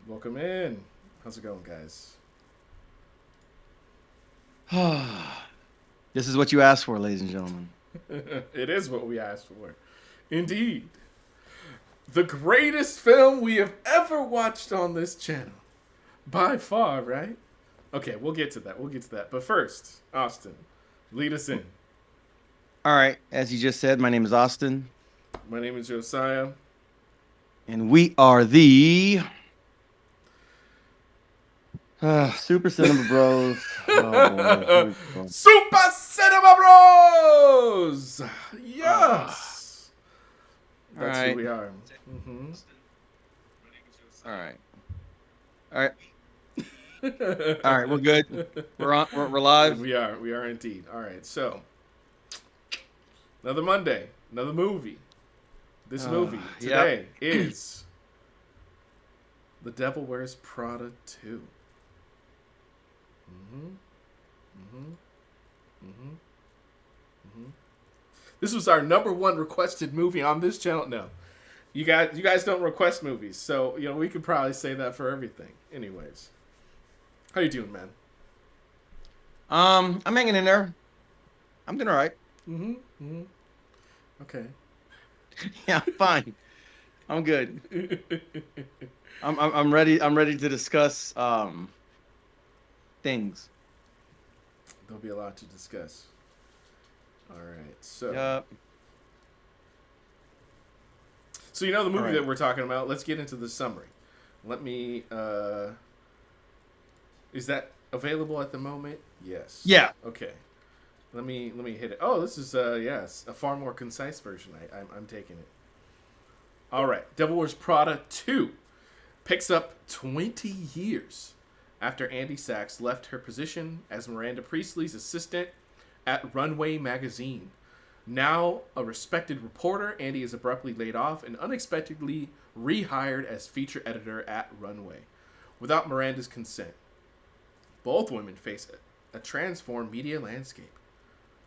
Welcome in. How's it going, guys? This is what you asked for, ladies and gentlemen. It is what we asked for. Indeed. The greatest film we have ever watched on this channel. By far, right? Okay, we'll get to that. We'll get to that. But first, Austin, lead us in. All right, as you just said, my name is Austin, My name is Josiah. and we are the Super Cinema Bros. Oh boy, here we go. Super Cinema Bros! Uh, Yes! all That's who right, we are. Mm-hmm. all right, all right, all right. We're good. We're on. We're live. We are. We are indeed. All right. So, another Monday, another movie. This movie Yep. today is The Devil Wears Prada 2. Mm-hmm. Mm-hmm. Mm-hmm. Mm-hmm. This was our number one requested movie on this channel. No, you guys don't request movies, so we could probably say that for everything. Anyways, how you doing, man? I'm hanging in there. I'm doing all right. Mm-hmm. Mm-hmm. Okay. Yeah, fine. I'm good. I'm ready. I'm ready to discuss things. There'll be a lot to discuss. All right. So, Yep. so the All movie right. that we're talking about. Let's get into the summary. Let me. Is that available at the moment? Yes. Yeah. Okay. Let me hit it. Oh, this is yes, a far more concise version. I'm taking it. All right. Devil Wears Prada 2 picks up 20 years after Andy Sachs left her position as Miranda Priestley's assistant at Runway magazine. Now a respected reporter, Andy is abruptly laid off and unexpectedly rehired as feature editor at Runway without Miranda's consent. Both women face a transformed media landscape.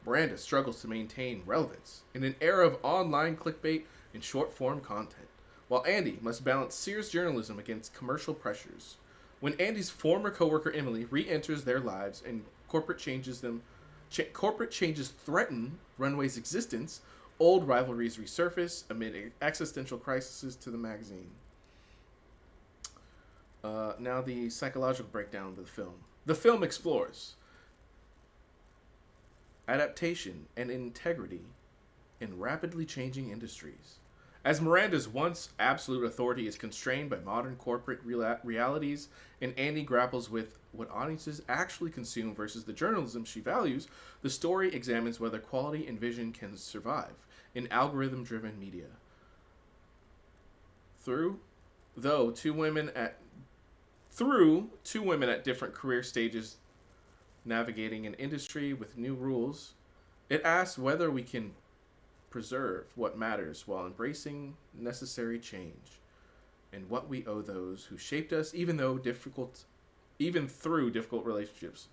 Miranda struggles to maintain relevance in an era of online clickbait and short form content, while Andy must balance serious journalism against commercial pressures. When Andy's former coworker Emily re-enters their lives and corporate changes threaten Runway's existence, old rivalries resurface amid existential crises to the magazine. Now the psychological breakdown of the film. The film explores adaptation and integrity in rapidly changing industries. As Miranda's once absolute authority is constrained by modern corporate realities, and Andy grapples with what audiences actually consume versus the journalism she values, the story examines whether quality and vision can survive in algorithm driven media. Through, though, two women at different career stages navigating an industry with new rules, it asks whether we can preserve what matters while embracing necessary change and what we owe those who shaped us even through difficult relationships.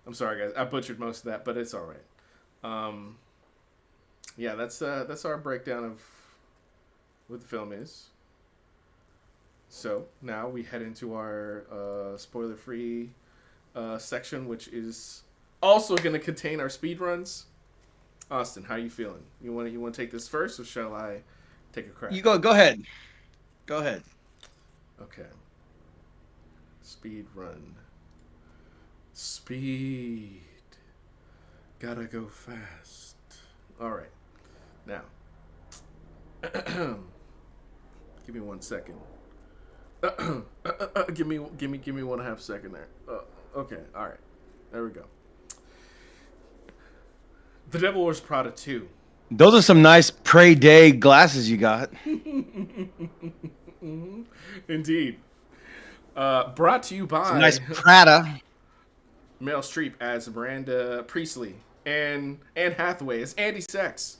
I'm sorry guys, I butchered most of that, but it's all right. Yeah, that's our breakdown of what the film is. So now we head into our spoiler-free section, which is also going to contain our speed runs. Austin, how you feeling? You want to take this first, or shall I take a crack? You go. Go ahead. Go ahead. Okay. Speed run. Speed. Gotta go fast. All right. Now, give me 1 second. Give me 1/2 second there. Okay. All right. There we go. The Devil Wears Prada 2. Those are some nice Prey Day glasses you got. Indeed. Brought to you Some by nice Prada. Meryl Streep as Miranda Priestley and Anne Hathaway as Andy Sachs.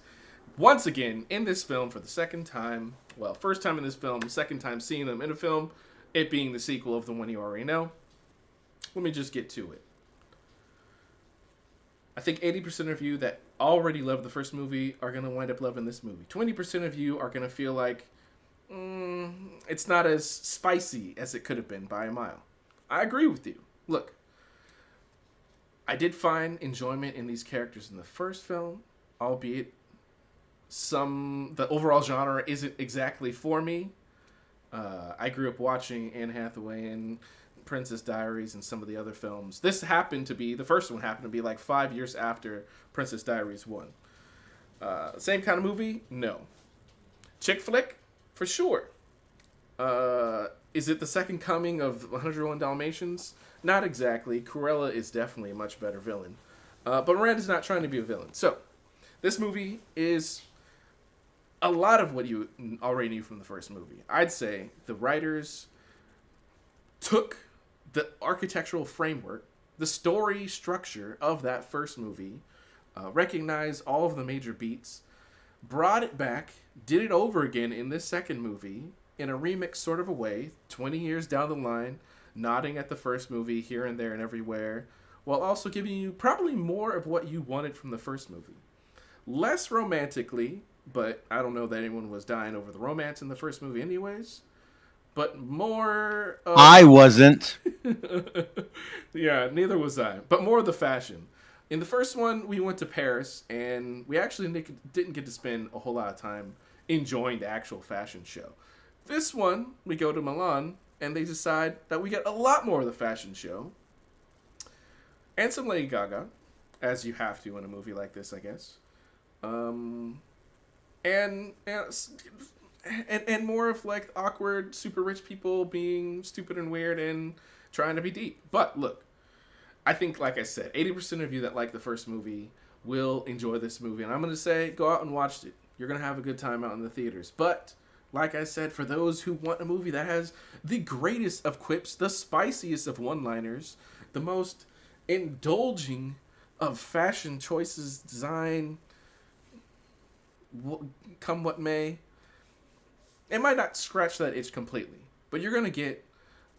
Once again, in this film for the second time. Well, first time in this film, second time seeing them in a film, it being the sequel of the one you already know. Let me just get to it. I think 80% of you that already love the first movie are going to wind up loving this movie. 20% of you are going to feel like, it's not as spicy as it could have been by a mile. I agree with you. Look, I did find enjoyment in these characters in the first film, albeit the overall genre isn't exactly for me. I grew up watching Anne Hathaway and Princess Diaries and some of the other films. The first one happened to be like 5 years after Princess Diaries 1. Same kind of movie? No. Chick flick? For sure. Is it the second coming of 101 Dalmatians? Not exactly. Cruella is definitely a much better villain. But Miranda's not trying to be a villain. So, this movie is a lot of what you already knew from the first movie. I'd say the writers took the architectural framework, the story structure of that first movie, recognized all of the major beats, brought it back, did it over again in this second movie in a remix sort of a way, 20 years down the line, nodding at the first movie here and there and everywhere, while also giving you probably more of what you wanted from the first movie. Less romantically, but I don't know that anyone was dying over the romance in the first movie anyways, but more of... I wasn't. Yeah, neither was I. But more of the fashion. In the first one, we went to Paris, and we actually didn't get to spend a whole lot of time enjoying the actual fashion show. This one, we go to Milan, and they decide that we get a lot more of the fashion show. And some Lady Gaga, as you have to in a movie like this, I guess. And more of like awkward, super rich people being stupid and weird and trying to be deep. But look, I think, like I said, 80% of you that like the first movie will enjoy this movie. And I'm going to say, go out and watch it. You're going to have a good time out in the theaters. But, like I said, for those who want a movie that has the greatest of quips, the spiciest of one-liners, the most indulging of fashion choices, design, come what may, it might not scratch that itch completely, but you're going to get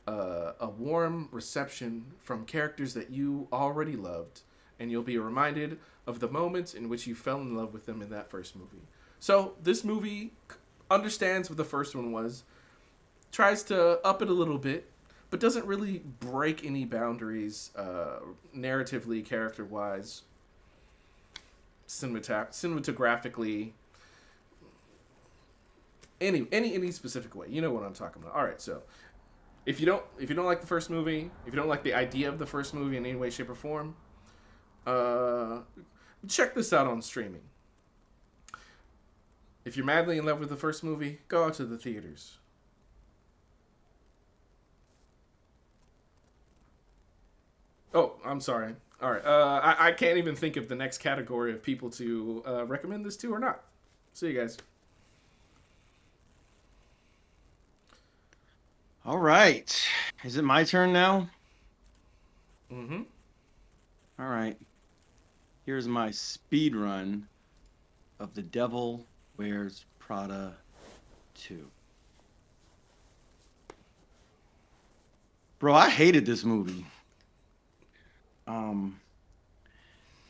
a warm reception from characters that you already loved, and you'll be reminded of the moments in which you fell in love with them in that first movie. So this movie understands what the first one was, tries to up it a little bit, but doesn't really break any boundaries narratively, character-wise, cinematographically, any specific way. You know what I'm talking about. All right, so if you don't like the first movie, if you don't like the idea of the first movie in any way, shape, or form, check this out on streaming. If you're madly in love with the first movie, go out to the theaters. Oh, I'm sorry. All right. I can't even think of the next category of people to recommend this to or not. See you guys. All right. Is it my turn now? Mm-hmm. All right. Here's my speed run of The Devil Wears Prada 2. Bro, I hated this movie.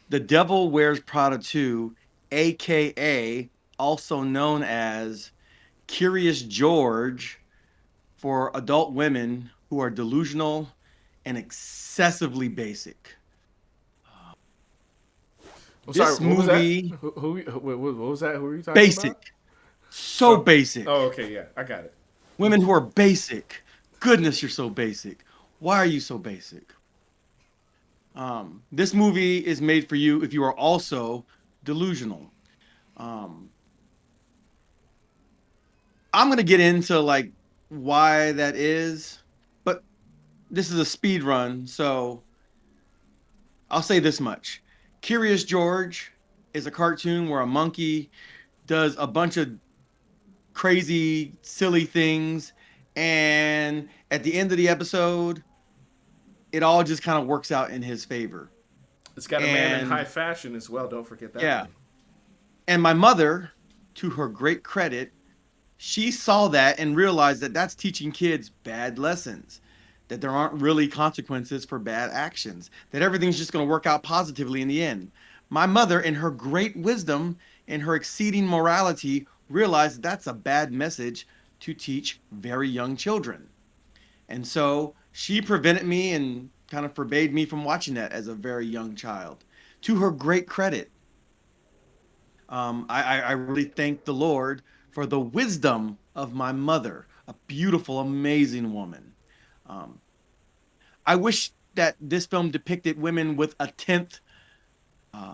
The Devil Wears Prada 2, aka also known as Curious George, for adult women who are delusional and excessively basic. This movie, what was that? Who were you talking basic, about? so basic. Oh, okay, yeah, I got it. Women who are basic. Goodness, you're so basic. Why are you so basic? This movie is made for you if you are also delusional. I'm gonna get into like why that is, but this is a speed run, so I'll say this much. Curious George is a cartoon where a monkey does a bunch of crazy, silly things, and at the end of the episode, it all just kind of works out in his favor. It's got a man in high fashion as well. Don't forget that. Yeah. And my mother, to her great credit, she saw that and realized that that's teaching kids bad lessons, that there aren't really consequences for bad actions, that everything's just going to work out positively in the end. My mother, in her great wisdom, in her exceeding morality, realized that's a bad message to teach very young children. And so she prevented me and kind of forbade me from watching that as a very young child. To her great credit, I really thank the Lord for the wisdom of my mother, a beautiful, amazing woman. Um, I wish that this film depicted women with a tenth uh,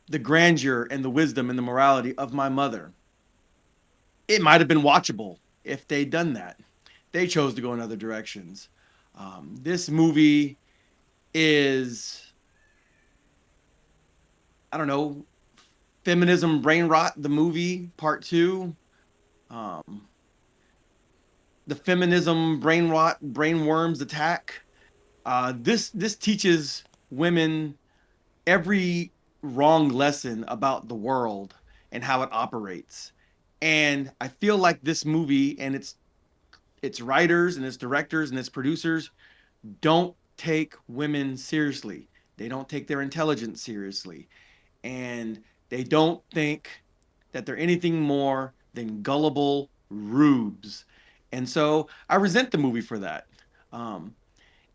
the grandeur and the wisdom and the morality of my mother. It might have been watchable if they'd done that. They chose to go in other directions. This movie is, I don't know, Feminism Brain Rot, the movie, part two. Um, the Feminism Brain Rot, Brain Worms Attack. This teaches women every wrong lesson about the world and how it operates. And I feel like this movie and its writers and its directors and its producers don't take women seriously. They don't take their intelligence seriously. And they don't think that they're anything more than gullible rubes. And so I resent the movie for that. Um,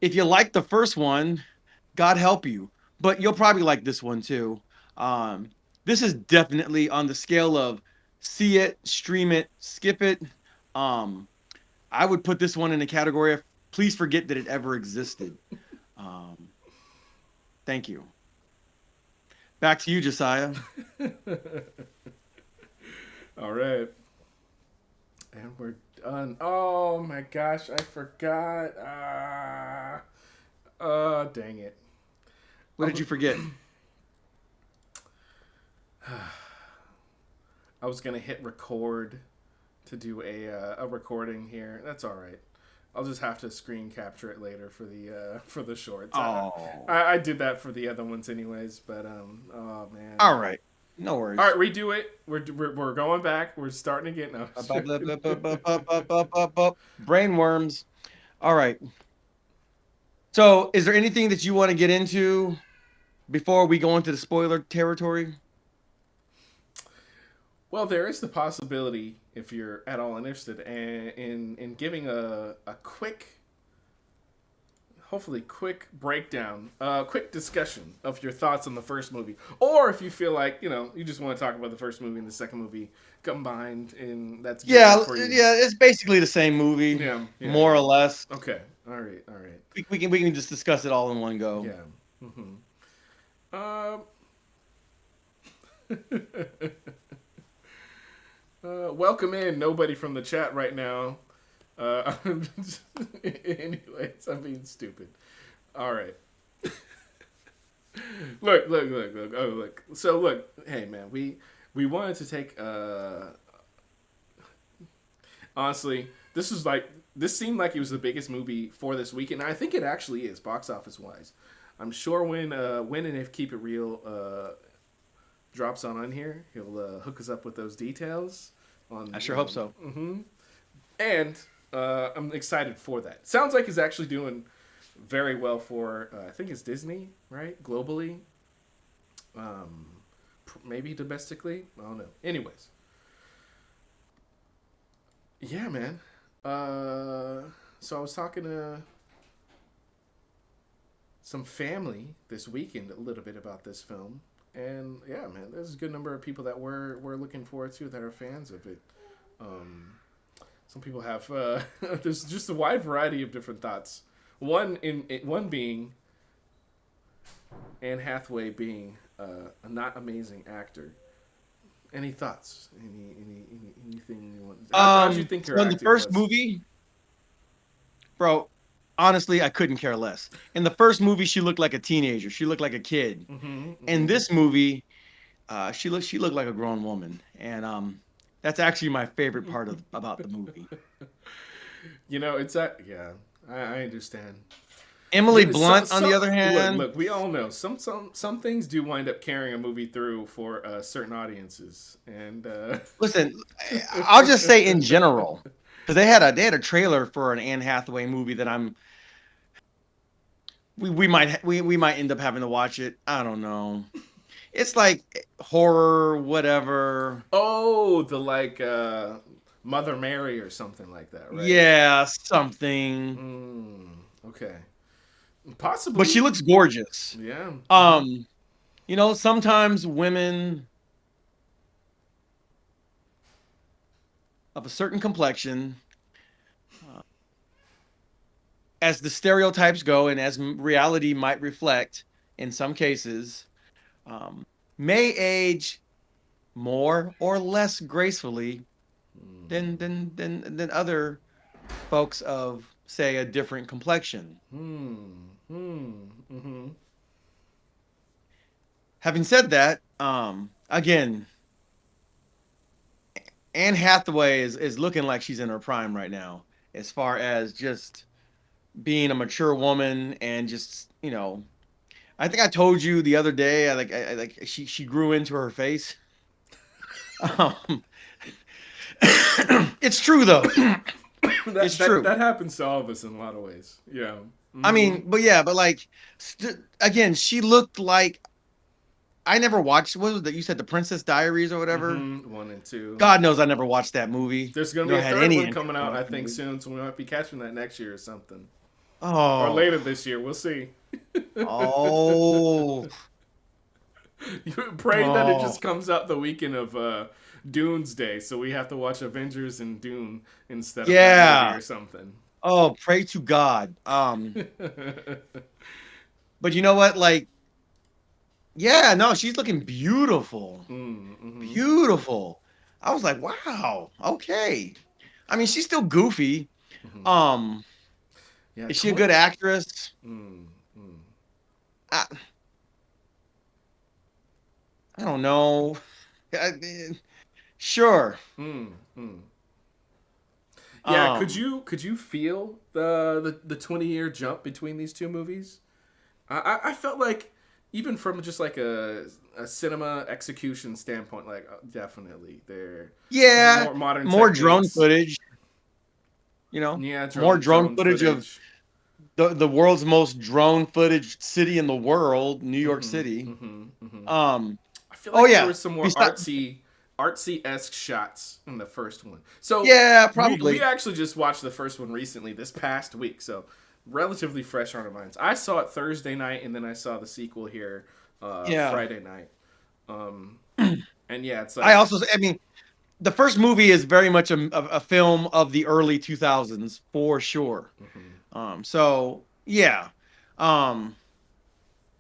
if you like the first one, God help you, but you'll probably like this one too. This is definitely on the scale of see it, stream it, skip it. Um, I would put this one in the category of please forget that it ever existed. Um, thank you. Back to you, Josiah. All right. And we're done. Oh my gosh, I forgot. Dang it. What did you forget? I was gonna hit record to do a recording here. That's all right. I'll just have to screen capture it later for the shorts. Oh. I did that for the other ones anyways, but oh man. All right. No worries. All right, redo it. We're going back. We're starting again now. Brain worms. All right. So, is there anything that you want to get into before we go into the spoiler territory? Well, there is the possibility, if you're at all interested, in giving a quick, hopefully quick breakdown, quick discussion of your thoughts on the first movie, or if you feel like you just want to talk about the first movie and the second movie combined, and that's good for you. Yeah, it's basically the same movie, more or less. Okay, all right. We can just discuss it all in one go. Yeah. Welcome in nobody from the chat right now. Anyways, I'm being stupid. All right. Look. Oh, look. So look, hey man, we wanted to take honestly, this seemed like it was the biggest movie for this weekend. And I think it actually is, box office wise. I'm sure when and if Keep It Real drops on here, he'll hook us up with those details. I sure hope so. Mm-hmm. And I'm excited for that. Sounds like he's actually doing very well for I think it's Disney, right? Globally, maybe domestically. I don't know. Anyways, yeah, man. So I was talking to some family this weekend a little bit about this film. And yeah, man, there's a good number of people that we're looking forward to that are fans of it. Some people have there's just a wide variety of different thoughts. One being Anne Hathaway being a not amazing actor. Any thoughts? Anything you want? How did you think her in the acting first was? movie, bro? Honestly, I couldn't care less. In the first movie, she looked like a teenager. She looked like a kid. In this movie, she looked like a grown woman, and that's actually my favorite part about the movie. It's that. Yeah, I understand. Emily Blunt, on the other hand, look, we all know some things do wind up carrying a movie through for certain audiences, and listen, I'll just say in general, because they had a trailer for an Anne Hathaway movie that we might end up having to watch it. I don't know. It's like horror, whatever. Oh, Mother Mary or something like that, right? Yeah, something. Mm, okay. But she Possibly. looks gorgeous. Yeah. Hmm. Um, sometimes women of a certain complexion, uh, as the stereotypes go and as reality might reflect in some cases, um, may age more or less gracefully than other folks of, say, a different complexion. Hmm. Hmm. Hmm. Having said that, again, Anne Hathaway is looking like she's in her prime right now, as far as just being a mature woman and just, I think I told you the other day, like she grew into her face. Um, it's true though. It's That true. happens to all of us in a lot of ways. Yeah. I Hmm. mean, but yeah, but like, again, she looked like I never watched. What was that? You said the Princess Diaries or whatever. Hmm. One and two. God knows I never watched that movie, There's gonna be nor a had third any one interest coming in out, I watching the think, movie. soon, so we might be catching that next year or something, or Oh, later this year. We'll see. oh, You pray that it oh, just comes out the weekend of Dune's Day, so we have to watch Avengers and Dune instead of that movie yeah. or something. Oh, pray to God. But you know what? Like, yeah, no, she's looking beautiful. Mm-hmm. Beautiful. I was like, wow, okay. I mean, she's still goofy. Mm-hmm. Um, Yeah, is she a good 20. actress? Mm, mm, I, I don't know. Sure. mm, mm. Yeah, Um, could you feel the 20-year jump between these two movies? I felt like even from just like a cinema execution standpoint, like definitely there. This is yeah, more modern more drone techniques. footage, Yeah, more drone drone footage of footage. the world's most drone footage city in the world, New York Mm-hmm, City. mm-hmm, mm-hmm. Um, I feel oh like there yeah. were some more Besides, artsy esque shots in the first one. So yeah, we probably. actually just watched the first one recently this past week, so relatively fresh on our minds. I saw it Thursday night, and then I saw the sequel here Yeah. Friday night. Um, and yeah, it's I like also, I mean, the first movie is very much a film of the early 2000s for sure. mhm, So yeah, um,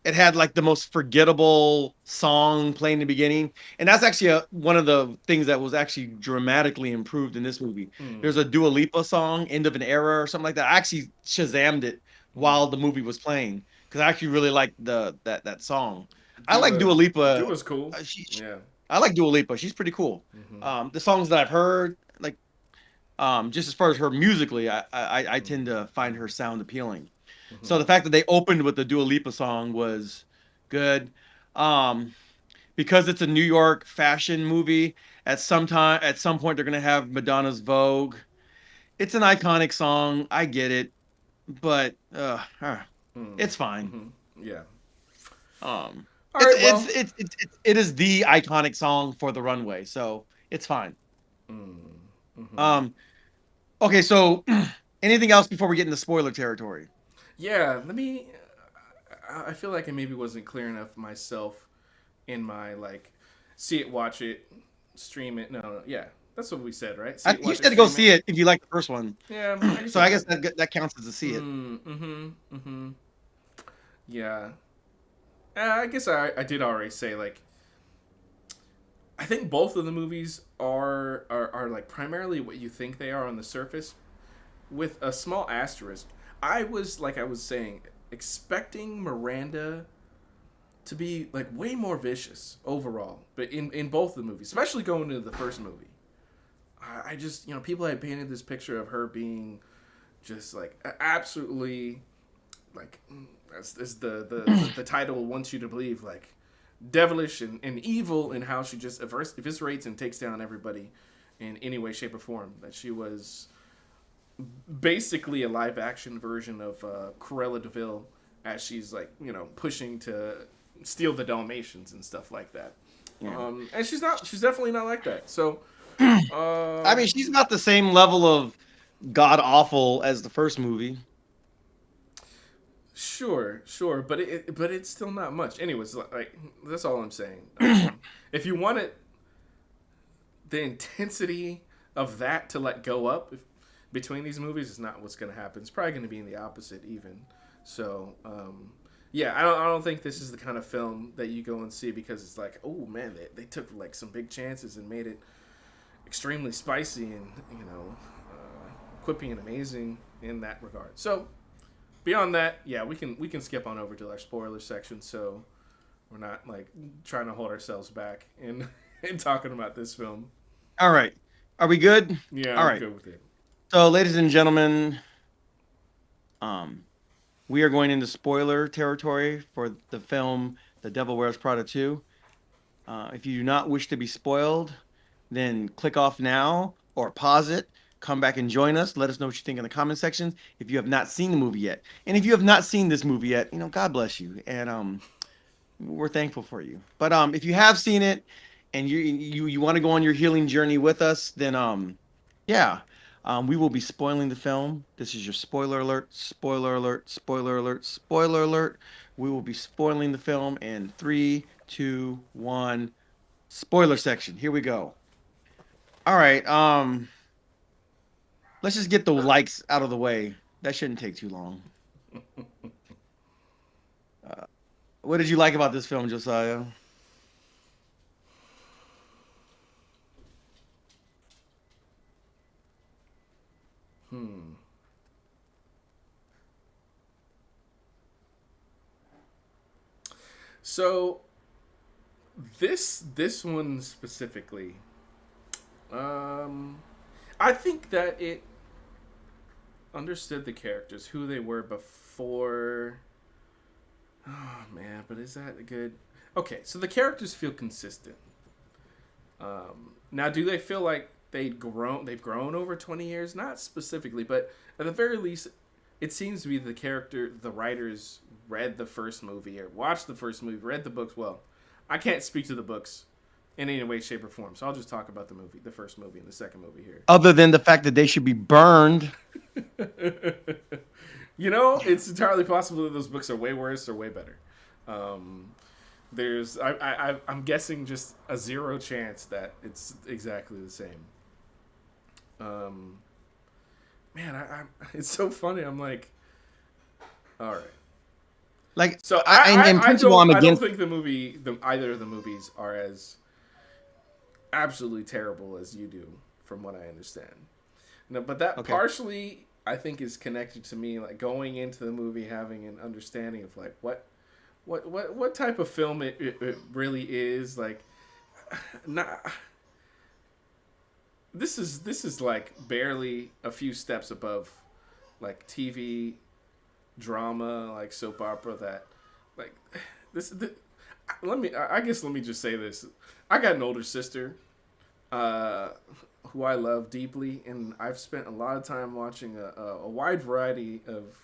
it had like the most forgettable song playing in the beginning, and that's actually one of the things that was actually dramatically improved in this movie. There's mm, a Dua Lipa song, "End of an Era" or something like that. I actually Shazammed it mm. while the movie was playing because I actually really liked that song. I like Dua Dua Lipa. Dua's cool. Yeah. I like Dua Lipa. She's pretty cool. Mm-hmm, The songs that I've heard, like just as far as her musically, I mm-hmm, tend to find her sound appealing. mm-hmm, So the fact that they opened with the Dua Lipa song was good. Um, because it's a New York fashion movie. At some point, they're gonna have Madonna's Vogue. It's an iconic song. I get it, but mm, it's fine. mm-hmm. Yeah. Um, All right. Well. it is the iconic song for the runway, so it's fine. Mm, mm-hmm. Um, okay, so anything else before we get into spoiler territory? Yeah. Let me. I feel like I maybe wasn't clear enough myself in my like, see it, watch it, stream it. No, no, yeah, that's what we said, right? See it, You watch it, said to go stream it. see it if you like the first one, Yeah, I so guess I I guess did. that counts as a see it. Mm-hmm. Mm-hmm. Yeah. I guess I did already say like I think both of the movies are like primarily what you think they are on the surface, with a small asterisk. I was saying, expecting Miranda to be like way more vicious overall, but in both the movies, especially going into the first movie. I just, people had painted this picture of her being just like absolutely like as the title wants you to believe, like devilish and evil, and how she just eviscerates and takes down everybody in any way, shape, or form. That she was basically a live action version of Cruella Deville, as she's like pushing to steal the Dalmatians and stuff like that. Yeah. And she's definitely not like that. So I mean, she's not the same level of god awful as the first movie. Sure, sure, but but it's still not much. Anyways, like that's all I'm saying. If you want it, the intensity of that to let go up between these movies is not what's going to happen. It's probably going to be in the opposite even. So, yeah, I don't think this is the kind of film that you go and see because it's like, oh man, they took like some big chances and made it extremely spicy and quippy and amazing in that regard. So beyond that, yeah, we can skip on over to our spoiler section. So we're not like trying to hold ourselves back in talking about this film. All right. Are we good? Yeah, All I'm right. good with it. So, ladies and gentlemen, um, we are going into spoiler territory for the film The Devil Wears Prada 2. If you do not wish to be spoiled, then click off now or pause it. Come back and join us. Let us know what you think in the comment section if you have not seen the movie yet. And if you have not seen this movie yet, God bless you. And we're thankful for you. But if you have seen it and you want to go on your healing journey with us, then yeah, we will be spoiling the film. This is your spoiler alert, spoiler alert, spoiler alert, spoiler alert. We will be spoiling the film in 3, 2, 1. Spoiler section. Here we go. All right. Let's just get the likes out of the way. That shouldn't take too long. What did you like about this film, Josiah? Hmm. So this one specifically, um, I think that it understood the characters, who they were before. Oh man, but is that good? Okay, so the characters feel consistent. Now, do they feel like They've grown over 20 years, not specifically, but at the very least, it seems to be the writers read the first movie or watched the first movie, read the books. Well, I can't speak to the books in any way, shape, or form, so I'll just talk about the first movie, and the second movie here. Other than the fact that they should be burned. It's entirely possible that those books are way worse or way better. Um, I'm guessing just a zero chance that it's exactly the same. Um, man, it's so funny. I'm like, all right. Like, So in principle, I'm I don't against. think either of the movies are as absolutely terrible as you do, from what I understand. No, but that Okay. partially I think is connected to me like going into the movie having an understanding of like what type of film it really is like. Not this is like barely a few steps above like TV drama, like soap opera that like this I guess let me just say this. I got an older sister uh who I love deeply, and I've spent a lot of time watching a wide variety of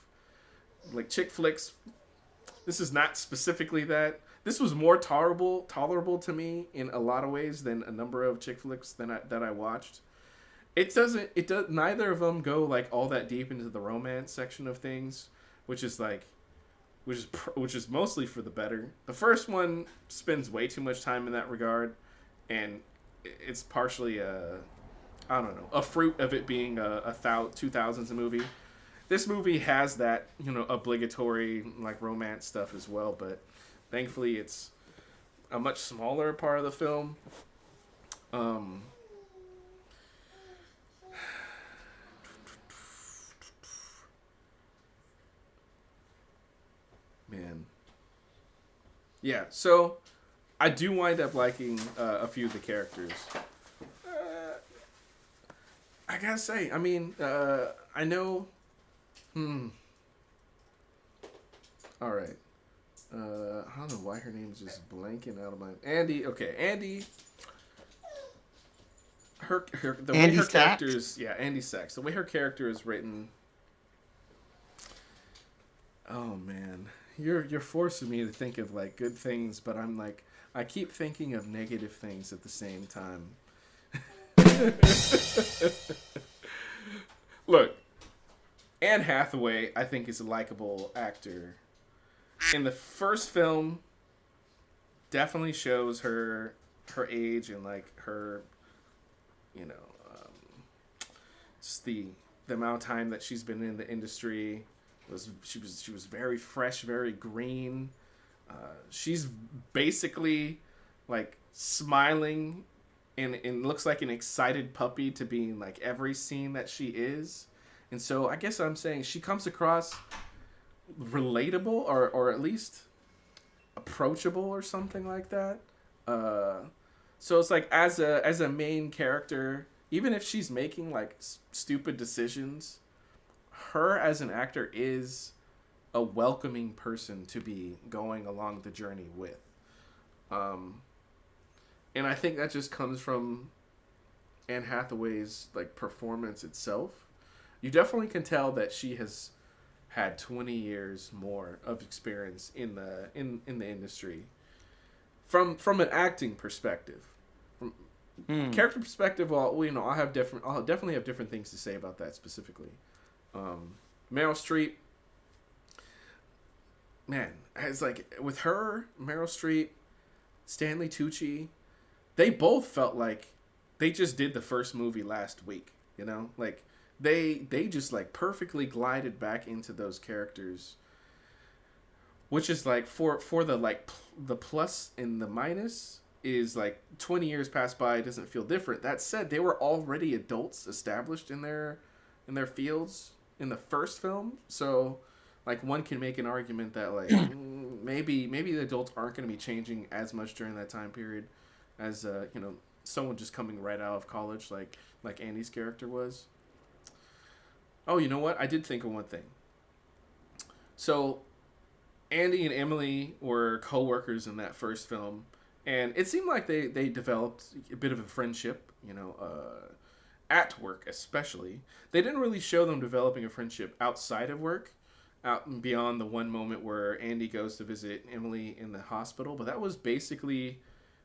like chick flicks. This is not specifically that. This was more tolerable to me in a lot of ways than a number of chick flicks that I watched. It does neither of them go like all that deep into the romance section of things, which is like which is mostly for the better. The first one spends way too much time in that regard, and it's partially I don't know, a fruit of it being a 2000s movie. This movie has that obligatory like romance stuff as well, but thankfully it's a much smaller part of the film. Um, man, yeah. So I do wind up liking a few of the characters. I gotta say, I mean, I know. Hmm. All right. I don't know why her name's just blanking out of my. Andy. Okay, Andy. Her the way Andy her Sachs? character is, yeah, Andy Sachs. The way her character is written. Oh man, you're forcing me to think of like good things, but I'm like I keep thinking of negative things at the same time. Look, Anne Hathaway, I think, is a likable actor. In the first film, definitely shows her age and like her, you know, just the amount of time that she's been in the industry. She was very fresh, very green. She's basically like smiling and looks like an excited puppy to be in like every scene that she is. And so I guess I'm saying she comes across relatable or at least approachable or something like that. So it's like as a main character, even if she's making like stupid decisions, her as an actor is a welcoming person to be going along the journey with. Um, and I think that just comes from Anne Hathaway's like performance itself. You definitely can tell that she has had 20 years more of experience in the industry from an acting perspective. From character perspective, I'll definitely have different things to say about that specifically. Meryl Streep, man, it's like with her, Meryl Streep, Stanley Tucci, they both felt like they just did the first movie last week. You know, like they just like perfectly glided back into those characters, which is like for the like the plus and the minus is like 20 years passed by, it doesn't feel different. That said, they were already adults established in their fields in the first film, so like one can make an argument that like maybe the adults aren't going to be changing as much during that time period as someone just coming right out of college like Andy's character was. Oh, you know what? I did think of one thing. So Andy and Emily were co-workers in that first film, and it seemed like they developed a bit of a friendship, at work especially. They didn't really show them developing a friendship outside of work, out and beyond the one moment where Andy goes to visit Emily in the hospital, but that was basically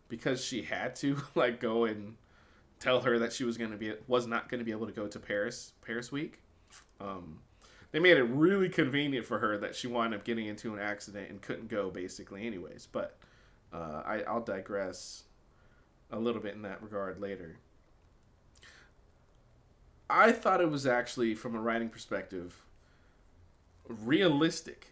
because she had to like go and tell her that she was not going to be able to go to Paris Week. They made it really convenient for her that she wound up getting into an accident and couldn't go basically anyways. But I'll digress a little bit in that regard later. I thought it was actually, from a writing perspective, realistic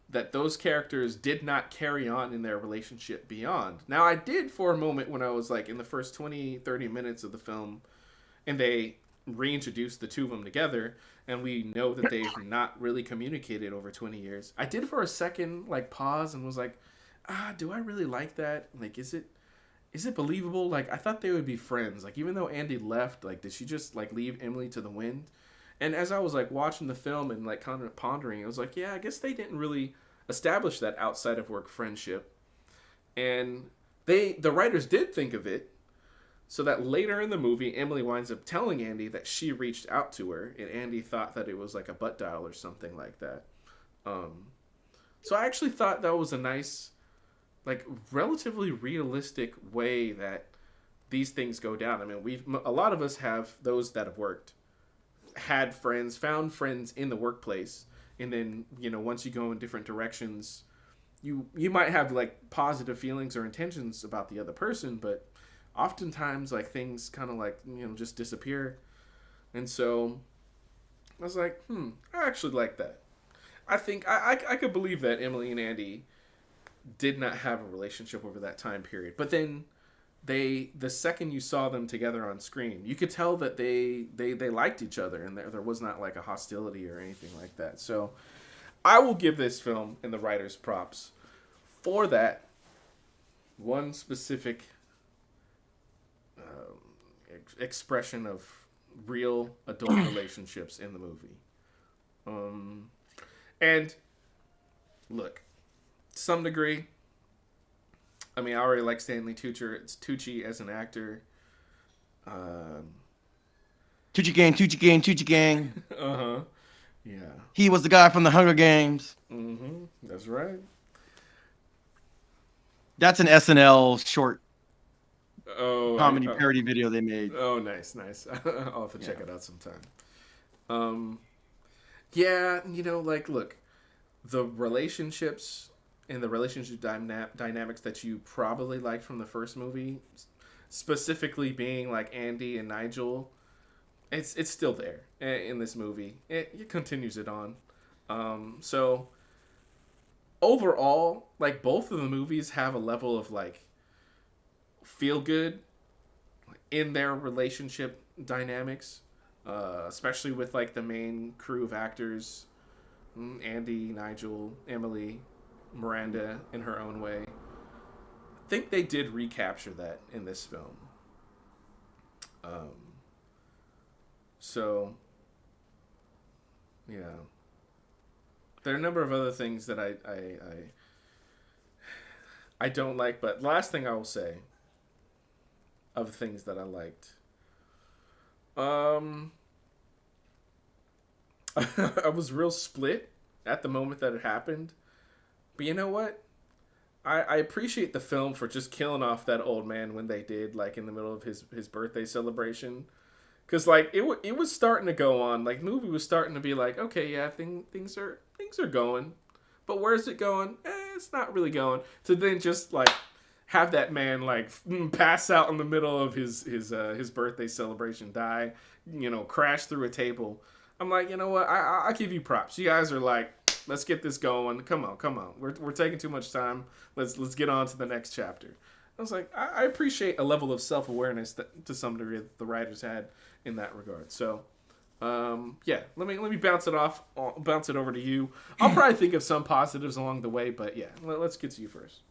that those characters did not carry on in their relationship beyond. Now, I did for a moment when I was like in the first 20, 30 minutes of the film and they reintroduced the two of them together and we know that they've not really communicated over 20 years. I did for a second like pause and was like, do I really like that? Like, is it believable? Like, I thought they would be friends. Like, even though Andy left, like, did she just like leave Emily to the wind? And as I was like watching the film and like kind of pondering, I was like, yeah, I guess they didn't really establish that outside of work friendship. And the writers did think of it so that later in the movie, Emily winds up telling Andy that she reached out to her, and Andy thought that it was like a butt dial or something like that. So I actually thought that was a nice, like, relatively realistic way that these things go down. I mean, a lot of us have those that have worked, had friends, found friends in the workplace, and then once you go in different directions, you might have like positive feelings or intentions about the other person, but oftentimes like things kind of like just disappear. And so I was like, I actually like that. I think I could believe that Emily and Andy did not have a relationship over that time period, but then the second you saw them together on screen, you could tell that they liked each other, and there was not like a hostility or anything like that. So I will give this film and the writers props for that one specific expression of real adult relationships in the movie. And look, to some degree, I mean, I already like Stanley Tucci as an actor. Tucci gang. Uh-huh. Yeah. He was the guy from the Hunger Games. Mm-hmm. That's right. That's an SNL short. Oh, comedy parody video they made. oh, nice, nice. I'll have to check Yeah. it out sometime. Um, yeah, like, look, the relationships and the relationship dynamics that you probably liked from the first movie, specifically being like Andy and Nigel, it's still there in this movie. It continues it on. So overall, like both of the movies have a level of like feel good in their relationship dynamics, especially with like the main crew of actors, Andy, Nigel, Emily, Miranda in her own way. I think they did recapture that in this film. Um, so yeah, there are a number of other things that I don't like, but the last thing I will say of things that I liked, um, I was real split at the moment that it happened. But you know what? I appreciate the film for just killing off that old man when they did, like in the middle of his birthday celebration. Cause like it was starting to go on, like the movie was starting to be like, okay, yeah, things are going, but where's it going? It's not really going. To then just like have that man like pass out in the middle of his birthday celebration, die, crash through a table. I'm like, you know what? I give you props. You guys are like, let's get this going. Come on, come on. We're taking too much time. Let's get on to the next chapter. I was like, I appreciate a level of self awareness that to some degree that the writers had in that regard. So, yeah, let me bounce it over to you. I'll probably think of some positives along the way, but yeah, let's get to you first.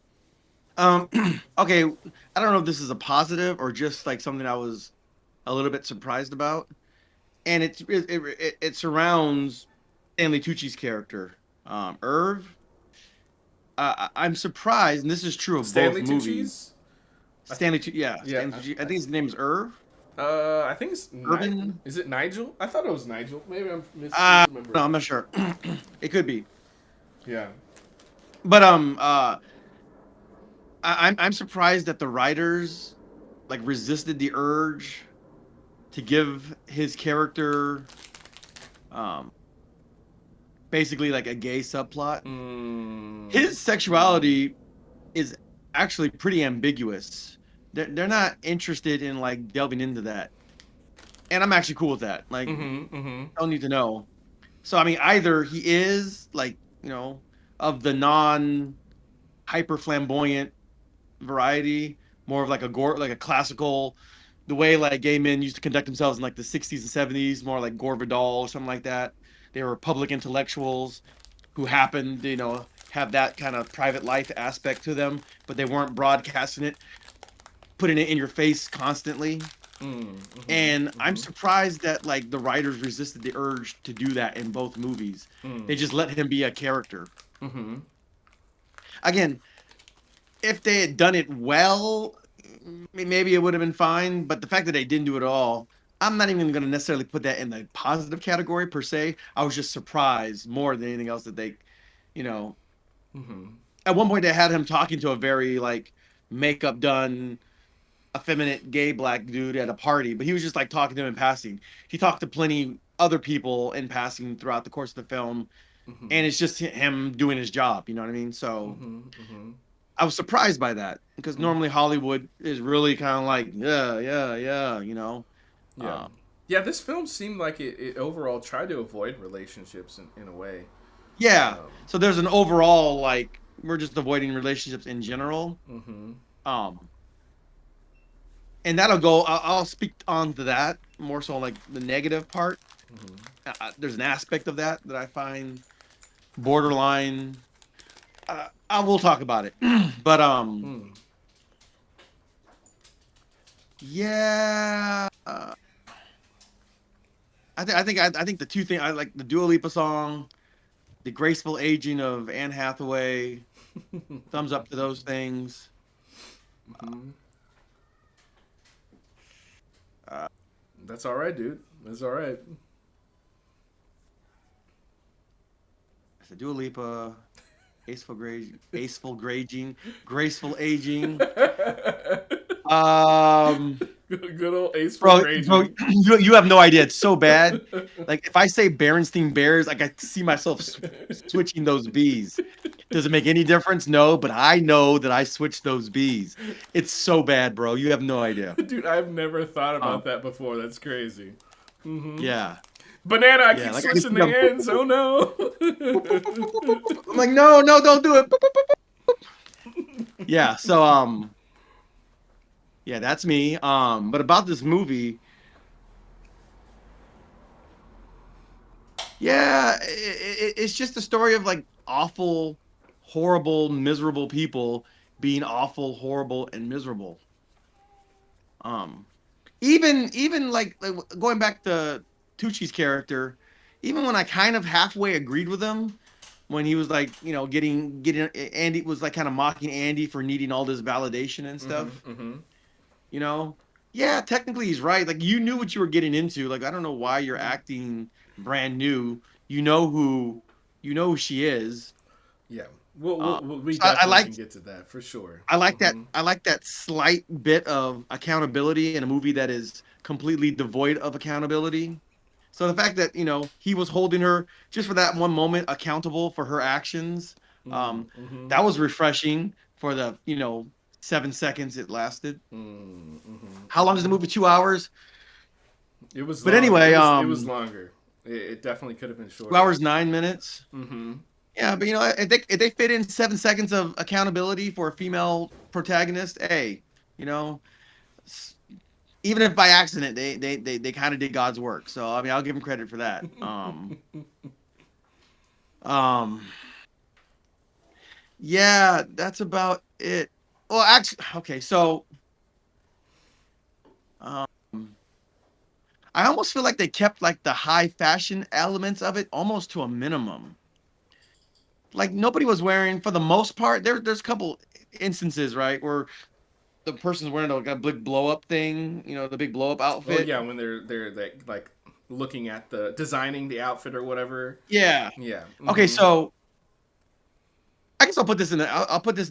Um, okay, I don't know if this is a positive or just like something I was a little bit surprised about, and it surrounds Stanley Tucci's character, Irv. I'm surprised, and this is true of both Stanley movies. Tucci's? I th- Yeah, yeah, Stanley Tucci. I think his name is Irv. I think it's Irvin. Is it Nigel? I thought it was Nigel. Maybe I'm No, misremembering. I'm not sure. It could be, Yeah. but I'm surprised that the writers like resisted the urge to give his character um basically like a gay subplot. Mm, His sexuality is actually pretty ambiguous. They're not interested in like delving into that, and I'm actually cool with that. Like, mm-hmm. Mm-hmm. I don't need to know. So I mean, either he is like of the non hyper flamboyant variety, more of like like a classical, the way like gay men used to conduct themselves in like the 60s and 70s, more like Gore Vidal or something like that. They were public intellectuals who happened to, have that kind of private life aspect to them, but they weren't broadcasting it, putting it in your face constantly. Mm-hmm. And I'm Mm-hmm. surprised that like the writers resisted the urge to do that in both movies. They just let him be a character. Mm-hmm. Again, if they had done it well, maybe it would have been fine. But the fact that they didn't do it at all, I'm not even going to necessarily put that in the positive category per se. I was just surprised more than anything else that they, you know, Mm-hmm. at one point they had him talking to a very like makeup done, effeminate gay black dude at a party, but he was just like talking to him in passing. He talked to plenty other people in passing throughout the course of the film, Mm-hmm. and it's just him doing his job. You know what I mean? So Mm-hmm. Mm-hmm. I was surprised by that because Mm-hmm. normally Hollywood is really kind of like, yeah, yeah, yeah, you know. Yeah. Uh, Yeah, this film seemed like it overall tried to avoid relationships in a way. yeah. Um, So there's an overall like we're just avoiding relationships in general. mm-hmm. Um, and that'll go. I'll speak on to that more so like the negative part. Mm-hmm. There's an aspect of that I find borderline. I will talk about it, but Mm. yeah. I think the two things I like the Dua Lipa song, the graceful aging of Anne Hathaway. Thumbs up to those things. Mm-hmm. Uh, That's all right, dude. That's all right. the Dua Lipa, graceful aging. Um, Good old Ace for bro, Raging. you have no idea. It's so bad. Like if I say Berenstein Bears, like I see myself switching those B's. Does it make any difference? No, but I know that I switched those B's. It's so bad, bro. You have no idea. Dude, I've never thought Um, about that before. That's crazy. yeah, Banana, I yeah. keep Like I just switching see the them. ends. Oh no. I'm like, no, no, don't do it. Yeah. So yeah, that's me. But about this movie, yeah, it's just a story of like awful, horrible, miserable people being awful, horrible, and miserable. Um, even like going back to Tucci's character, even when I kind of halfway agreed with him when he was like, getting Andy was like kind of mocking Andy for needing all this validation and Mhm. stuff, Mhm. you know. Yeah, technically he's right. Like you knew what you were getting into. Like I don't know why you're acting brand new. You know who she is. Yeah. We So I definitely can liked get to that for sure. I like that Mhm. I like that slight bit of accountability in a movie that is completely devoid of accountability. So the fact that, he was holding her just for that one moment accountable for her actions, Mm. um, Mhm. that was refreshing for the, 7 seconds it lasted. Mm. Mhm. How long is the Mhm. movie? 2 hours. It was But long. anyway, It was longer. It definitely could have been 2 hours shorter. 9 minutes. Mhm. Yeah, but if they fit in 7 seconds of accountability for a female protagonist, hey, you know, even if by accident they kind of did God's work. So I mean, I'll give them credit for that. Um, yeah, that's about it. Well, actually, okay, so um, I almost feel like they kept like the high fashion elements of it almost to a minimum. Like nobody was wearing, for the most part. There's a couple instances, right, where the person's wearing like a big blow up thing, the big blow up Oh outfit. yeah, when they're like looking at the designing the outfit or whatever. Yeah. Yeah. Okay, Mhm. so I guess I'll put this in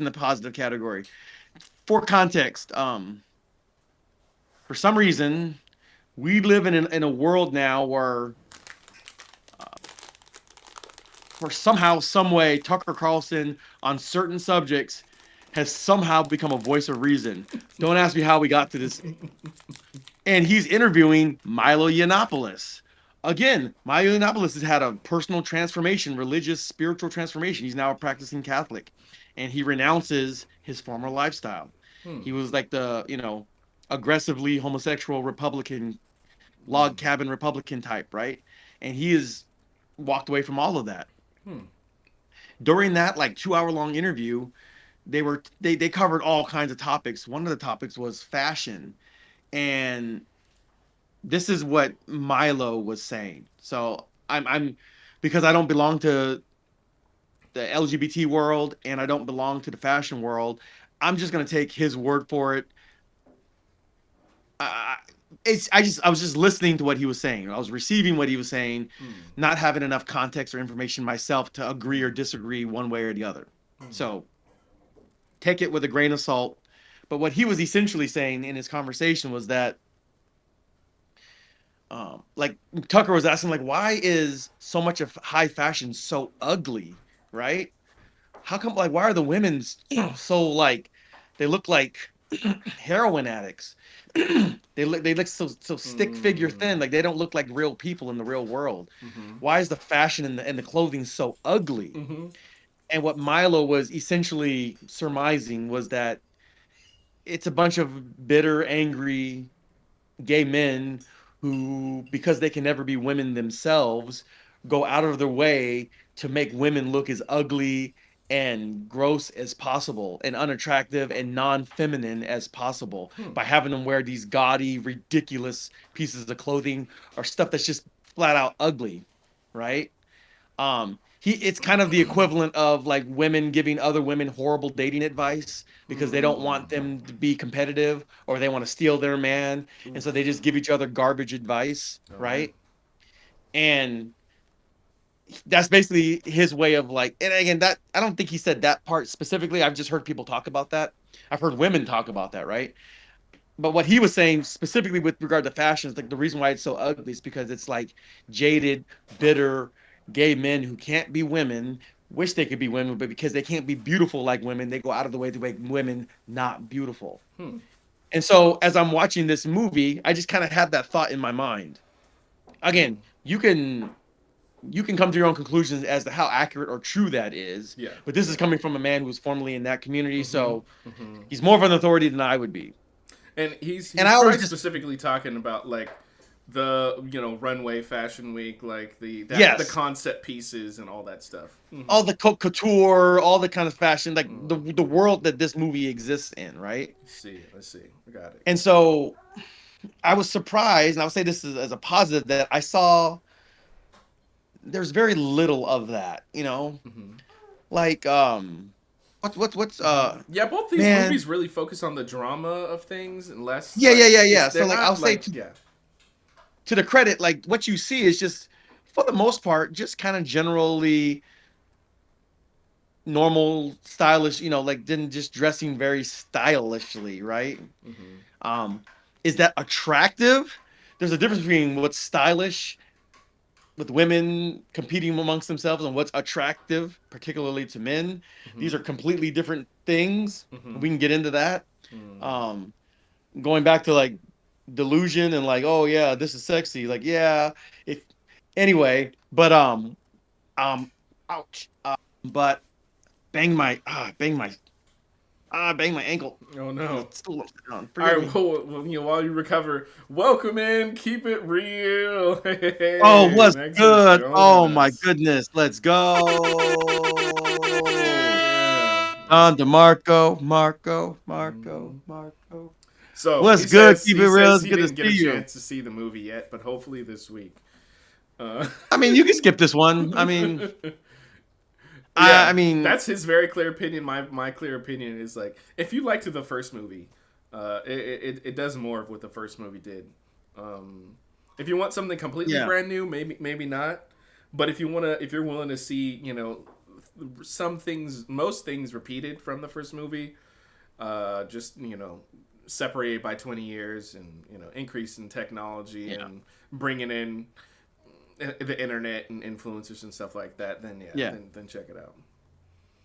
the positive category. For context, for some reason, we live in a world now where somehow, some way, Tucker Carlson on certain subjects has somehow become a voice of reason. Don't ask me how we got to this. And he's interviewing Milo Yiannopoulos. Again, Milo Yiannopoulos has had a personal transformation, religious, spiritual transformation. He's now a practicing Catholic, and he renounces his former lifestyle. Hmm. He was like the, aggressively homosexual Republican, log Hmm. cabin Republican type, right? And he has walked away from all of that. Hmm. During that like 2 hour long interview, they covered all kinds of topics. One of the topics was fashion, and this is what Milo was saying. So I'm because I don't belong to the LGBT world and I don't belong to the fashion world. I'm just gonna take his word for it. I, I was just listening to what he was saying. I was receiving what he was saying, Hmm. not having enough context or information myself to agree or Hmm. disagree one way or the other. Hmm. So take it with a grain of salt. But what he was essentially saying in his conversation was that, like Tucker was asking, like, why is so much of high fashion so ugly, right? How come, like, why are the women so like, they look like heroin addicts? They look so stick figure thin, Hmm. like they don't look like real people in the real world. Mhm. Why is the fashion and the clothing so ugly? Mhm. And what Milo was essentially surmising was that it's a bunch of bitter, angry gay men who, because they can never be women themselves, go out of their way to make women look as ugly and gross as possible and unattractive and non-feminine as possible Hmm. by having them wear these gaudy, ridiculous pieces of clothing or stuff that's just flat out ugly, right? It's kind of the equivalent of like women giving other women horrible dating advice because they don't want Hmm. them to be competitive or they want to steal their man, and so they Oof. just give each other garbage advice, All right. right? And that's basically his way of like, and again, that I don't think he said that part specifically. I've just heard people talk about that. I've heard women talk about that, right? but what he was saying specifically with regard to fashion is like the reason why it's so ugly is because it's like jaded, bitter, gay men who can't be women, wish they could be women, but because they can't be beautiful like women, they go out of the way to make women not beautiful. Hmm. And so as I'm watching this movie, I just kind of had that thought in my mind. Hmm. Again, you can come to your own conclusions as to how accurate or true that is, Yeah. but this Yeah. is coming from a man who was formerly in that community, Mm-hmm. so Mm-hmm. he's more of an authority than I would be. And he's And he's I always probably just specifically talking about like the runway fashion week, like the yes, concept pieces and all that stuff. Mm-hmm. all the couture, all the kind of fashion, like the Mm. the world that this movie exists in, right? Let's see. Let's see. I got it. And so I was surprised, and I would say this as a positive that I saw there's very little of that, Mm-hmm. like what's Mm-hmm. Yeah, both these man, movies really focus on the drama of things and less yeah, yeah, like yeah, it's yeah. So they're like I'll not say like yeah. to the credit, like what you see is just for the most part just kind of generally normal, stylish, like then just dressing very stylishly, right? Mm-hmm. Um, is that attractive? There's a difference between what's stylish with women competing amongst themselves and what's attractive, particularly to men. Mm-hmm. These are completely different things. Mm-hmm. We can get into that. Mm. Um, Going back to like delusion and like, oh yeah, this is sexy. Like, yeah, if anyway, but um, ouch. But bang my ankle Oh on the no. stool upside down. All Forgive right, me. well, while you recover, welcome in. Keep it real. Oh, Hey, what's thanks for good? joining Oh my us. goodness. Let's go. Yeah. Don DeMarco, Mhm. Marco. So What's good? Keep he it real. says It's he good to didn't get see a you. chance to see the movie yet, but hopefully this week. Uh, I mean, you can skip this one. I mean, I yeah, mean, that's his very clear opinion. My clear opinion is like if you liked the first movie, it does more of what the first movie did. Um, if you want something completely yeah, brand new, maybe not. But if you're willing to see some things, most things repeated from the first movie, just separated by 20 years and increase in technology yeah, and bringing in the internet and influencers and stuff like that, then yeah, yeah. then check it out.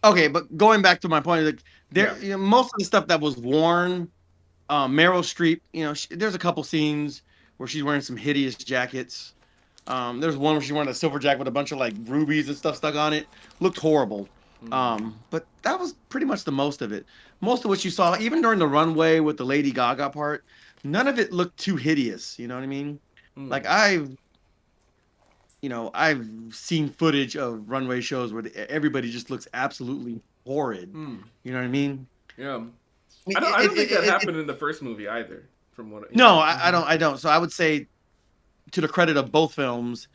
Okay, but going back to my point, like Yeah. most of the stuff that was worn, Meryl Streep, there's a couple scenes where she's wearing some hideous jackets. There's one where she's wearing a silver jacket with a bunch of like rubies and stuff stuck on it. Looked horrible. Mm. But that was pretty much the most of it. Most of what you saw, even during the runway with the Lady Gaga part, none of it looked too hideous. You know what I mean? Like Mm. I've seen footage of runway shows where everybody just looks absolutely horrid. Mm. You know what I mean? Yeah. I mean, I don't think that happened in the first movie either. From what no, I Mm-hmm. don't. I don't. So I would say, to the credit of both films,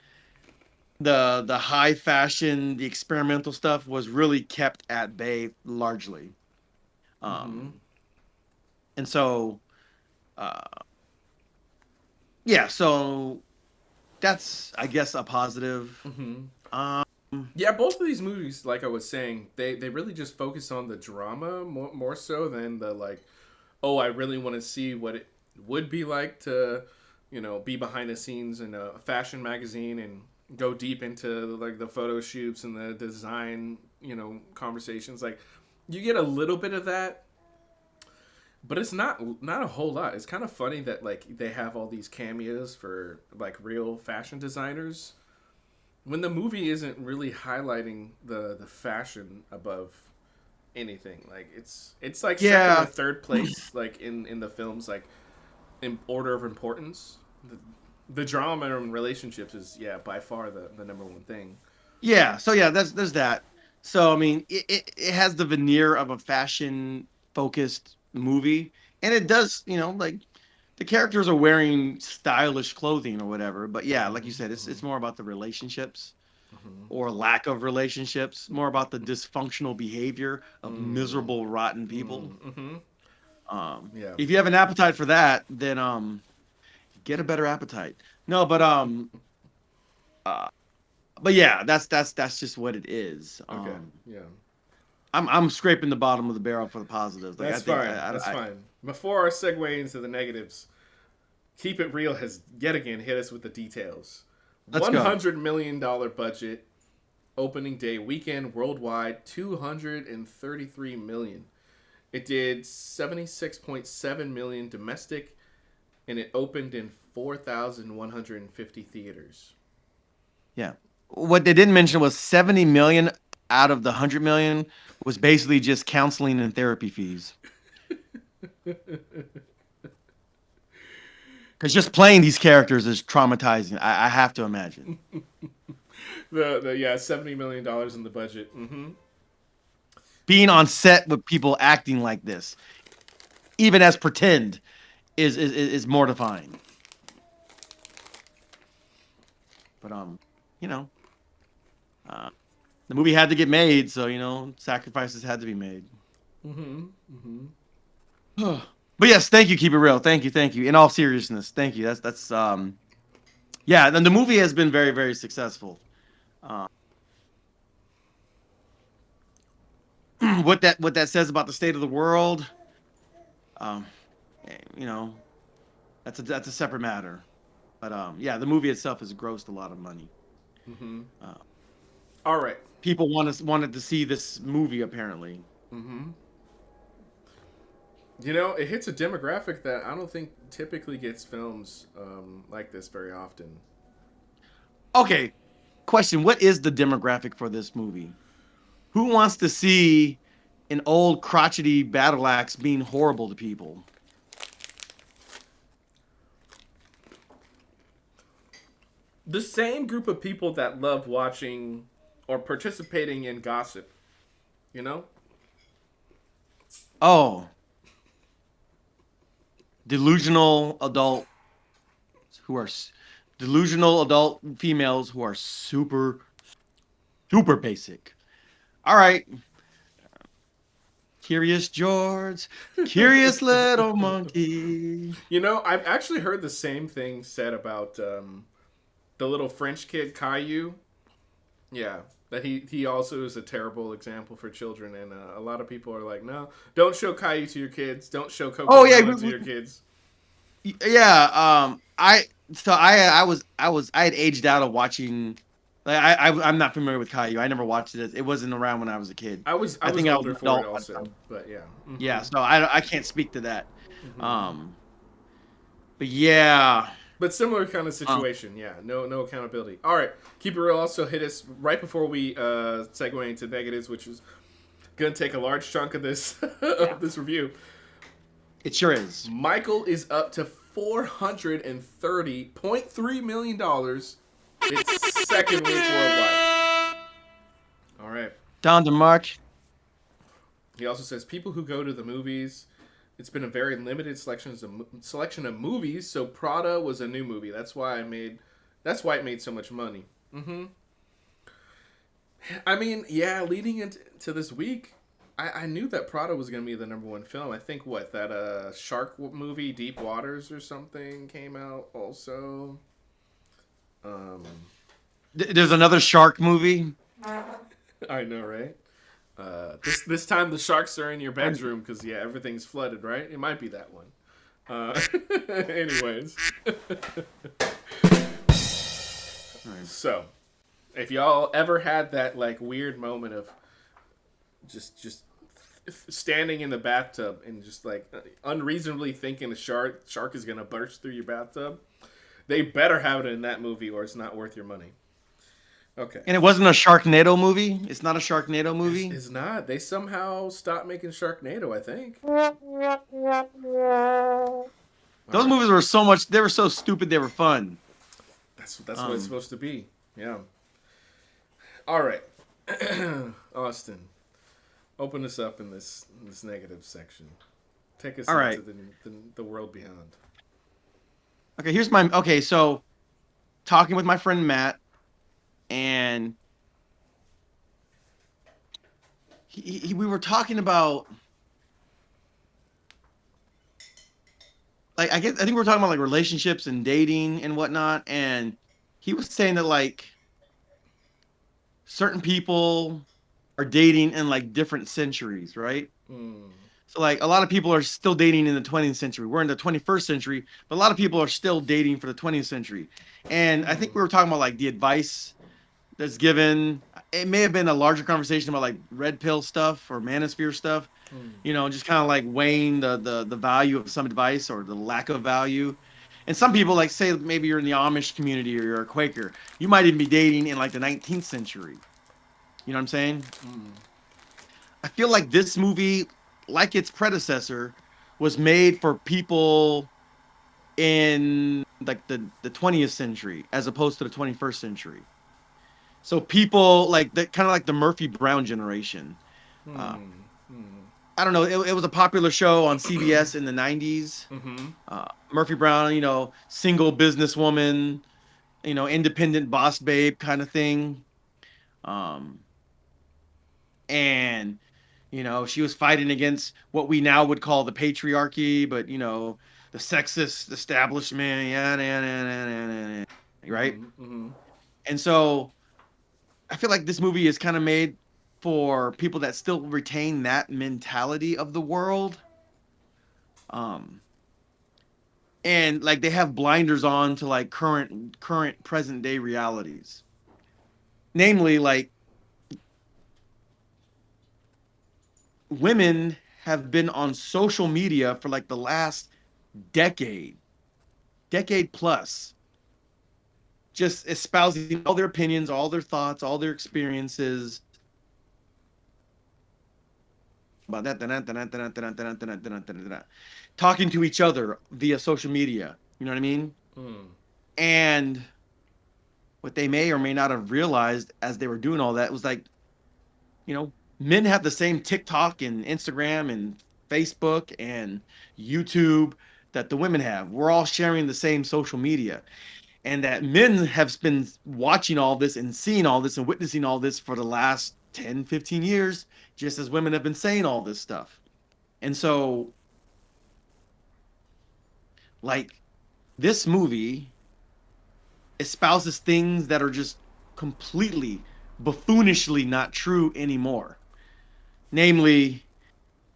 the high fashion, the experimental stuff was really kept at bay largely. Mm-hmm. Um, and so, uh, yeah, so that's I guess a positive. Mm-hmm. Um, Yeah, both of these movies, like I was saying, they really just focus on the drama more so than the like, oh, I really want to see what it would be like to, be behind the scenes in a fashion magazine and go deep into like the photo shoots and the design, conversations. Like, you get a little bit of that, but it's not a whole lot. It's kind of funny that like they have all these cameos for like real fashion designers when the movie isn't really highlighting the fashion above anything. Like it's like second or yeah, third place like in the films, like in order of importance. The drama and relationships is by far the number one thing. yeah. So yeah, there's that. So I mean, it has the veneer of a fashion focused movie, and it does, like the characters are wearing stylish clothing or whatever. But yeah, like you Mm-hmm, said, it's mm-hmm, more about the relationships mm-hmm. or lack of relationships, more about the dysfunctional behavior of Mm, miserable, rotten people. mm-hmm. Yeah. If you have an appetite for that, then get a better appetite. No, uh, but yeah, that's just what it is. Okay. Yeah. I'm scraping the bottom of the barrel for the positives. Like I That's think fine. That's fine. Before our segue into the negatives, Keep It Real has yet again hit us with the details. Let's go. $100 million budget, opening day weekend worldwide, 233 million. It did 76.7 million domestic, and it opened in 4,150 theaters. Yeah. What they didn't mention was 70 million out of the 100 million was basically just counseling and therapy fees. Because just playing these characters is traumatizing. I have to imagine. The yeah, $70 million in the budget. Being on set with people acting like this, even as pretend, is mortifying. But you know, uh, the movie had to get made, so sacrifices had to be made. But yes, thank you. Keep it real. Thank you. Thank you. In all seriousness, thank you. That's yeah. Then the movie has been very very successful. Uh, what that says about the state of the world, um, you know, that's a separate matter. But yeah, the movie itself has grossed a lot of money. Uh, All right. People wanted to see this movie apparently. It hits a demographic that I don't think typically gets films like this very often. Okay, question: what is the demographic for this movie? Who wants to see an old crotchety battle axe being horrible to people? The same group of people that love watching or participating in gossip, you know? Oh, delusional adult who are delusional adult females who are super super basic. All right, Curious George, curious little monkey. I've actually heard the same thing said about the little French kid, Caillou. Yeah, that he also is a terrible example for children, and a lot of people are like, no, don't show Caillou to your kids. Don't show Oh Coco yeah, Melon to your kids. yeah. I had aged out of watching. Like I'm not familiar with Caillou. I never watched it. It wasn't around when I was a kid. I I was think I was older an for it adult by the also, time. but yeah. Yeah, so I can't speak to that. Um, but yeah. But similar kind of Um, situation, yeah. No accountability. All right, Keep It Real also hit us right before we segue into negatives, which is gonna take a large chunk of this yeah, of this review. it sure is. Michael is up to $430.3 million. Its second week worldwide. All right. Down to Mark. He also says people who go to the movies. It's been a very limited selection of movies. So Prada was a new movie. That's why it made so much money. I mean, yeah, leading into this week, I knew that Prada was going to be the number one film. I think that shark movie, Deep Waters or something, came out also. There's another shark movie. I know, right? This time the sharks are in your bedroom because everything's flooded, right? It might be that one. Anyways, so if y'all ever had that like weird moment of just standing in the bathtub and just like unreasonably thinking a shark is gonna burst through your bathtub, they better have it in that movie or it's not worth your money. Okay. And it wasn't a Sharknado movie. It's not a Sharknado movie. It's not. They somehow stopped making Sharknado, I think. Those movies were so much. They were so stupid. They were fun. That's what it's supposed to be. Yeah. All right, Austin, open us up in this negative section. Take us All right. into the world beyond. Okay. So talking with my friend Matt, and we were talking about like I think we were talking about like relationships and dating and whatnot, and he was saying that like certain people are dating in like different centuries, right? So like a lot of people are still dating in the 20th century. We're in the 21st century, but a lot of people are still dating for the 20th century. And I think we were talking about like the advice that's given. It may have been a larger conversation about like red pill stuff or manosphere stuff, just kind of like weighing the value of some advice or the lack of value. And some people like say maybe you're in the Amish community or you're a Quaker, you might even be dating in like the 19th century. You know what I'm saying? I feel like this movie, like its predecessor, was made for people in like the 20th century as opposed to the 21st century. So people like that, kind of like the Murphy Brown generation. Uh, I don't know. It was a popular show on CBS in the 90s. Mm-hmm. Murphy Brown, single businesswoman, independent boss babe kind of thing. Um, and she was fighting against what we now would call the patriarchy, but the sexist establishment, yeah, right? Mm-hmm. And so I feel like this movie is kind of made for people that still retain that mentality of the world. Um, and like they have blinders on to like current present day realities. Namely, like women have been on social media for like the last decade, decade plus, just espousing all their opinions, all their thoughts, all their experiences about that, talking to each other via social media. You know what I mean? Mm. And what they may or may not have realized as they were doing all that was like, men have the same TikTok and Instagram and Facebook and YouTube that the women have. We're all sharing the same social media. And that men have been watching all this and seeing all this and witnessing all this for the last 10, 15 years, just as women have been saying all this stuff. And so, like, this movie espouses things that are just completely buffoonishly not true anymore. Namely,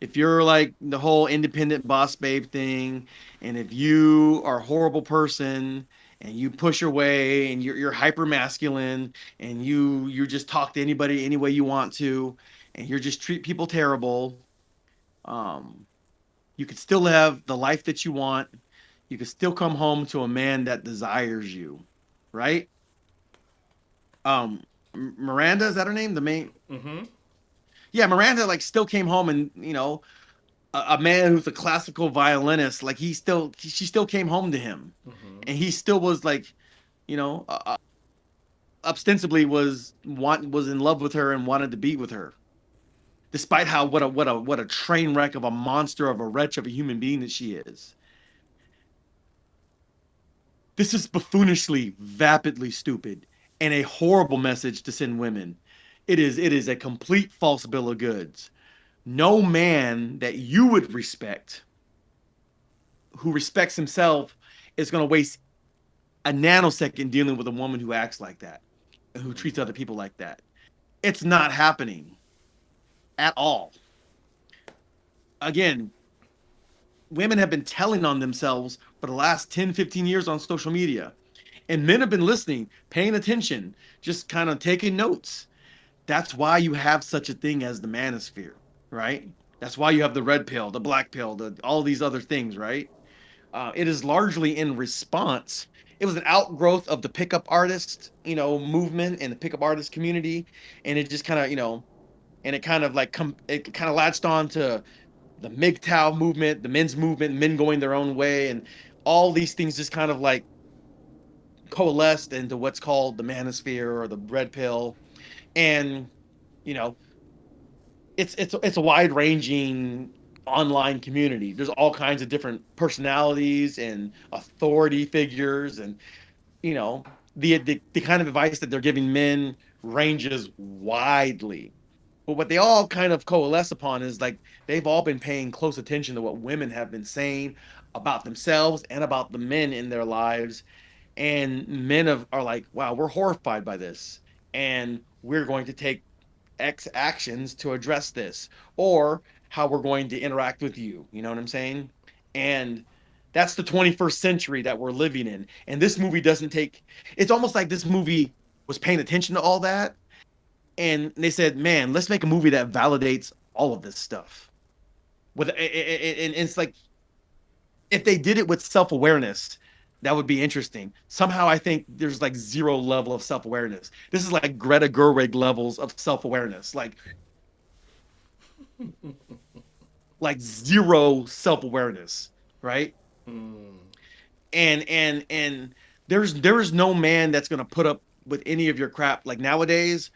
if you're like the whole independent boss babe thing, and if you are a horrible person and you push your way and you're hyper masculine and you just talk to anybody any way you want to, and you just treat people terrible, um, you could still have the life that you want. You could still come home to a man that desires you, right? Miranda, is that her name? The main, Mm-hmm. yeah, Miranda like still came home and a man who's a classical violinist, like she still came home to him, Mm-hmm. and he still was like, you know, ostensibly was in love with her and wanted to be with her, despite how what a train wreck of a monster of a wretch of a human being that she is. This is buffoonishly, vapidly stupid, and a horrible message to send women. It is a complete false bill of goods. No man that you would respect who respects himself is going to waste a nanosecond dealing with a woman who acts like that and who treats other people like that. It's not happening at all. Again, women have been telling on themselves for the last 10, 15 years on social media. And men have been listening, paying attention, just kind of taking notes. That's why you have such a thing as the manosphere, right? That's why you have the red pill, the black pill, all these other things, right? It is largely in response. It was an outgrowth of the pickup artist, movement and the pickup artist community, and it just kind of, and it kind of like it kind of latched on to the MGTOW movement, the men's movement, men going their own way, and all these things just kind of like coalesced into what's called the manosphere or the red pill, and you know, it's a wide ranging online community. There's all kinds of different personalities and authority figures, and you know the kind of advice that they're giving men ranges widely. But what they all kind of coalesce upon is like they've all been paying close attention to what women have been saying about themselves and about the men in their lives. And are like, wow, we're horrified by this. And we're going to take X actions to address this. Or how we're going to interact with you. You know what I'm saying? And that's the 21st century that we're living in. And this movie doesn't take, it's almost like this movie was paying attention to all that. And they said, man, let's make a movie that validates all of this stuff. And it's like, if they did it with self awareness, that would be interesting. Somehow, I think there's like zero level of self awareness. This is like Greta Gerwig levels of self awareness, like zero self awareness, right? Mm. And there's no man that's gonna put up with any of your crap. Like nowadays,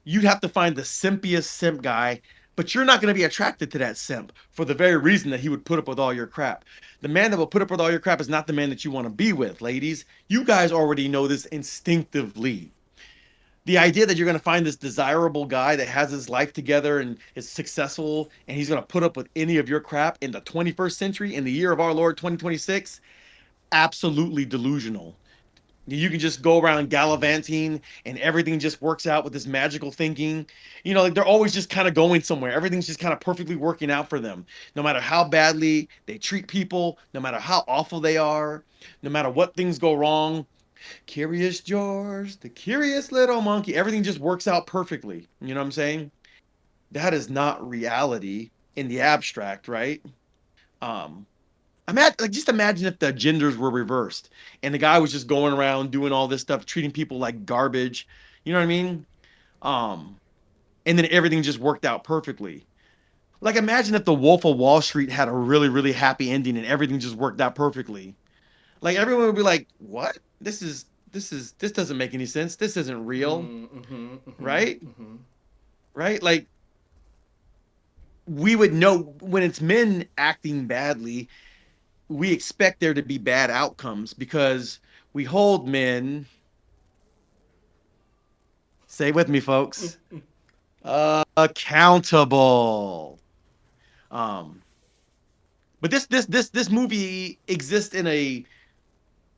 you'd have to find the simpiest simp guy, but you're not going to be attracted to that simp for the very reason that he would put up with all your crap. The man that will put up with all your crap is not the man that you want to be with, ladies. You guys already know this instinctively. The idea that you're going to find this desirable guy that has his life together and is successful and he's going to put up with any of your crap in the 21st century, in the year of our Lord 2026, absolutely delusional. You can just go around gallivanting and everything just works out with this magical thinking. Like they're always just kind of going somewhere. Everything's just kind of perfectly working out for them. No matter how badly they treat people, no matter how awful they are, no matter what things go wrong. Curious George, the curious little monkey, everything just works out perfectly. You know what I'm saying? That is not reality in the abstract, right? Um, just imagine if the genders were reversed and the guy was just going around doing all this stuff, treating people like garbage. You know what I mean? Um, and then everything just worked out perfectly. Like imagine if the Wolf of Wall Street had a really, really happy ending and everything just worked out perfectly. Like everyone would be like, "What? This doesn't make any sense. This isn't real." Mm, mm-hmm, mm-hmm, Right? mm-hmm. Right? Like we would know when it's men acting badly, we expect there to be bad outcomes because we hold men, say with me, folks, accountable. Um, but this movie exists in a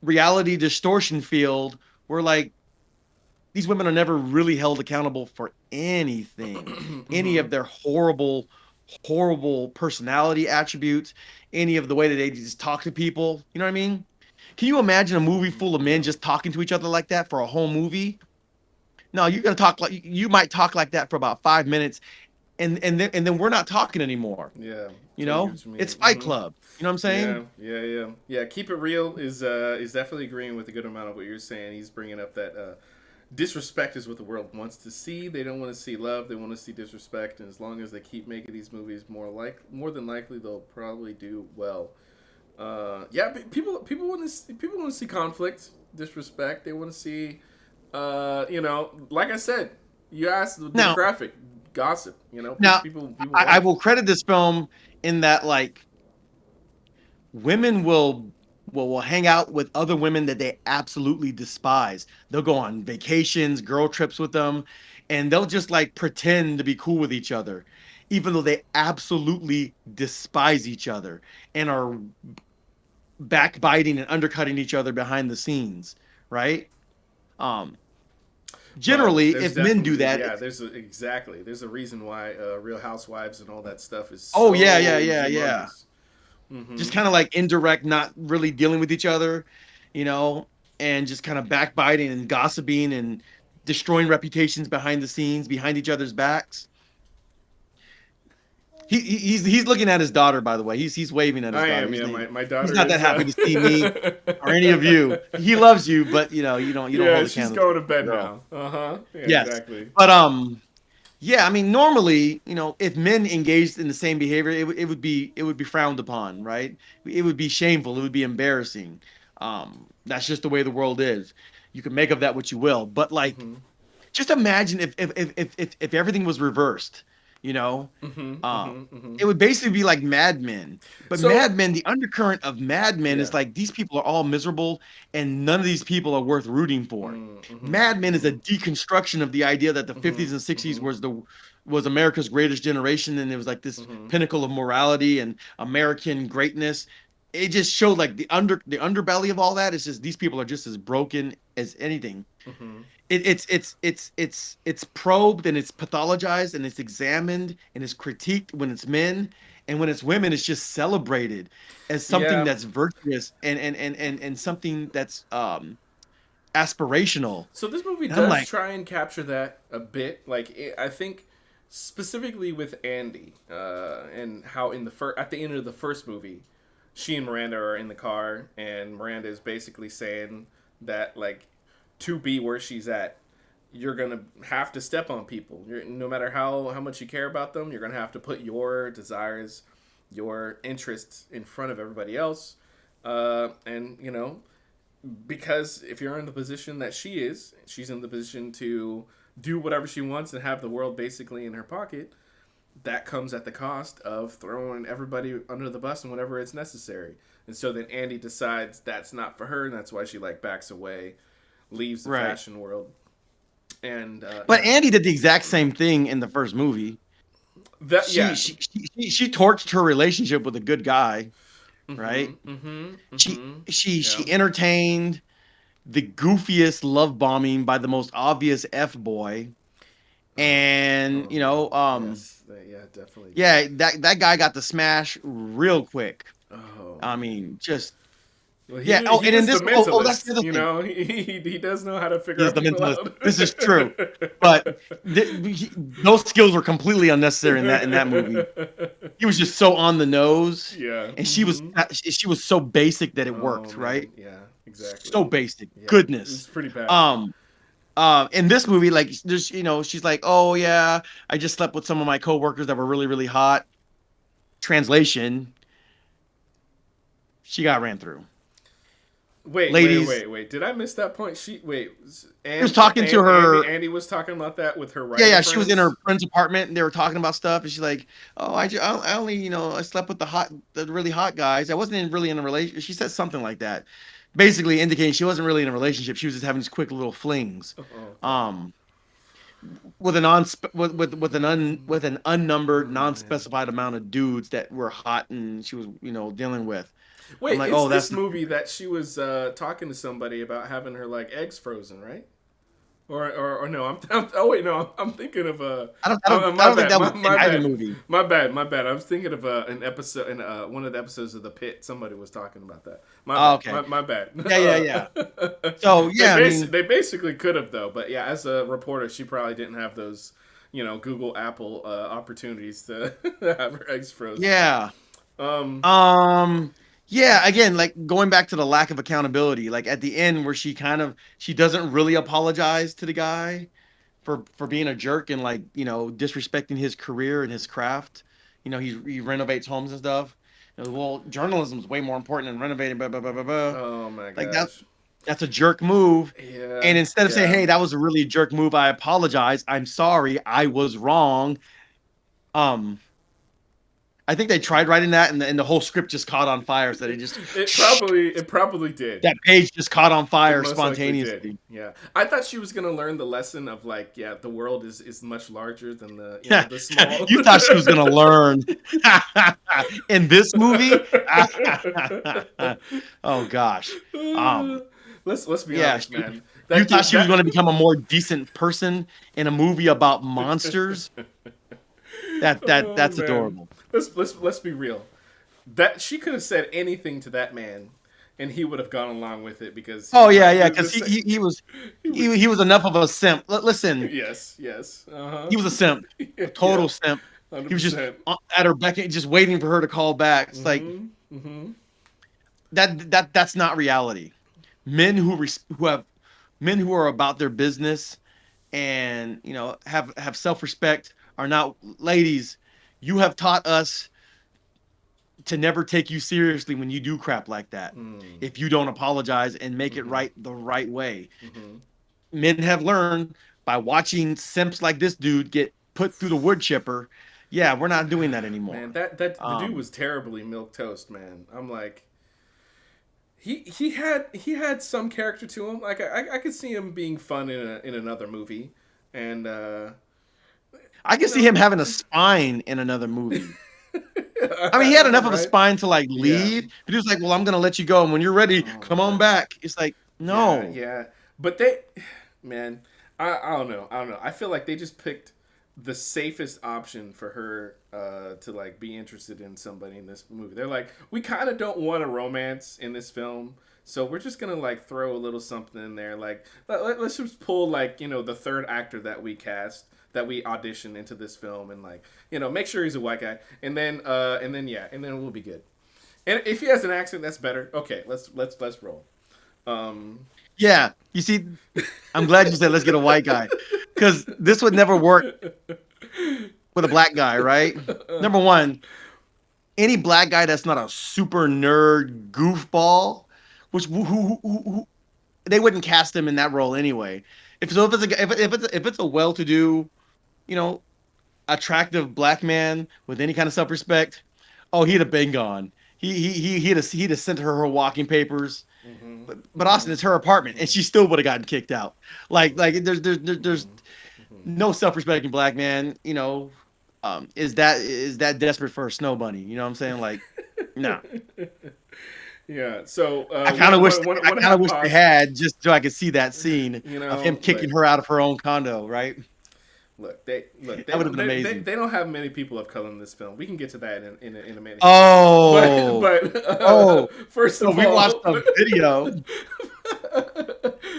reality distortion field where like these women are never really held accountable for anything, any Mm-hmm. of their horrible personality attributes, any of the way that they just talk to people. You know what I mean? Can you imagine a movie full of men Yeah. just talking to each other like that for a whole movie? No, you're gonna talk like you might talk like that for about 5 minutes, and then we're not talking anymore. Yeah. You Totally get know, what you it's mean. Fight Mm-hmm. Club. You know what I'm Yeah, saying? yeah, yeah, yeah. Keep it real is definitely agreeing with a good amount of what you're saying. He's bringing up that disrespect is what the world wants to see. They don't want to see love. They want to see disrespect. And as long as they keep making these movies, more than likely they'll probably do well. Yeah, people want to see conflict, disrespect. They want to see, like I said, you asked the Now, demographic, gossip. now, People I want it. will credit this film in that like women will hang out with other women that they absolutely despise. They'll go on vacations, girl trips with them, and they'll just like pretend to be cool with each other, even though they absolutely despise each other and are backbiting and undercutting each other behind the scenes, right? Um, But Generally, there's if men do definitely that, yeah, exactly there's a reason why Real Housewives and all that stuff is oh yeah, yeah, so yeah, yeah. humongous. Mm-hmm. Just kind of like indirect, not really dealing with each other, you know, and just kind of backbiting and gossiping and destroying reputations behind the scenes, behind each other's backs. He's looking at his daughter, by the way. He's waving at his I daughter. am, yeah. My He's daughter not that is. happy to see me or any of you. He loves you, but you don't Yeah, hold a she's candle to going to a bed girl. now. Uh huh. Yeah, Yes, exactly. but yeah, I mean, normally, if men engaged in the same behavior, it would be frowned upon, right? It would be shameful. It would be embarrassing. That's just the way the world is. You can make of that what you will, but like, Mm-hmm. just imagine if everything was reversed, you know, Mm-hmm. um, Mm-hmm. Mm-hmm. it would basically be like Mad Men. But So Mad Men, the undercurrent of Mad Men yeah. is like these people are all miserable, and none of these people are worth rooting for. Mm-hmm. Mad Men is a Mm-hmm. deconstruction of the idea that the Mm-hmm. 50s and 60s Mm-hmm. was America's greatest generation, and it was like this Mm-hmm. pinnacle of morality and American greatness. it just showed like the underbelly of all that is just these people are just as broken as anything. Hmm. It's probed and it's pathologized and it's examined and it's critiqued when it's men, and when it's women it's just celebrated as something Yeah. that's virtuous and something that's aspirational. So this movie And I'm does like, try and capture that a bit. Like I think specifically with Andy, and how in the at the end of the first movie, she and Miranda are in the car, and Miranda is basically saying that like to be where she's at, you're gonna have to step on people. No matter how much you care about them, you're gonna have to put your desires, your interests in front of everybody else. And you know, because if you're in the position that she is, she's in the position to do whatever she wants and have the world basically in her pocket. That comes at the cost of throwing everybody under the bus and whenever it's necessary. And so then Andy decides that's not for her, and that's why she like backs away, leaves the right. fashion world, and But Andy did the exact same thing in the first movie. that She yeah. she she torched her relationship with a good guy, Mm-hmm. right? Mm-hmm. She Mm-hmm. Yeah. she entertained the goofiest love bombing by the most obvious F boy. Oh. And Oh man. Yes. Yeah. Definitely did. yeah, that guy got the smash real quick. Oh I man. mean, just Well, yeah. Oh, he and in is the this, that's the mentalist. other You thing. know, he does know how to He figure is out the people mentalist. out. This is true, but those skills were completely unnecessary in that movie. He was just so on the nose, Yeah. and Mm-hmm. she was so basic that it Oh worked, right? man. Yeah. Exactly. So basic. Yeah. Goodness. It's pretty bad. Um, in this movie, like there's she's like, oh yeah, I just slept with some of my coworkers that were really, really hot. Translation, she got ran through. Ladies, Wait. Did I miss that point? he was talking to her. Andy was talking about that with her Yeah, writer yeah, she was in her friends. friend's apartment and they were talking about stuff, and she's like, "Oh, I only, I slept with the really hot guys. I wasn't really in a relationship." She said something like that, basically indicating she wasn't really in a relationship. She was just having these quick little flings, Oh god. um, with with an unnumbered, Oh man. non-specified amount of dudes that were hot, and she was, dealing with. I'm Wait, like, it's oh, this that's movie that she was talking to somebody about having her like eggs frozen, right? Or no, oh wait, no, I'm thinking of I my don't think bad, that was in either movie. my bad. I was thinking of an episode in one of the episodes of The Pit. Somebody was talking about that. My Oh, bad, okay, my bad. yeah, yeah, yeah. So yeah, I mean, They basically could have though, but yeah, as a reporter, she probably didn't have those, Google Apple opportunities to have her eggs frozen. yeah. Um, Yeah, again, like going back to the lack of accountability, like at the end where she doesn't really apologize to the guy for being a jerk and like, disrespecting his career and his craft. He renovates homes and stuff. Well, journalism is way more important than renovating, blah blah blah blah blah. oh my Like gosh. that's a jerk move. Yeah, And instead of saying, yeah. "Hey, that was a really jerk move. I apologize. I'm sorry. I was wrong." Um, I think they tried writing that, and the whole script just caught on fire. So they just It probably did. that page just caught on It fire most likely did. spontaneously. Yeah, I thought she was gonna learn the lesson of like, yeah, the world is much larger than the Yeah, the small. you thought she was gonna learn in this movie? Oh gosh. Um, Let's be yeah, honest, man. you That thought kid she was that gonna become a more decent person in a movie about monsters? oh That's man. adorable. Let's be real. That she could have said anything to that man, and he would have gone along with it because Oh yeah, yeah, because this he would he was enough of a simp. Listen, yes uh he was a simp, a yeah total simp. hundred He was just percent at her beck, just waiting for her to call back. It's like mm-hmm mm-hmm that's not reality. Men who have men who are about their business and have self-respect are not ladies. You have taught us to never take you seriously when you do crap like that. mm, If you don't apologize and make it mm-hmm right the right way. mm-hmm. Men have learned by watching simps like this dude get put through the wood chipper. Yeah, we're not doing that Man, anymore. that the dude Um, was terribly milk toast, man. I'm like, he had some character to him. Like I could see him being fun in another movie, and I you can see know, him having a spine in another movie. I mean, he had enough of a Right? spine to like Yeah. leave, but he was like, "Well, I'm gonna let you go, and when you're ready, Oh come on man. back." It's like, Yeah, no. yeah. But they, man, I don't know. I don't know. I feel like they just picked the safest option for her to like be interested in somebody in this movie. They're like, we kind of don't want a romance in this film, so we're just gonna like throw a little something in there. Like, let's just pull like the third actor that we cast that we auditioned into this film and like make sure he's a white guy and then we'll be good. And if he has an accent, that's better. Okay, let's roll. Um, Yeah, you see, I'm glad you said let's get a white guy, because this would never work with a black guy, right? Number one, any black guy that's not a super nerd goofball, which who they wouldn't cast him in that role anyway. If it's a well-to-do, you know, attractive black man with any kind of self-respect, oh, he'd have been gone. He'd have sent her walking papers. mhm, But Austin, mhm, it's her apartment, and mhm, she still would have gotten kicked out. Like there's mhm, mhm. no self-respecting black man, is that desperate for a snow bunny. You know what I'm saying? Like, no. Yeah. So I kind of wish I one kind of half wish they pause. had, just so I could see that scene of him kicking Look, her out of her own condo. Right? they That would have don't been amazing. they don't have many people of color in this film. We can get to that in a minute here. But Oh, first so of we watched all, a video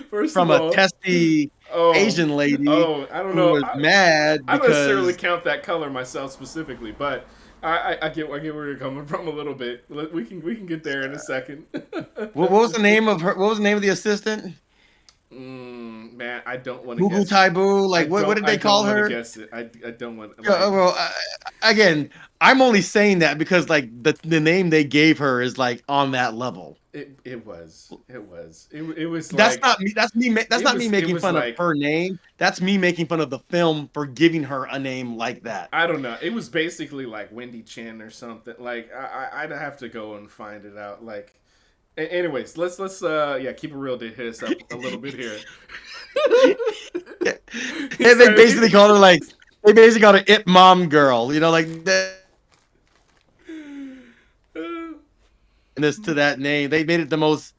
first of from a all, testy oh Asian lady I don't who know. was mad I don't necessarily because count that color myself specifically, but I get where you're coming from a little bit. We can get there in a second. what was the name of her? What was the name of the assistant? Man, I don't want to Moo guess it. Tai Boo. Like what did I they don't call want to her? guess it. I don't want like Well, again, I'm only saying that because like the name they gave her is like on that level. it was That's like not me. That's not me it making was fun of like her name. That's me making fun of the film for giving her a name like that. I don't know. It was basically like Wendy Chin or something. Like I'd have to go and find it out. Like, anyways, let's yeah keep it real to hit us up a little bit here. Yeah. He And they said, basically called her like they basically called her It Mom Girl. Like that. This to that name, they made it the most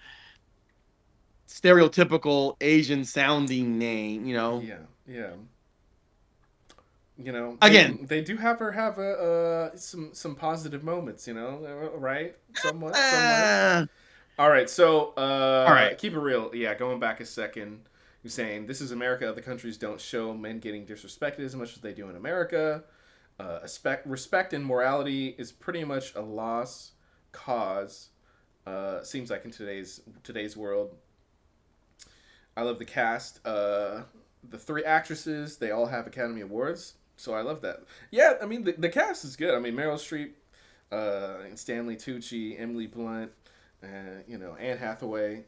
stereotypical Asian sounding name. yeah, yeah. Again, They do have her have a some positive moments. Right? Somewhat. uh, All right, so all right. keep it real. Yeah, going back a second, you're saying this is America. Other countries don't show men getting disrespected as much as they do in America. Respect and morality is pretty much a lost cause. Seems like in today's world. I love the cast. The three actresses, they all have Academy Awards, so I love that. Yeah, I mean the cast is good. I mean Meryl Streep, Stanley Tucci, Emily Blunt, Anne Hathaway.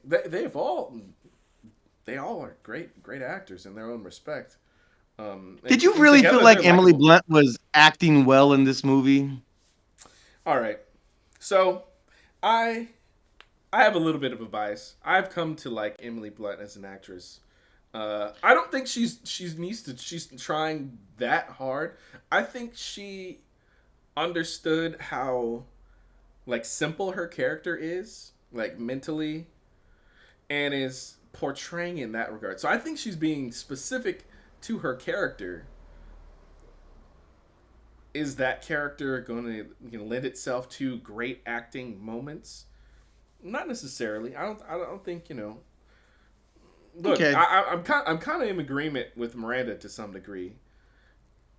They all are great actors in their own respect. Did you And really feel together they're like Emily likable. Blunt was acting well in this movie? All right, so I I have a little bit of a bias. I've come to like Emily Blunt as an actress. I don't think she's trying that hard. I think she understood how like simple her character is, like mentally, and is portraying in that regard. So I think she's being specific to her character. Is that character going to lend itself to great acting moments? Not necessarily. I don't think Look, Okay. I'm kind of in agreement with Miranda to some degree.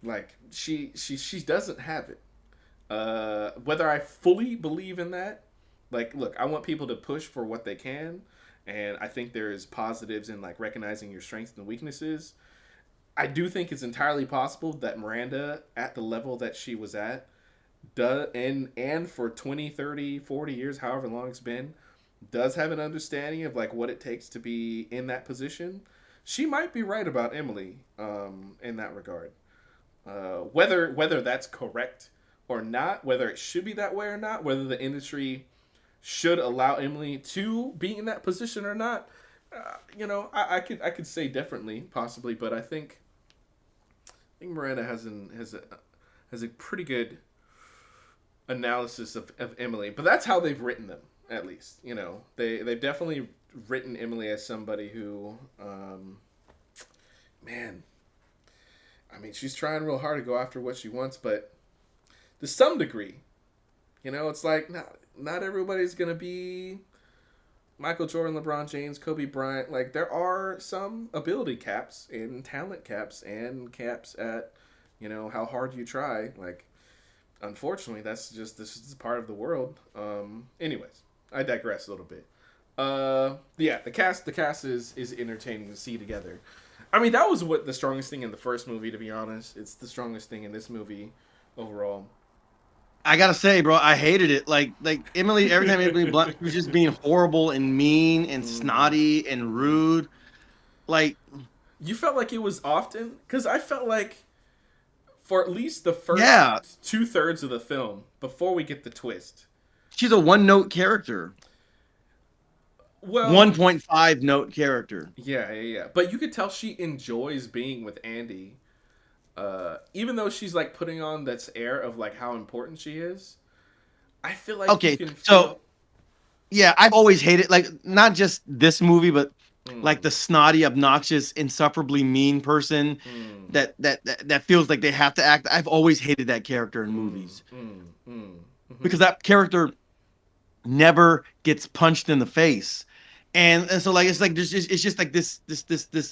Like she doesn't have it. Whether I fully believe in that, like, look, I want people to push for what they can, and I think there is positives in like recognizing your strengths and weaknesses. I do think it's entirely possible that Miranda, at the level that she was at, does and for 20, 30, 40 years, however long it's been, does have an understanding of like what it takes to be in that position. She might be right about Emily in that regard. Whether that's correct or not, whether it should be that way or not, whether the industry should allow Emily to be in that position or not, I could say differently possibly, but I think Miranda has a pretty good analysis of Emily, but that's how they've written them. At least, they've definitely written Emily as somebody who, man, I mean, she's trying real hard to go after what she wants, but to some degree, it's like not everybody's gonna be Michael Jordan, LeBron James, Kobe Bryant. Like, there are some ability caps and talent caps and caps at, how hard you try. Like, unfortunately, this is part of the world. Anyways, I digress a little bit. Yeah, the cast is entertaining to see together. I mean, that was what the strongest thing in the first movie, to be honest. It's the strongest thing in this movie overall. I gotta say, bro, I hated it. Like Emily, every time Emily Blunt, she was just being horrible and mean and snotty and rude. Like, you felt like it was often, because I felt like for at least the first yeah, 2/3 of the film before we get the twist. she's a one-note character. Well, 1.5 note character. yeah. But you could tell she enjoys being with Andy. Even though she's like putting on this air of like how important she is, I feel like Okay, you can feel... so yeah, I've always hated, like, not just this movie, but like the snotty, obnoxious, insufferably mean person that feels like they have to act. I've always hated that character in movies because that character never gets punched in the face. And so like it's like it's just like this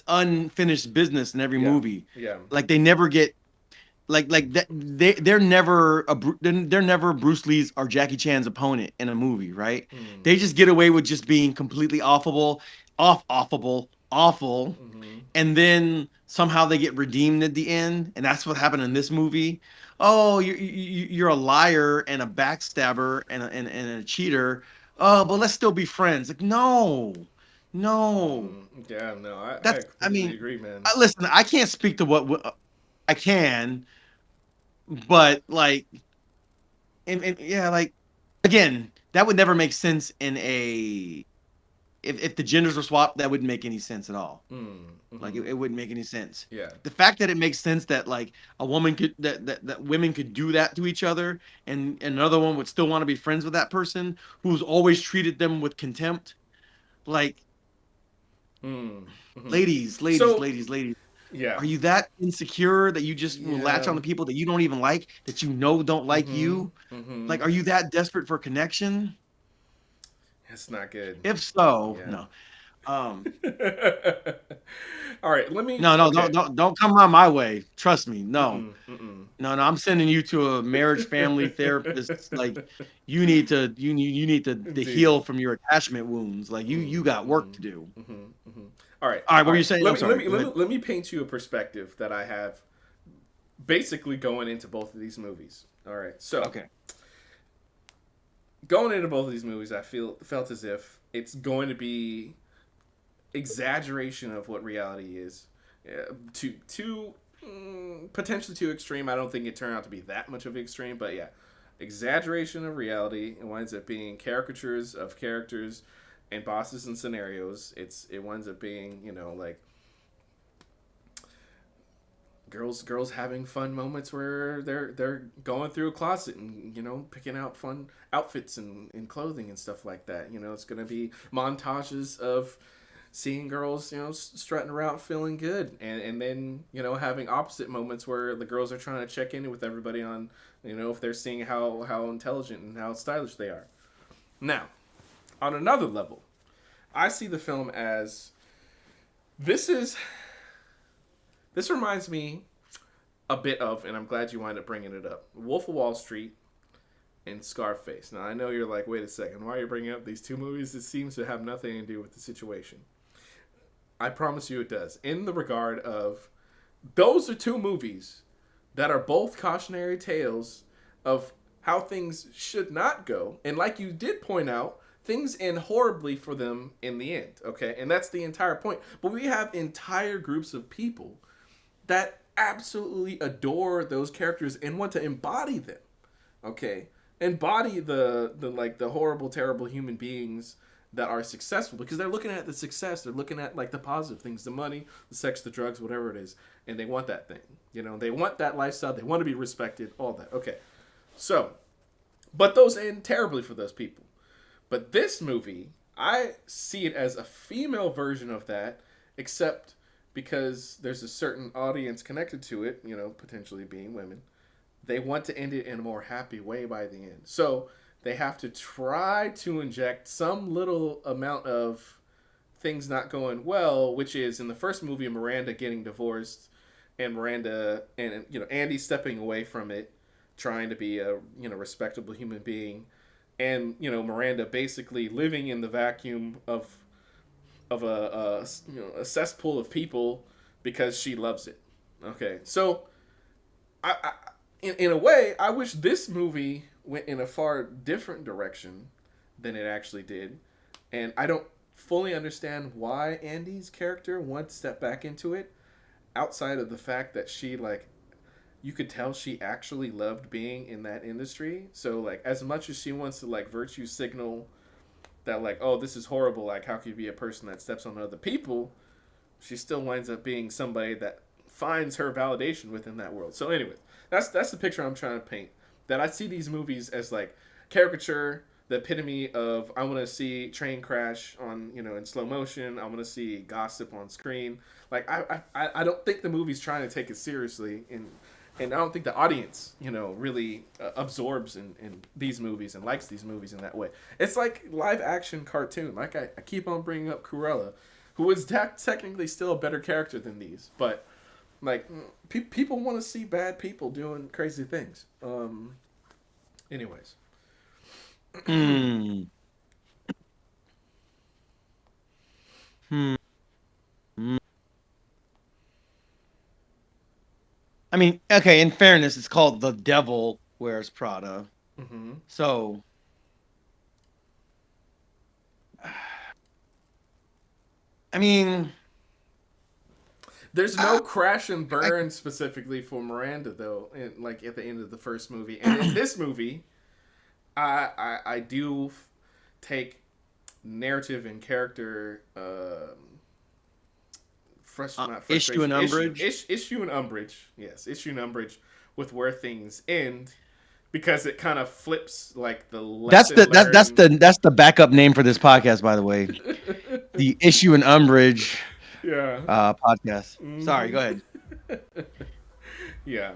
unfinished business in every movie. Yeah. Like they never get like that they're never they're never Bruce Lee's or Jackie Chan's opponent in a movie, right? They just get away with just being completely awful, and then somehow they get redeemed at the end, and that's what happened in this movie. Oh, you're a liar and a backstabber and a cheater. Oh, but let's still be friends. Like, no. Yeah, no, I completely mean, agree, man. listen, I can't speak to what I can, but like, and yeah, like, again, that would never make sense in a if the genders were swapped, that wouldn't make any sense at all. Like it wouldn't make any sense. Yeah. The fact that it makes sense that like a woman could that women could do that to each other and another one would still want to be friends with that person who's always treated them with contempt. Like ladies, So, yeah. are you that insecure that you just will latch on to people that you don't even like, that you know don't like you? Like, are you that desperate for connection? It's not good. If so, Yeah. no. All right, let me. No, Okay. don't come around my way. Trust me. No. Mm-mm. No, I'm sending you to a marriage family therapist. Like you need to Dude. heal from your attachment wounds. Like you got work to do. All right. All right, what were you saying? I'm sorry. Let me paint you a perspective that I have basically going into both of these movies. All right. So, okay. Going into both of these movies, I felt as if it's going to be exaggeration of what reality is. Potentially too extreme. I don't think it turned out to be that much of an extreme, but yeah, exaggeration of reality. It winds up being caricatures of characters and bosses and scenarios. It winds up being, like girls having fun moments where they're going through a closet and picking out fun outfits and clothing and stuff like that. It's gonna be montages of seeing girls strutting around feeling good, and then having opposite moments where the girls are trying to check in with everybody on if they're seeing how intelligent and how stylish they are. Now, on another level, I see the film as this reminds me a bit of, and I'm glad you wind up bringing it up, Wolf of Wall Street and Scarface. Now, I know you're like, wait a second, why are you bringing up these two movies? It seems to have nothing to do with the situation. I promise you it does. In the regard of, those are two movies that are both cautionary tales of how things should not go. And like you did point out, things end horribly for them in the end, okay? And that's the entire point. But we have entire groups of people that absolutely adore those characters and want to embody them, okay? Embody the horrible, terrible human beings that are successful, because they're looking at the success, they're looking at like the positive things, the money, the sex, the drugs, whatever it is, and they want that thing. They want that lifestyle, they want to be respected, all that. Okay. So, But those end terribly for those people. But this movie, I see it as a female version of that, except because there's a certain audience connected to it, potentially being women. They want to end it in a more happy way by the end. So they have to try to inject some little amount of things not going well, which is in the first movie, Miranda getting divorced and Miranda and Andy stepping away from it, trying to be a respectable human being, and Miranda basically living in the vacuum of a cesspool of people because she loves it. Okay, so I in a way, I wish this movie went in a far different direction than it actually did, and I don't fully understand why Andy's character wanted to step back into it, outside of the fact that she like you could tell she actually loved being in that industry. So like as much as she wants to like virtue signal that like, oh, this is horrible, like how could you be a person that steps on other people, she still winds up being somebody that finds her validation within that world. So anyways, that's the picture I'm trying to paint. That I see these movies as like caricature, the epitome of I want to see train crash on in slow motion. I want to see gossip on screen. Like I don't think the movie's trying to take it seriously, and I don't think the audience really absorbs in these movies and likes these movies in that way. It's like live action cartoon. Like I keep on bringing up Cruella, who is technically still a better character than these, but like people want to see bad people doing crazy things. Anyways. Hmm. Hmm. Hmm. I mean, okay, in fairness, it's called The Devil Wears Prada. Mm-hmm. So, I mean, There's no I, crash and I, burn specifically for Miranda though, like at the end of the first movie. And in this movie, I do take narrative and character not issue frustration and umbrage. issue and umbrage. Yes, issue and umbrage with where things end because it kind of flips like the lesson learned. That's the backup name for this podcast, by the way. The issue and umbrage Yeah. podcast. Sorry, Hmm. go ahead. Yeah.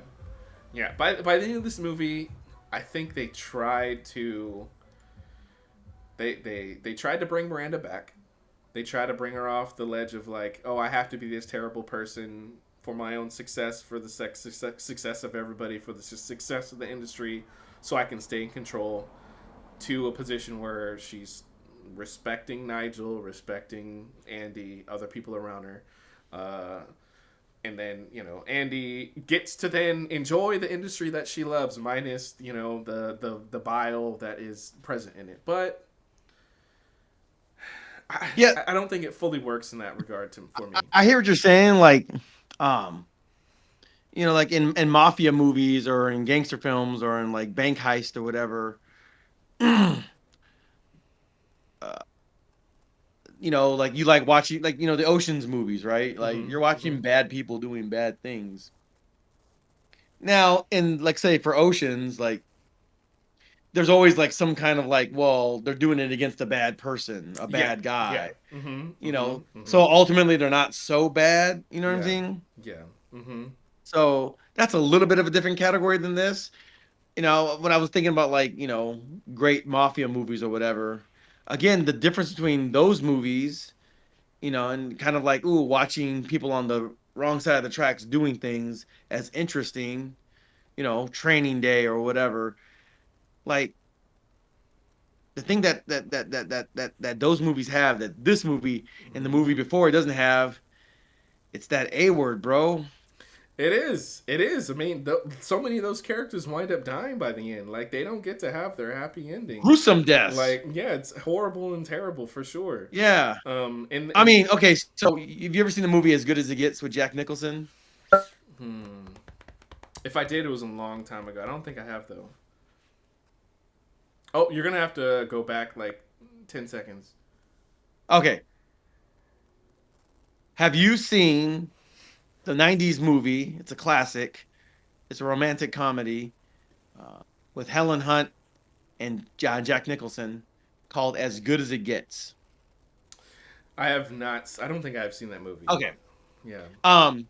Yeah. By the end of this movie, I think they tried to they tried to bring Miranda back. They try to bring her off the ledge of like, oh, I have to be this terrible person for my own success, for the success of everybody, for the success of the industry, so I can stay in control. To a position where she's respecting Nigel, respecting Andy, other people around her. And then Andy gets to then enjoy the industry that she loves, minus the bile that is present in it. But I, Yeah, I don't think it fully works in that regard for me. I hear what you're saying. Like, um, like in mafia movies or in gangster films or in like bank heist or whatever. uh, like you like watching like the Ocean's movies, right? Like Mm-hmm, you're mm-hmm. watching bad people doing bad things. Now, in like say for Oceans, like there's always like some kind of like, well, they're doing it against a bad person, a Yeah, bad yeah. guy, Mm-hmm, mm-hmm, So mm-hmm. ultimately they're not so bad, you know what I'm Yeah, saying? yeah. Mm-hmm, So that's a little bit of a different category than this. When I was thinking about like, great mafia movies or whatever, again, the difference between those movies, and kind of like, ooh, watching people on the wrong side of the tracks doing things as interesting, training day or whatever. Like the thing that those movies have that this movie and the mm-hmm. movie before it doesn't have, it's that A word, bro. It is. It is. I mean, so many of those characters wind up dying by the end. Like they don't get to have their happy ending. Gruesome deaths. Like yeah, it's horrible and terrible for sure. Yeah. And I mean, okay, so have you ever seen the movie As Good as It Gets with Jack Nicholson? hmm, if I did, it was a long time ago. I don't think I have though. Oh, you're gonna have to go back like 10 seconds. Okay. Have you seen the 90s movie? It's a classic. It's a romantic comedy with Helen Hunt and Jack Nicholson, called As Good as It Gets. I have not. I don't think I've seen that movie. Okay. Yeah. Um.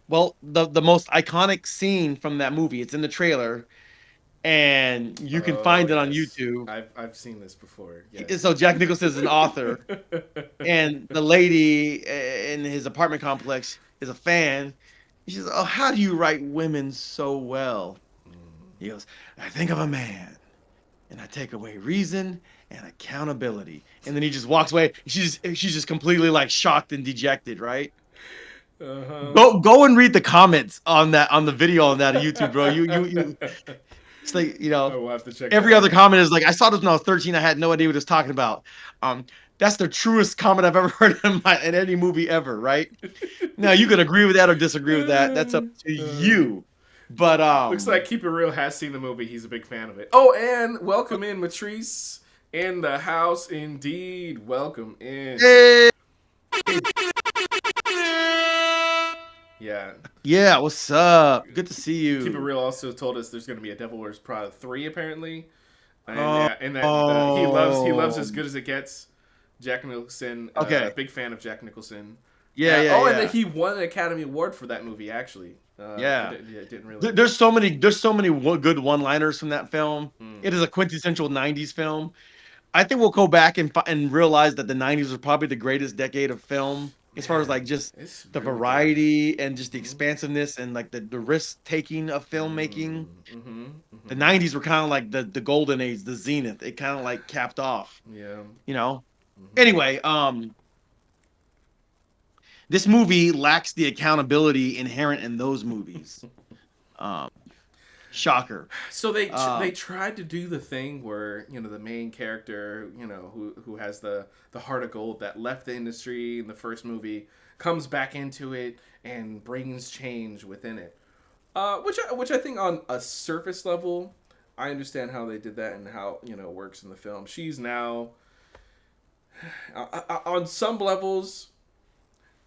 Well, the most iconic scene from that movie, it's in the trailer, and you can Oh find it on yes, YouTube. I've seen this before. Yes. So Jack Nicholson is an author, and the lady in his apartment complex is a fan. She says, "Oh, how do you write women so well?" He goes, "I think of a man, and I take away reason and accountability." And then he just walks away. She's just completely like shocked and dejected, right? Uh Go and read the comments on that on the video on that YouTube, bro. You huh. it's like, I will have to check every that other out. comment is like, I saw this when I was 13. I had no idea what it's talking about. Um, that's the truest comment I've ever heard in any movie ever, right? Now you can agree with that or disagree with that. That's up to Uh, you. But Looks like Keep It Real has seen the movie. He's a big fan of it. Oh, and welcome in Matrice in the house. Indeed, welcome in. hey, Yeah. yeah, what's up? Good to see Keep It you. Real also told us there's going to be a Devil Wears Prada 3 apparently, and Oh, yeah, and that he loves oh, As Good as It Gets. Jack Nicholson, okay. big fan of Jack Nicholson. Yeah, yeah, And that yeah. he won an Academy Award for that movie. Actually, Yeah. I didn't realize that. There's so many good one-liners from that film. It Mm, is a quintessential 90s film. I think we'll go back and realize that the 90s was probably the greatest decade of film as far as like man, just it's the really good. variety and just the Hmm. expansiveness and like the risk taking of filmmaking. Mm-hmm. The Mm-hmm. 90s were kind of like the golden age, the zenith. It kind of like capped off, Yeah. you know. Mm-hmm. Anyway, this movie lacks the accountability inherent in those movies. Um, shocker. So they Um, tried to do the thing where the main character who has the heart of gold that left the industry in the first movie comes back into it and brings change within it. Which I think on a surface level, I understand how they did that and how it works in the film. She's now on some levels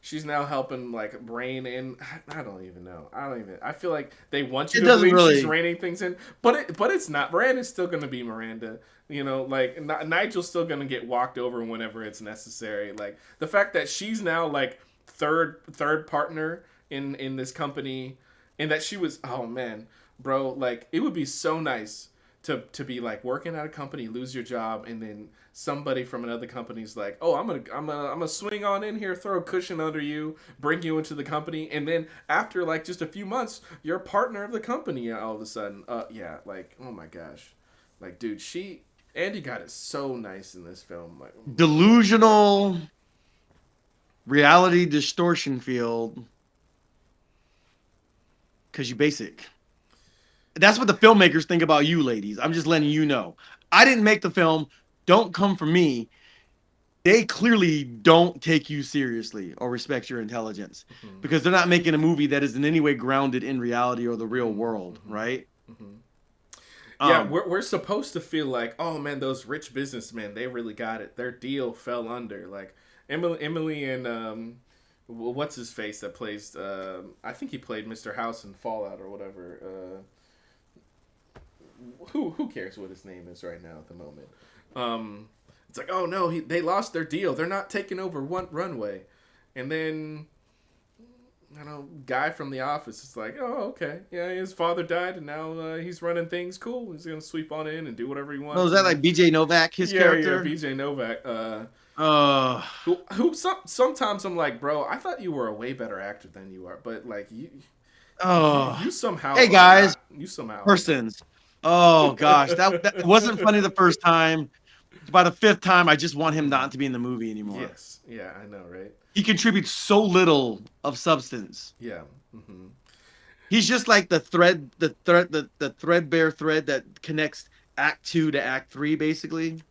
she's now helping like rein in. I don't even know. I don't even. I feel like they want you it to doesn't believe she's really. reining things in, but it's not. Miranda's still gonna be Miranda. Like Nigel's still gonna get walked over whenever it's necessary. Like the fact that she's now like third partner in this company, and that she was, oh man, bro, like it would be so nice to be like working at a company, lose your job, and then somebody from another company's like, oh, I'm gonna swing on in here, throw a cushion under you, bring you into the company, and then after like just a few months, you're a partner of the company all of a sudden. Yeah, like oh my gosh, like dude, Andy got it so nice in this film. Like, what? Delusional reality distortion field because you basic. That's what the filmmakers think about you, ladies. I'm just letting you know. I didn't make the film. Don't come for me. They clearly don't take you seriously or respect your intelligence Mm-hmm. because they're not making a movie that is in any way grounded in reality or the real world, Mm-hmm. right? Mm-hmm. Yeah, Um, we're supposed to feel like, oh man, those rich businessmen, they really got it. Their deal fell under. Like Emily and what's his face that plays? I think he played Mr. House in Fallout or whatever. Who cares what his name is right now at the moment? It's like, oh no, they lost their deal. They're not taking over one runway, and then guy from the office is like, oh, okay, yeah, his father died, and now he's running things. Cool, he's gonna sweep on in and do whatever he oh, is wants, that and then like BJ Novak, his yeah, character? BJ Novak. Uh, Sometimes I'm like, bro, I thought you were a way better actor than you are, but like you oh, somehow hey are guys, not. You somehow are persons. Oh gosh, that wasn't funny the first time. By the fifth time, I just want him not to be in the movie anymore. Yes, yeah, I know, right? He contributes so little of substance. Yeah. Mm-hmm. He's just like the threadbare thread that connects Act Two to Act Three, basically.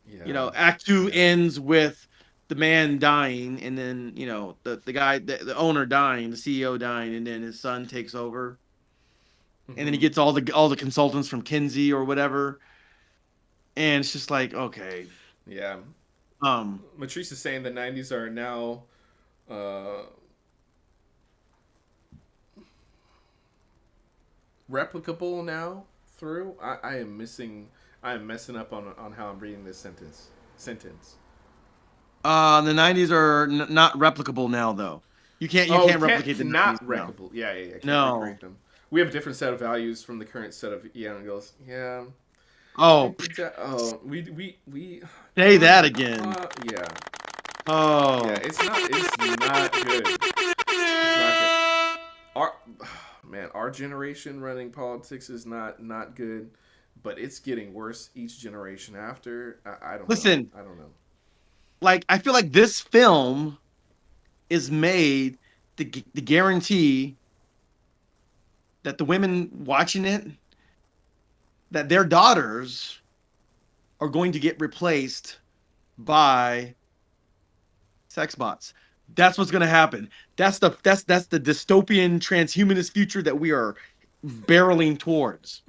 Yeah. Act Two Yeah. ends with the man dying, and then the guy, the owner dying, the CEO dying, and then his son takes over, and then he Mm-hmm. gets all the consultants from Kinsey or whatever, and it's just like, okay, Yeah. um, Matrice is saying the '90s are now uh, replicable now through. I am missing. I am messing up on how I'm reading this sentence. The '90s are not replicable now, though. You Oh, can't replicate the '90s cannot now. recable. Yeah, yeah, yeah. Can't No. recreate them. We have a different set of values from the current set of young girls. Yeah. Oh, Oh, we. say that again. Yeah, yeah. Oh, It's not good. It's not good. Our man, our generation running politics is not good, but it's getting worse each generation after. I don't know. listen. I don't know. Like I feel like this film is made to guarantee that the women watching it, that their daughters are going to get replaced by sex bots. That's what's going to happen. That's the dystopian transhumanist future that we are barreling towards.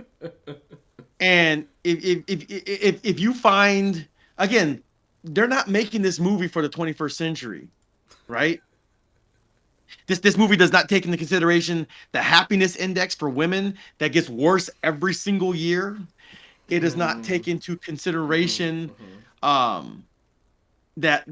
And if you find, again, they're not making this movie for the 21st century, right? This movie does not take into consideration the happiness index for women that gets worse every single year. It does not Mm, take into mm-hmm, consideration mm-hmm, um, that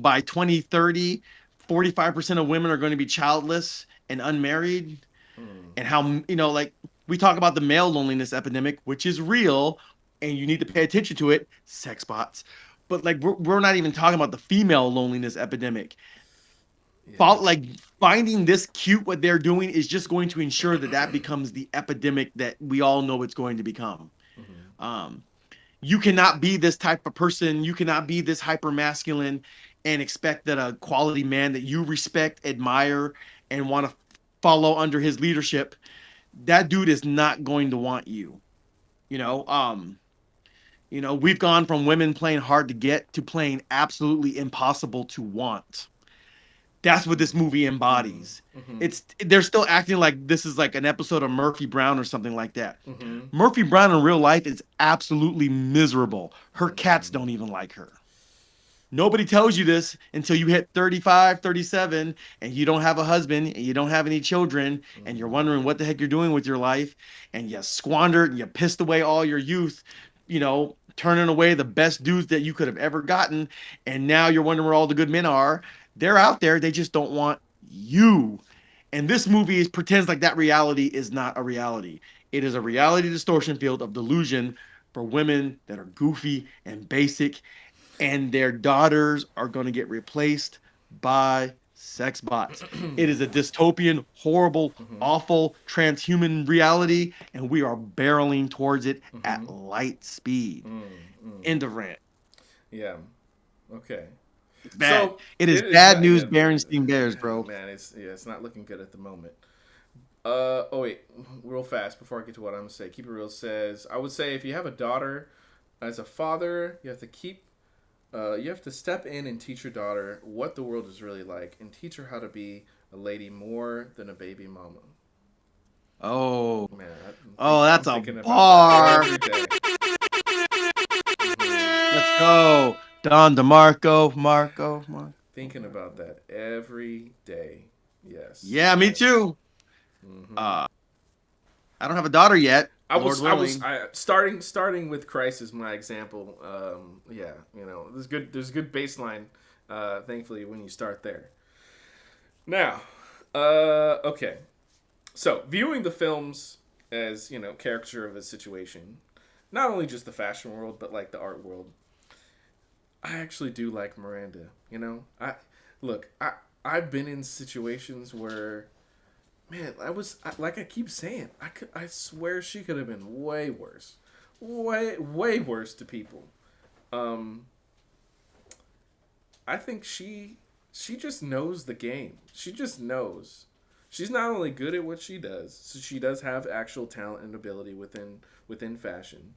by 2030, 45% of women are going to be childless and unmarried, mm, and how like we talk about the male loneliness epidemic, which is real, and you need to pay attention to it. Sex bots, but like we're not even talking about the female loneliness epidemic. yeah. Like finding this cute what they're doing is just going to ensure that becomes the epidemic that we all know it's going to become. Mm-hmm, um you cannot be this type of person, you cannot be this hyper masculine and expect that a quality man that you respect, admire, and want to follow under his leadership, that dude is not going to want you. you know um we've gone from women playing hard to get to playing absolutely impossible to want. That's what this movie embodies. mm-hmm, It's they're still acting like this is like an episode of Murphy Brown or something like that. mm-hmm, Murphy Brown in real life is absolutely miserable. Her cats mm-hmm, don't even like her. Nobody tells you this until you hit 35, 37, and you don't have a husband and you don't have any children and you're mm-hmm, wondering what the heck you're doing with your life, and you squandered and you pissed away all your youth, turning away the best dudes that you could have ever gotten, and now you're wondering where all the good men are. They're out there, they just don't want you. And this movie pretends like that reality is not a reality. It is a reality distortion field of delusion for women that are goofy and basic, and their daughters are going to get replaced by sex bots. It is a dystopian, horrible, mm-hmm, awful, transhuman reality, and we are barreling towards it mm-hmm, at light speed. mm-hmm. End of rant. Yeah. Okay. It's bad. So It is it is bad bad. news, Yeah, Berenstein Bears, bro. man. It's not looking good at the moment. Oh wait, real fast before I get to what I'm gonna say. Keep it real says I would say if you have a daughter, as a father, you have to step in and teach your daughter what the world is really like, and teach her how to be a lady more than a baby mama. Oh, Man, oh, I'm that's a thinking about that bar. every day. Hmm. Let's go. Don DeMarco, Marco. Thinking about that every day. Yes, Yeah, me yes. too. Hmm. Uh, I don't have a daughter yet, I Lord was I was willing. I, starting with Christ as my example. Yeah, there's good baseline. Thankfully, when you start there. Now, okay. So viewing the films as caricature of a situation, not only just the fashion world but like the art world. I actually do like Miranda. I've been in situations where, man, like I keep saying, I swear she could have been way worse, way worse to people. Um, I think she just knows the game. She just knows. She's not only good at what she does, so she does have actual talent and ability within fashion.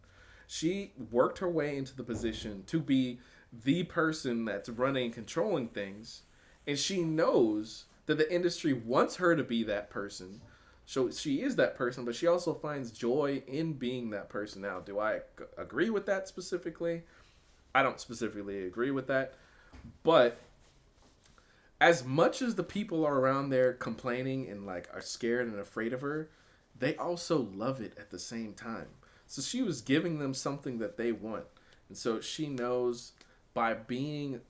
She worked her way into the position to be the person that's running and controlling things, and she knows that the industry wants her to be that person. So she is that person, but she also finds joy in being that person. Now, do I agree with that specifically? I don't specifically agree with that, but as much as the people are around there complaining and like are scared and afraid of her, they also love it at the same time. So she was giving them something that they want. And so she knows by being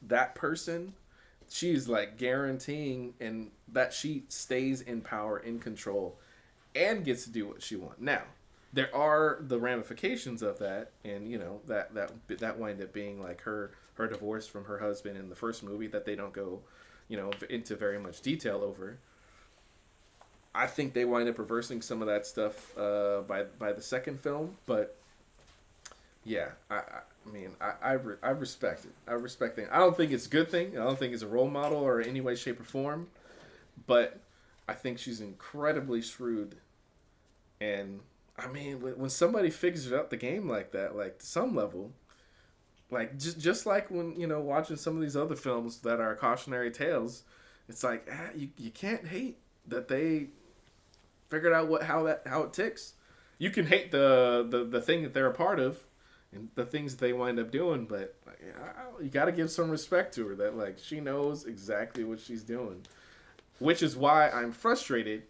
that person, she's like guaranteeing and that she stays in power, in control, and gets to do what she wants. Now, there are the ramifications of that, and that wind up being like her divorce from her husband in the first movie that they don't go, into very much detail over. I think they wind up reversing some of that stuff by the second film, but yeah, I mean, I respect it. I respect it. I don't think it's a good thing. I don't think it's a role model or in any way, shape, or form, but I think she's incredibly shrewd. And I mean, when somebody figures out the game like that, like to some level, like just like when watching some of these other films that are cautionary tales, it's like you can't hate that they figured out how it ticks. You can hate the thing that they're a part of and the things that they wind up doing, but like, you got to give some respect to her that like she knows exactly what she's doing, which is why I'm frustrated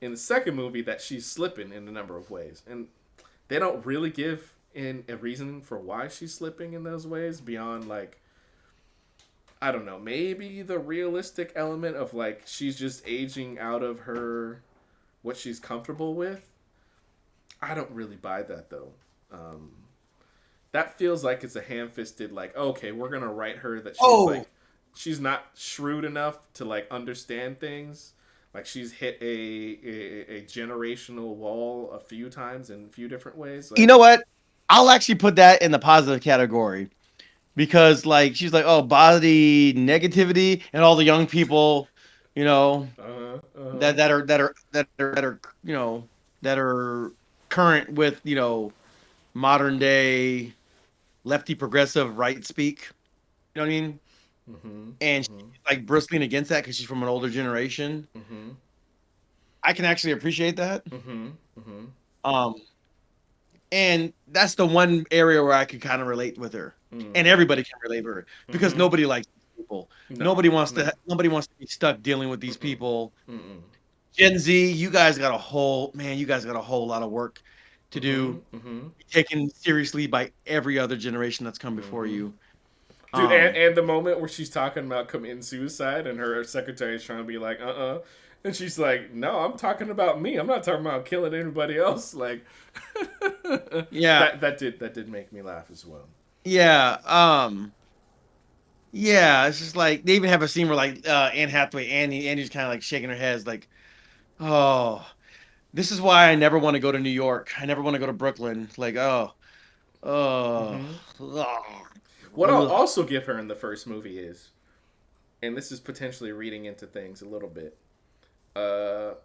in the second movie that she's slipping in a number of ways, and they don't really give in a reason for why she's slipping in those ways beyond like I don't know, maybe the realistic element of like she's just aging out of her what she's comfortable with. I don't really buy that though. Um, that feels like it's a ham-fisted like okay, we're gonna write her that she's not shrewd enough to like understand things. Like she's hit a generational wall a few times in a few different ways. You Like, know what? I'll actually put that in the positive category because like she's like, oh, body negativity and all the young people, you know, uh-huh. that are current with, modern day lefty progressive right speak. You know what I mean? Mm-hmm. And she's Mm-hmm. like bristling against that because she's from an older generation. Mm-hmm. I can actually appreciate that. Mm-hmm. Mm-hmm. Um, and that's the one area where I could kind of relate with her, and Mm-hmm. everybody can relate with her because Mm-hmm. nobody likes these people. No. No. Nobody wants to be stuck dealing with these Mm-mm. people. Mm-mm. Gen Z, you guys got a whole man. You guys got a whole lot of work to Mm-hmm. do, Mm-hmm. taken seriously by every other generation that's come before Mm-hmm. you. Dude, Um, and the moment where she's talking about committing suicide and her secretary is trying to be like, and she's like, no, I'm talking about me. I'm not talking about killing anybody else. Like, yeah, that did make me laugh as well. yeah, yeah. It's just like they even have a scene where like Anne Hathaway, Annie's kind of like shaking her head, like, oh, this is why I never want to go to New York. I never want to go to Brooklyn. Like, oh, Mm-hmm. ugh, What I'll ugh. also give her in the first movie is, and this is potentially reading into things a little bit,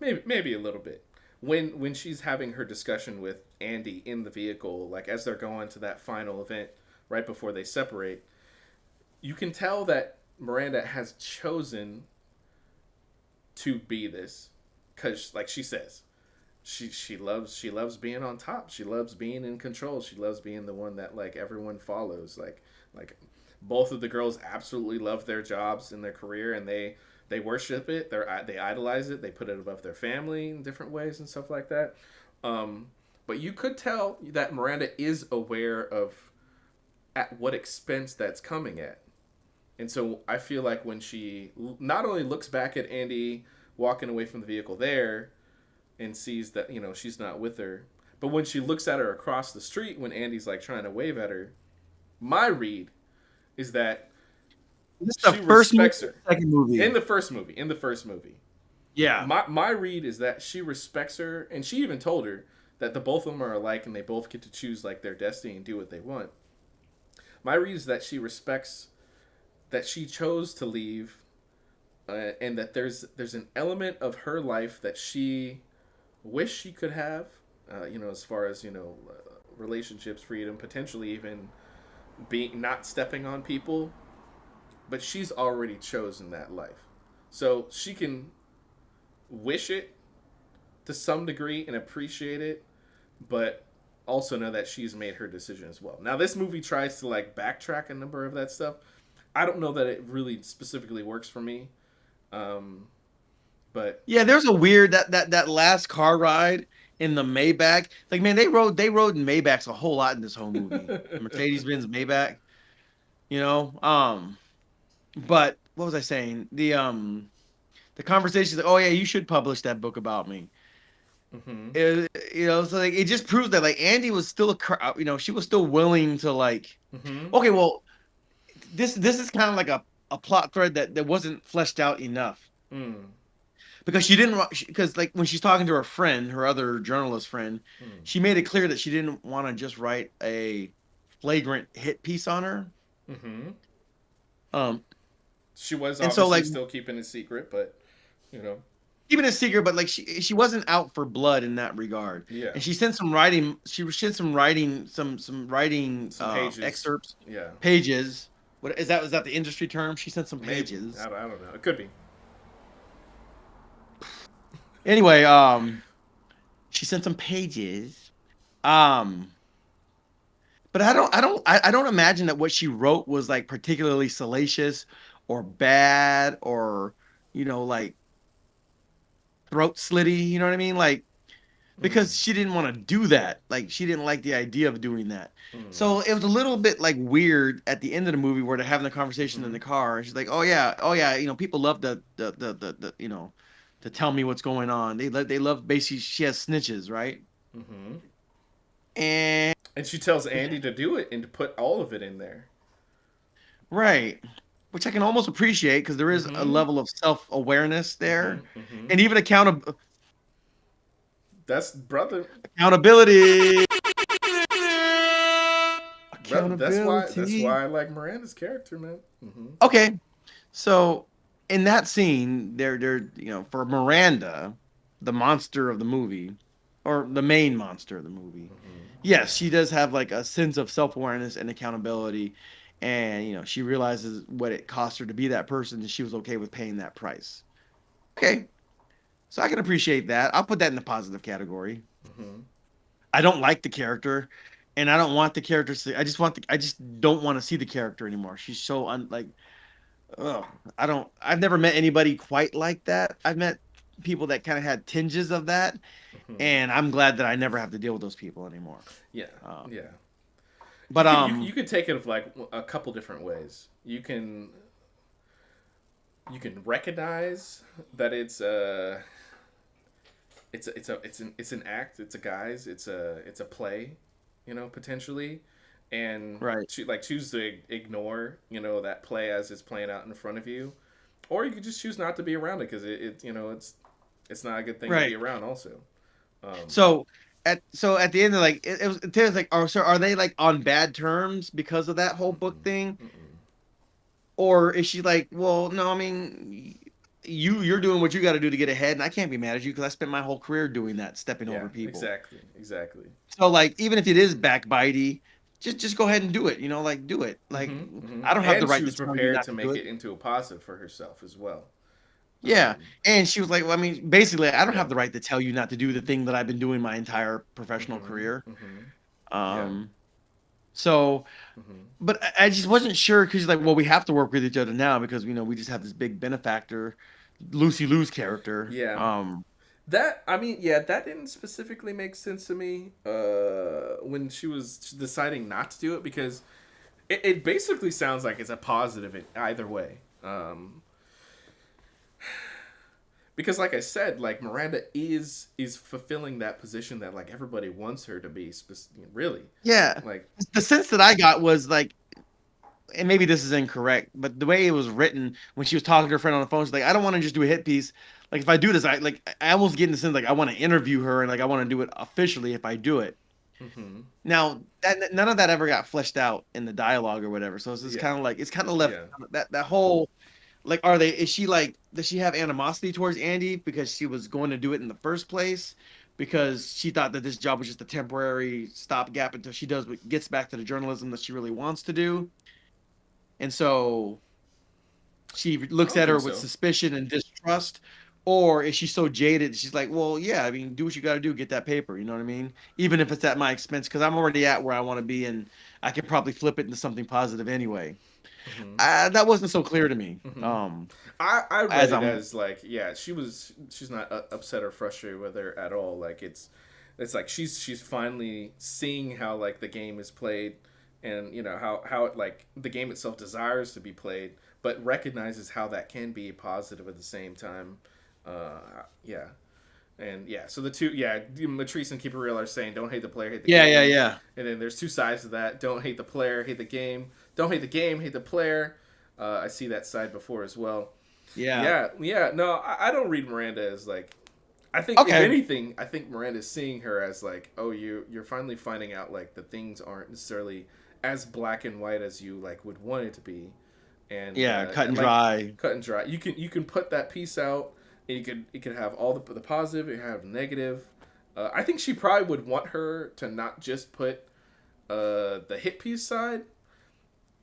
maybe a little bit. When she's having her discussion with Andy in the vehicle, like as they're going to that final event right before they separate, you can tell that Miranda has chosen to be this because, like she says, she loves being on top. She loves being in control. She loves being the one that like everyone follows. Like both of the girls absolutely love their jobs and their career, and they worship it. They idolize it. They put it above their family in different ways and stuff like that. Um, but you could tell that Miranda is aware of at what expense that's coming at. And so I feel like when she not only looks back at Andy walking away from the vehicle there and sees that, she's not with her, but when she looks at her across the street when Andy's like trying to wave at her, my read is that This is the she first movie, respects or her. the second movie. In the first movie. Yeah, My read is that she respects her, and she even told her that the both of them are alike and they both get to choose like their destiny and do what they want. My read is that she respects that she chose to leave, and that there's an element of her life that she wish she could have, as far as relationships, freedom, potentially even being not stepping on people, but she's already chosen that life, so she can wish it to some degree and appreciate it, but also know that she's made her decision as well. Now, this movie tries to like backtrack a number of that stuff. I don't know that it really specifically works for me. Um, but yeah. There's a weird that last car ride in the Maybach. Like, man, they rode in Maybachs a whole lot in this whole movie. Mercedes Benz Maybach, you know. But what was I saying? The conversation like, oh yeah, you should publish that book about me. Hmm. So like it just proves that like Andy was still she was still willing to like, Hmm. okay, well, this is kind of like a plot thread that wasn't fleshed out enough Mm. because she didn't because like when she's talking to her friend, her other journalist friend, Mm. she made it clear that she didn't want to just write a flagrant hit piece on her. Hmm. Um, She was and so obviously like still keeping it secret, but you know, keeping it secret, but like she wasn't out for blood in that regard. yeah, And she sent some writing. She sent some writing, some writing some pages. excerpts, Yeah, pages. What is that? Was that the industry term? She sent some maybe. pages. I don't know. It could be. Anyway, she sent some pages. Um, but I don't imagine that what she wrote was like particularly salacious or bad or like throat slitty. You know what I mean? Like Mm. because she didn't want to do that. Like she didn't like the idea of doing that. Mm. So it was a little bit like weird at the end of the movie where they're having the conversation in Hmm. the car and she's like, oh yeah, people love to tell me what's going on. They love basically she has snitches, right? Hmm. And And she tells Andy to do it and to put all of it in there. right. Which I can almost appreciate because there is a Hmm. level of self-awareness Hmm. there Hmm. and even That's brother, accountability. brother. That's Accountability. why I like Miranda's character, man. Hmm. Okay. So in that scene, they're for Miranda, the monster of the movie, or the main monster of the movie. Hmm. Yes, she does have like a sense of self-awareness and accountability, and she realizes what it cost her to be that person, and she was okay with paying that price. Okay, so I can appreciate that. I'll put that in the positive category. Hmm. I don't like the character, and I don't want the character to. I just don't want to see the character anymore. She's so like oh, I don't. I've never met anybody quite like that. I've met people that kind of had tinges of that, Hmm. and I'm glad that I never have to deal with those people anymore. Yeah, Uh, yeah. but You could take it of like a couple different ways. You can recognize that it's an act, it's a guise, it's a play, potentially, and right, choose to ignore that play as it's playing out in front of you, or you could just choose not to be around it because it's not a good thing to be right. around also. um So at the end of like it was like, are they like on bad terms because of that whole book mm-mm, thing, mm-mm. or is she like, well, no, I mean. You're doing what you got to do to get ahead, and I can't be mad at you because I spent my whole career doing that, stepping Yeah, over people. exactly. So like even if it is backbitey, just go ahead and do it. Like do it. Like Hmm. Hmm. I don't have the And she right to was tell you prepared not to to do make it. it into a positive for herself as well. Yeah. um And she was like, well, I mean, basically, I don't yeah. have the right to tell you not to do the thing that I've been doing my entire professional Hmm. career. Hmm. Yeah. Um, so, Hmm. but I just wasn't sure because she's like, well, we have to work with each other now because we just have this big benefactor, Lucy Lou's character. Yeah. That I mean, yeah, that didn't specifically make sense to me when she was deciding not to do it because it basically sounds like it's a positive in either way. Because like I said, like Miranda is fulfilling that position that like everybody wants her to be. Really, Yeah. like. The sense that I got was like, and maybe this is incorrect, but the way it was written when she was talking to her friend on the phone, she's like, I don't want to just do a hit piece. Like if I do this, I almost get in the sense like I want to interview her and like I want to do it officially if I do it. Hmm. Now none of that ever got fleshed out in the dialogue or whatever. So it's just Yeah, kind of like it's kind of left yeah. that whole like are they is she like does she have animosity towards Andy because she was going to do it in the first place? Because she thought that this job was just a temporary stopgap until she does what gets back to the journalism that she really wants to do. And so she I looks don't at her think with so. suspicion and distrust, or is she so jaded she's like, well, yeah, I mean, do what you got to do, get that paper, you know what I mean? Even if it's at my expense, because I'm already at where I want to be, and I can probably flip it into something positive anyway. Hmm. That wasn't so clear to me. Hmm. I read As it I'm as like, yeah, she's not upset or frustrated with her at all. Like it's it's like she's finally seeing how like the game is played, and you know how it, like the game itself desires to be played, but recognizes how that can be positive at the same time. Yeah, and yeah, so the two, yeah, Matrice and Keep It Real are saying don't hate the player, hate the Yeah, yeah, game, yeah. and then there's two sides to that: don't hate the player, hate the game; don't hate the game, hate the player. I see that side before as well. Yeah. Yeah, yeah. No, I don't read Miranda as like. I think if Okay. anything, I think Miranda's seeing her as like, oh, you're finally finding out like the things aren't necessarily as black and white as you like would want it to be, Yeah, cut and and like dry. cut and dry. You can put that piece out, and you could have all the positive, you have negative. I think she probably would want her to not just put the hit piece side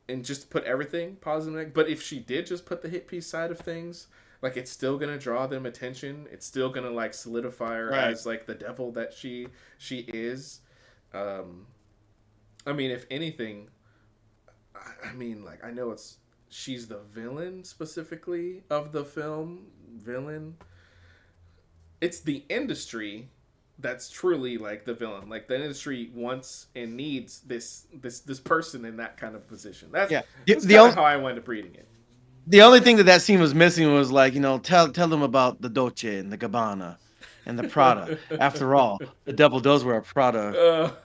and just put everything positive. But if she did just put the hit piece side of things, like it's still gonna draw them attention. It's still gonna like solidify her Right. as like the devil that she is. Um, I mean, if anything, I mean, like I know it's she's the villain specifically of the film. Villain. It's the industry that's truly like the villain. Like the industry wants and needs this person in that kind of position. Yeah. That's kind of how I wound up reading it. The only thing that scene was missing was like, tell them about the Dolce and the Gabbana and the Prada. After all, the devil does wear a Prada.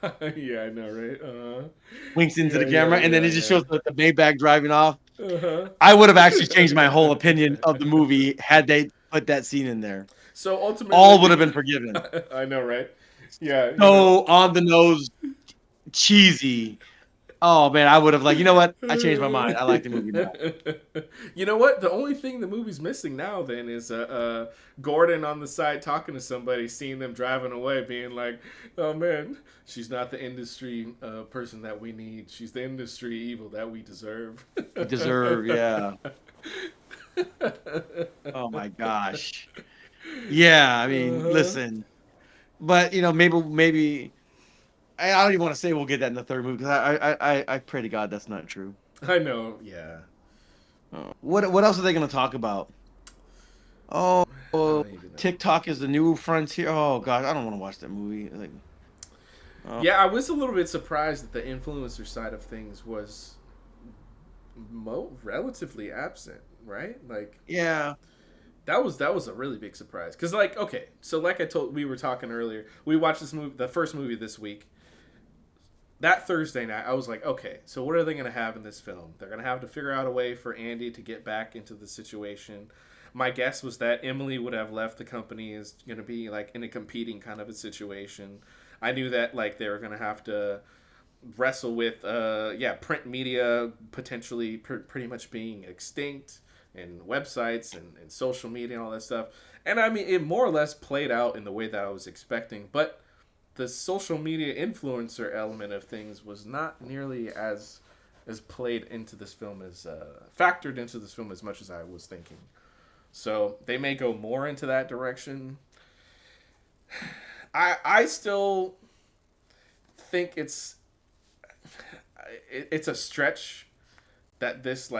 Uh, yeah, I know, right? Winks into Yeah, the yeah, camera, and then yeah, it just yeah. shows the Maybach driving off. Uh-huh. I would have actually changed my whole opinion of the movie had they put that scene in there. So All would ultimately, have been forgiven. I know, right? Yeah, So on the nose, cheesy. Oh man, I would have like, you know what? I changed my mind. I like the movie now. You know what? The only thing the movie's missing now then is Gordon on the side talking to somebody, seeing them driving away, being like, "Oh man, she's not the industry person that we need. She's the industry evil that we deserve." You deserve, yeah. Oh my gosh. Yeah, I mean, Uh-huh. listen, but maybe I don't even want to say we'll get that in the third movie because I pray to God that's not true. I know. Yeah. What else are they going to talk about? Oh, I don't even know. TikTok is the new frontier. Oh gosh, I don't want to watch that movie. Like, oh, Yeah, I was a little bit surprised that the influencer side of things was relatively absent, right? Like yeah, that was a really big surprise. Cause like okay, so like I told we were talking earlier, we watched this movie, the first movie this week. That Thursday night, I was like, okay, so what are they gonna have in this film? They're gonna have to figure out a way for Andy to get back into the situation. My guess was that Emily would have left the company, is gonna be like in a competing kind of a situation. I knew that like they were gonna have to wrestle with yeah, print media potentially pretty much being extinct, and websites and social media and all that stuff. And I mean, it more or less played out in the way that I was expecting, but the social media influencer element of things was not nearly as played into this film as factored into this film as much as I was thinking. So they may go more into that direction. I still think it's a stretch that this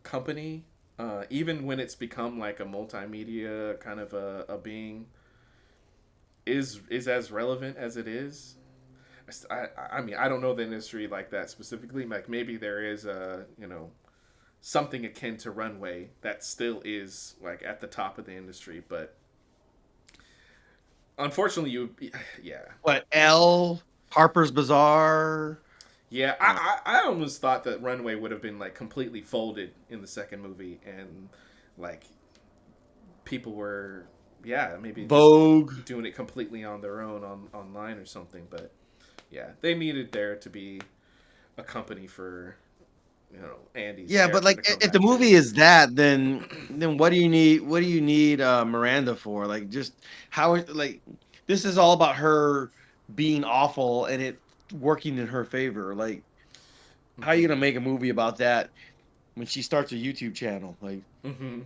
company, even when it's become like a multimedia kind of a being, is as relevant as it is. I mean, I don't know the industry like that specifically. Like maybe there is a something akin to Runway that still is like at the top of the industry, but unfortunately, yeah. what L Harper's Bazaar? Yeah, Uh, I almost thought that Runway would have been like completely folded in the second movie, and like people were, yeah, maybe just Vogue. doing it completely on their own online or something. But yeah, they needed there to be a company for Andy's Yeah, but character to like come if the back to. movie is that, then what do you need? What do you need Miranda for? Like just like this is all about her being awful and it working in her favor. Like how are you Hmm. gonna make a movie about that when she starts a YouTube channel? Like Hmm.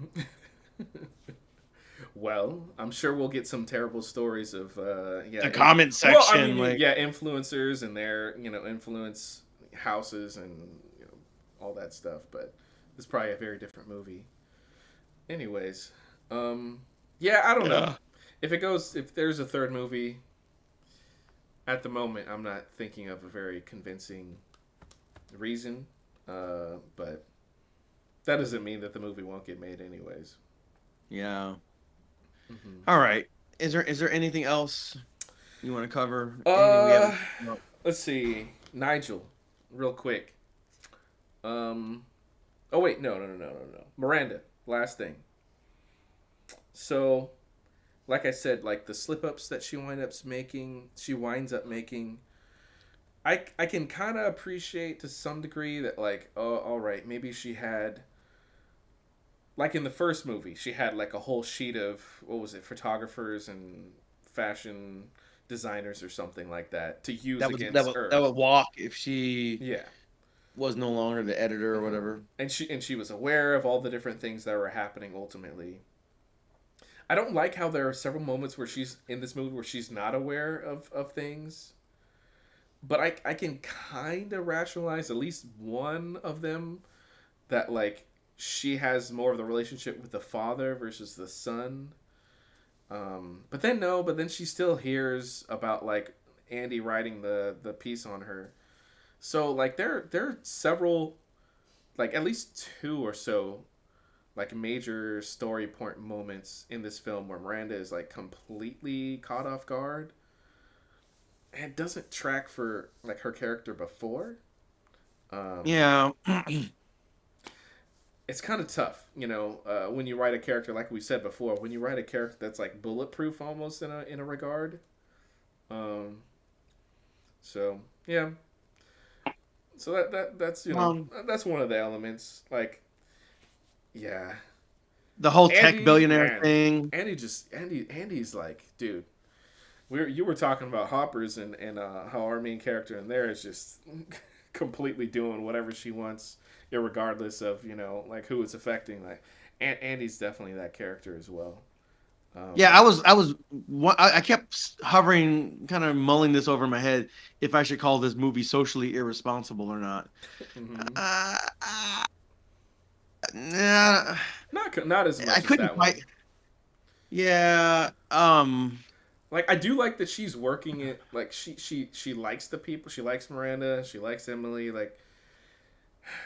Well, I'm sure we'll get some terrible stories of the comment well, I section, mean, like yeah, influencers and their influence houses and all that stuff. But it's probably a very different movie. Anyways, yeah, I don't know. ugh. if there's a third movie, at the moment, I'm not thinking of a very convincing reason. But that doesn't mean that the movie won't get made anyways. Yeah. Hmm. All right. Is there anything else you want to cover? Anything we Uh, haven't? No. let's see, Nigel, real quick. Um, oh wait, no. Miranda, last thing. So, like I said, like the slip ups that she winds up making. I can kind of appreciate to some degree that like, oh, all right, maybe she had like in the first movie, she had like a whole sheet of what was it, photographers and fashion designers or something like that to use That against would that Earth. would walk if she Yeah. was no longer the editor or Hmm. whatever. And she was aware of all the different things that were happening ultimately. I don't like how there are several moments where she's in this movie where she's not aware of things. But I can kind of rationalize at least one of them that like she has more of the relationship with the father versus the son. But then no, but then she still hears about like Andy writing the piece on her. So like there are several, like at least two or so like major story point moments in this film where Miranda is like completely caught off guard and doesn't track for like her character before. Um, Yeah. it's kind of tough, when you write a character like we said before, when you write a character that's like bulletproof almost in a regard. Um, so yeah, so that's um, that's one of the elements. Like, yeah, the whole tech Andy, billionaire man, thing. Andy's like, dude, you were talking about hoppers and how our main character in there is just completely doing whatever she wants, regardless of like who it's affecting. Like, Andy's definitely that character as well. Yeah, Um, I kept hovering, kind of mulling this over in my head if I should call this movie socially irresponsible or not. hmm. Uh, uh, nah, Not as I much as couldn't that quite. one. Yeah. Like I do like that she's working it. Like she likes the people. She likes Miranda. She likes Emily. Like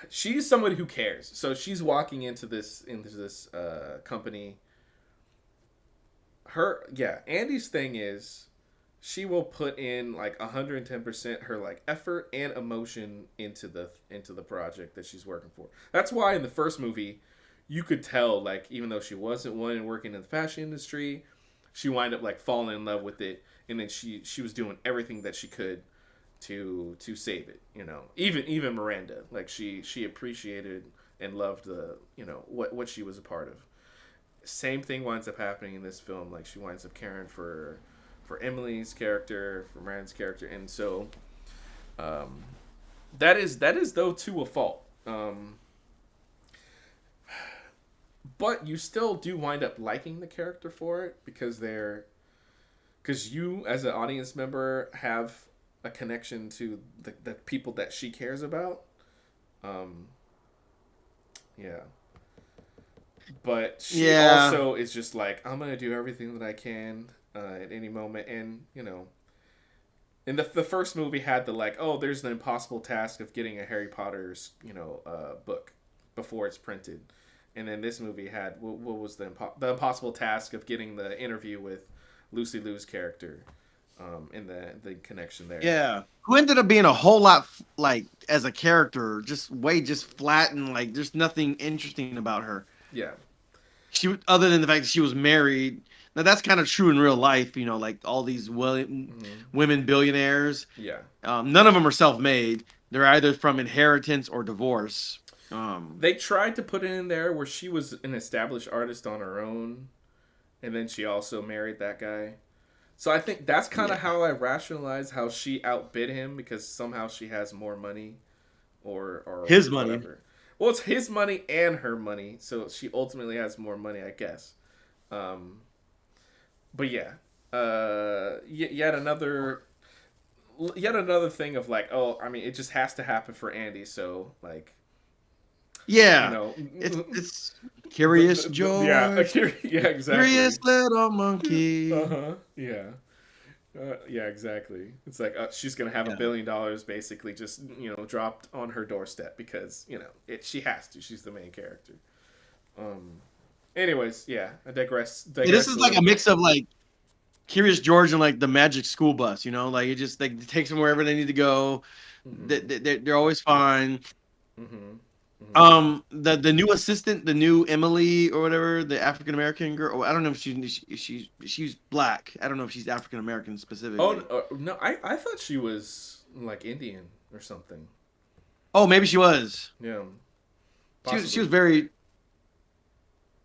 she's somebody who cares. So she's walking into this company. Andy's thing is she will put in like 110% her like effort and emotion into the project that she's working for. That's why in the first movie you could tell, like, even though she wasn't one working in the fashion industry, she wind up like falling in love with it, and then she was doing everything that she could to save it. Even Miranda, like she appreciated and loved the what she was a part of. Same thing winds up happening in this film. Like she winds up caring for Emily's character, for Miranda's character, and so um, that is though to a fault. But you still do wind up liking the character for it because you as an audience member have a connection to the people that she cares about. Um, yeah, but she Yeah. also is just like, I'm gonna do everything that I can at any moment, and in the first movie had the like, oh, there's the impossible task of getting a Harry Potter's book before it's printed, and then this movie had what was the impossible task of getting the interview with Lucy Liu's character, in the connection there. Yeah. Who ended up being a whole lot like as a character, just flat and like there's nothing interesting about her. Yeah. Other than the fact that she was married. Now that's kind of true in real life, like all these Hmm. women billionaires. Yeah. None of them are self-made. They're either from inheritance or divorce. They tried to put it in there where she was an established artist on her own, and then she also married that guy. So I think that's kind Yeah. of how I rationalize how she outbid him, because somehow she has more money, or His money. whatever. Well, it's his money and her money, so she ultimately has more money, I guess. Um, but yeah, yet another thing of like, oh, I mean, it just has to happen for Andy. So like, Yeah, know, it's Curious yeah, George, yeah, curious exactly. little Uh monkey. huh. Yeah. Yeah, exactly. It's like she's gonna have Yeah. $1 billion basically just dropped on her doorstep because she has to. She's the main character. Um. Anyways, yeah, I digress. Yeah, this Digress is a like little a bit. mix of like Curious George and like the Magic School Bus, you know, like it just like takes them wherever they need to go. Mm-hmm. They're always fine. Mm-hmm. Mm-hmm. The new assistant, the new Emily or whatever, the African American girl. I don't know if she's black. I don't know if she's African American Oh specifically. no, I thought she was like Indian or something. Oh, maybe she was. Yeah, She was possibly, very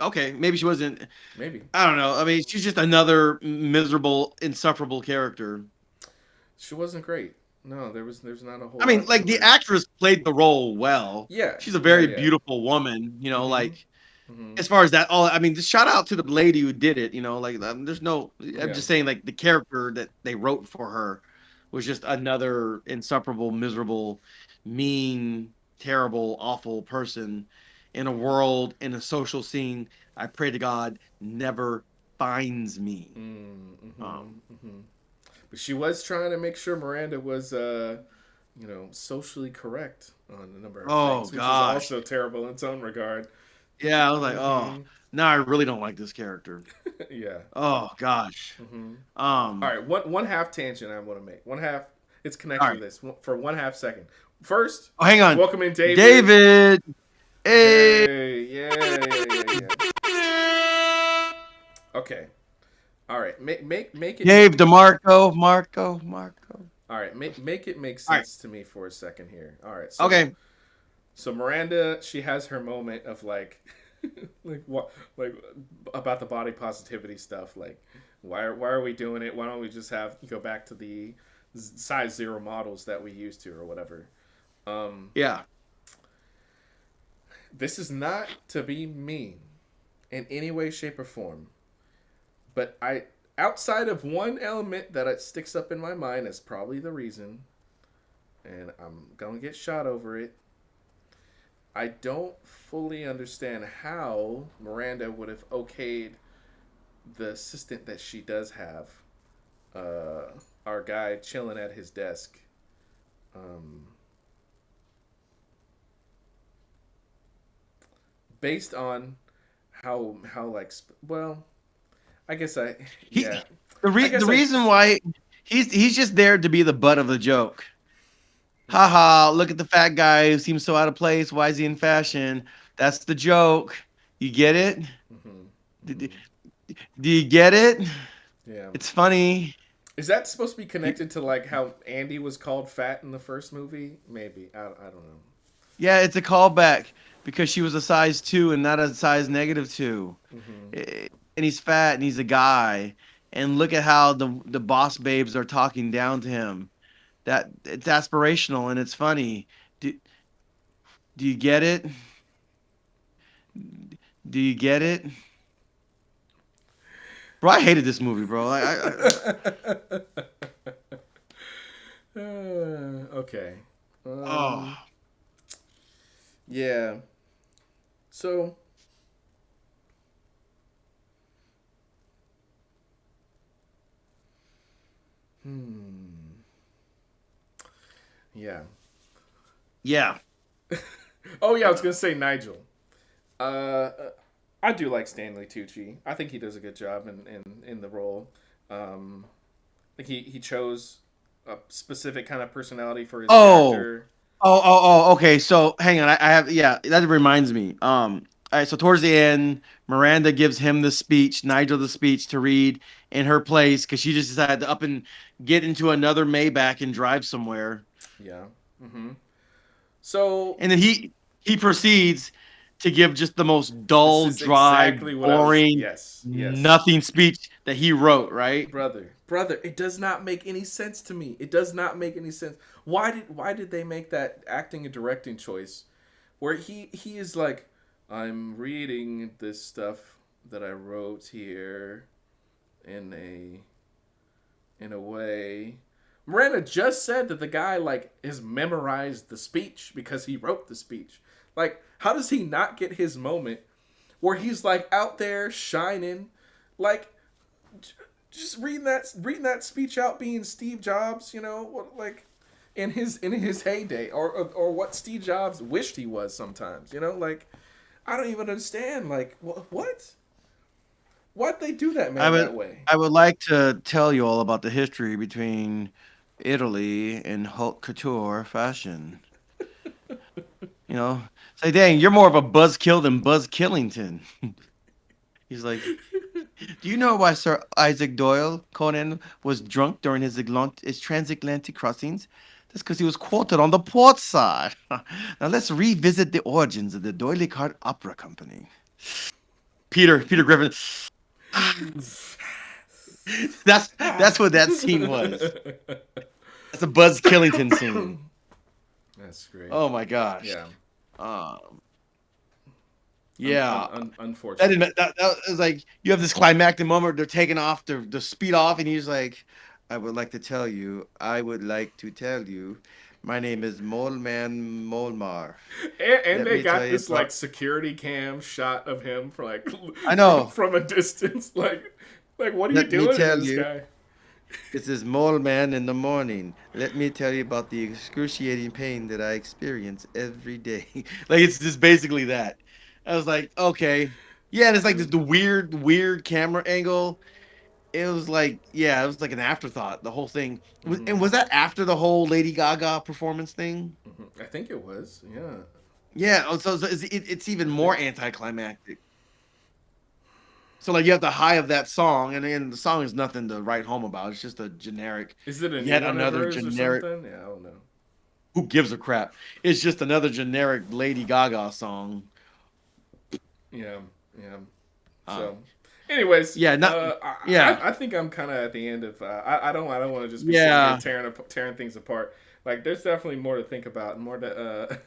okay. Maybe she wasn't. maybe. I don't know. I mean, she's just another miserable, insufferable character. She wasn't great. No, there's not a whole I mean, lot to like the her. actress played the role well. Yeah, She's a yeah, very yeah. beautiful woman, Mm-hmm. like Mm-hmm. as far as that all I mean, just shout out to the lady who did it, like there's no I'm Yeah. just saying like the character that they wrote for her was just another insufferable, miserable, mean, terrible, awful person in a world in a social scene I pray to God never finds me. Mm-hmm. Um Mm-hmm. But she was trying to make sure Miranda was, socially correct on a number of oh things, which is gosh. also terrible in its own regard. Yeah, I was like, oh, Mm-hmm. now I really don't like this character. Yeah. Oh gosh. Mm-hmm. All Um right. One half tangent I want to make. One half. It's all connected to right. this for 1/2 second. First, Oh, hang on. welcome in David. David. Hey. Hey. Yeah. Yeah. Yeah. Yeah. Okay. All right. Make it Dave make. DeMarco, Marco. All right. Make it make All right. sense to me for a second here. All right. So Okay. so Miranda, she has her moment of like, like what, like about the body positivity stuff. Like, why are we doing it? Why don't we just go back to the size zero models that we used to or whatever? Um, Yeah. this is not to be mean in any way, shape, or form, but outside of one element that it sticks up in my mind as probably the reason, and I'm gonna get shot over it. I don't fully understand how Miranda would have okayed the assistant that she does have, uh, our guy chilling at his desk. Um, Based on how like well, I guess He yeah, I the guess I reason why he's just there to be the butt of the joke. Haha, look at the fat guy who seems so out of place. Why is he in fashion? That's the joke. You get it? mm-hmm, Do, do mm-hmm, do you get it? yeah. It's funny. Is that supposed to be You- connected to like how Andy was called fat in the first movie? Maybe I don't know. Yeah, it's a callback because she was a size 2 and not a size -2. Mm-hmm. And he's fat and he's a guy. And look at how the boss babes are talking down to him. That it's aspirational and it's funny. Do, do you get it? Do you get it? Bro, I hated this movie, bro. Okay. Oh, Yeah. So, hmm. Yeah. yeah. Oh yeah, I was gonna say Nigel. Uh, I do like Stanley Tucci. I think he does a good job in the role. I think he chose a specific kind of personality for his Oh, character. okay. So hang on. I have, yeah, that reminds me. All right, so towards the end, Miranda gives him the speech, Nigel the speech to read in her place because she just decided to up and get into another Maybach and drive somewhere. Yeah. Mm-hmm. So And then he proceeds to give just the most this dull, is dry, exactly what I was. boring, Yes. Yes. nothing speech that he wrote, right? Brother, it does not make any sense to me. It does not make any sense. Why did they make that acting and directing choice where he is like, I'm reading this stuff that I wrote here in a way. Miranda just said that the guy like has memorized the speech because he wrote the speech. Like, how does he not get his moment where he's like out there shining, like just reading that speech out, being Steve Jobs, like in his heyday, or what Steve Jobs wished he was sometimes, like I don't even understand, like what? Why'd they do that I man would that way? I would like to tell you all about the history between Italy and haute couture fashion. You know, say, dang, you're more of a buzzkill than Buzz Killington. He's like, do you know why Sir Isaac Doyle Conan was drunk during his transatlantic crossings? That's because he was quartered on the port side. Now let's revisit the origins of the Doyley Cart Opera Company. Peter Griffin. That's what that scene was. That's a Buzz Killington scene. That's great. Oh my gosh. Yeah. Um, yeah. That, Unfortunate. didn't, that was like you have this climactic moment. They're taking off, the speed off, and he's like, "I would like to tell you. I would like to tell you. My name is Moleman Molmar. And Let they me tell got you this about." like security cam shot of him for like I from know. from a distance. Like what are you Let me doing to tell this you. guy? This is Mole Man in the morning. Let me tell you about the excruciating pain that I experience every day. Like it's just basically that. I was like, okay. Yeah, and it's like this the weird camera angle. It was like, yeah, it was like an afterthought, the whole thing. And Hmm. was that after the whole Lady Gaga performance thing? I think it was. Yeah. Yeah, so it's even I more think. anticlimactic. So like you have the high of that song, and then the song is nothing to write home about. It's just a generic, Is it a new yet one of another hers or generic. something? Yeah, I don't know. Who gives a crap? It's just another generic Lady Gaga song. Yeah. Yeah. So, Um, anyways, yeah, not I yeah, I think I'm kind of at the end of. I don't want to just be sitting here yeah. tearing things apart. Like, there's definitely more to think about and more to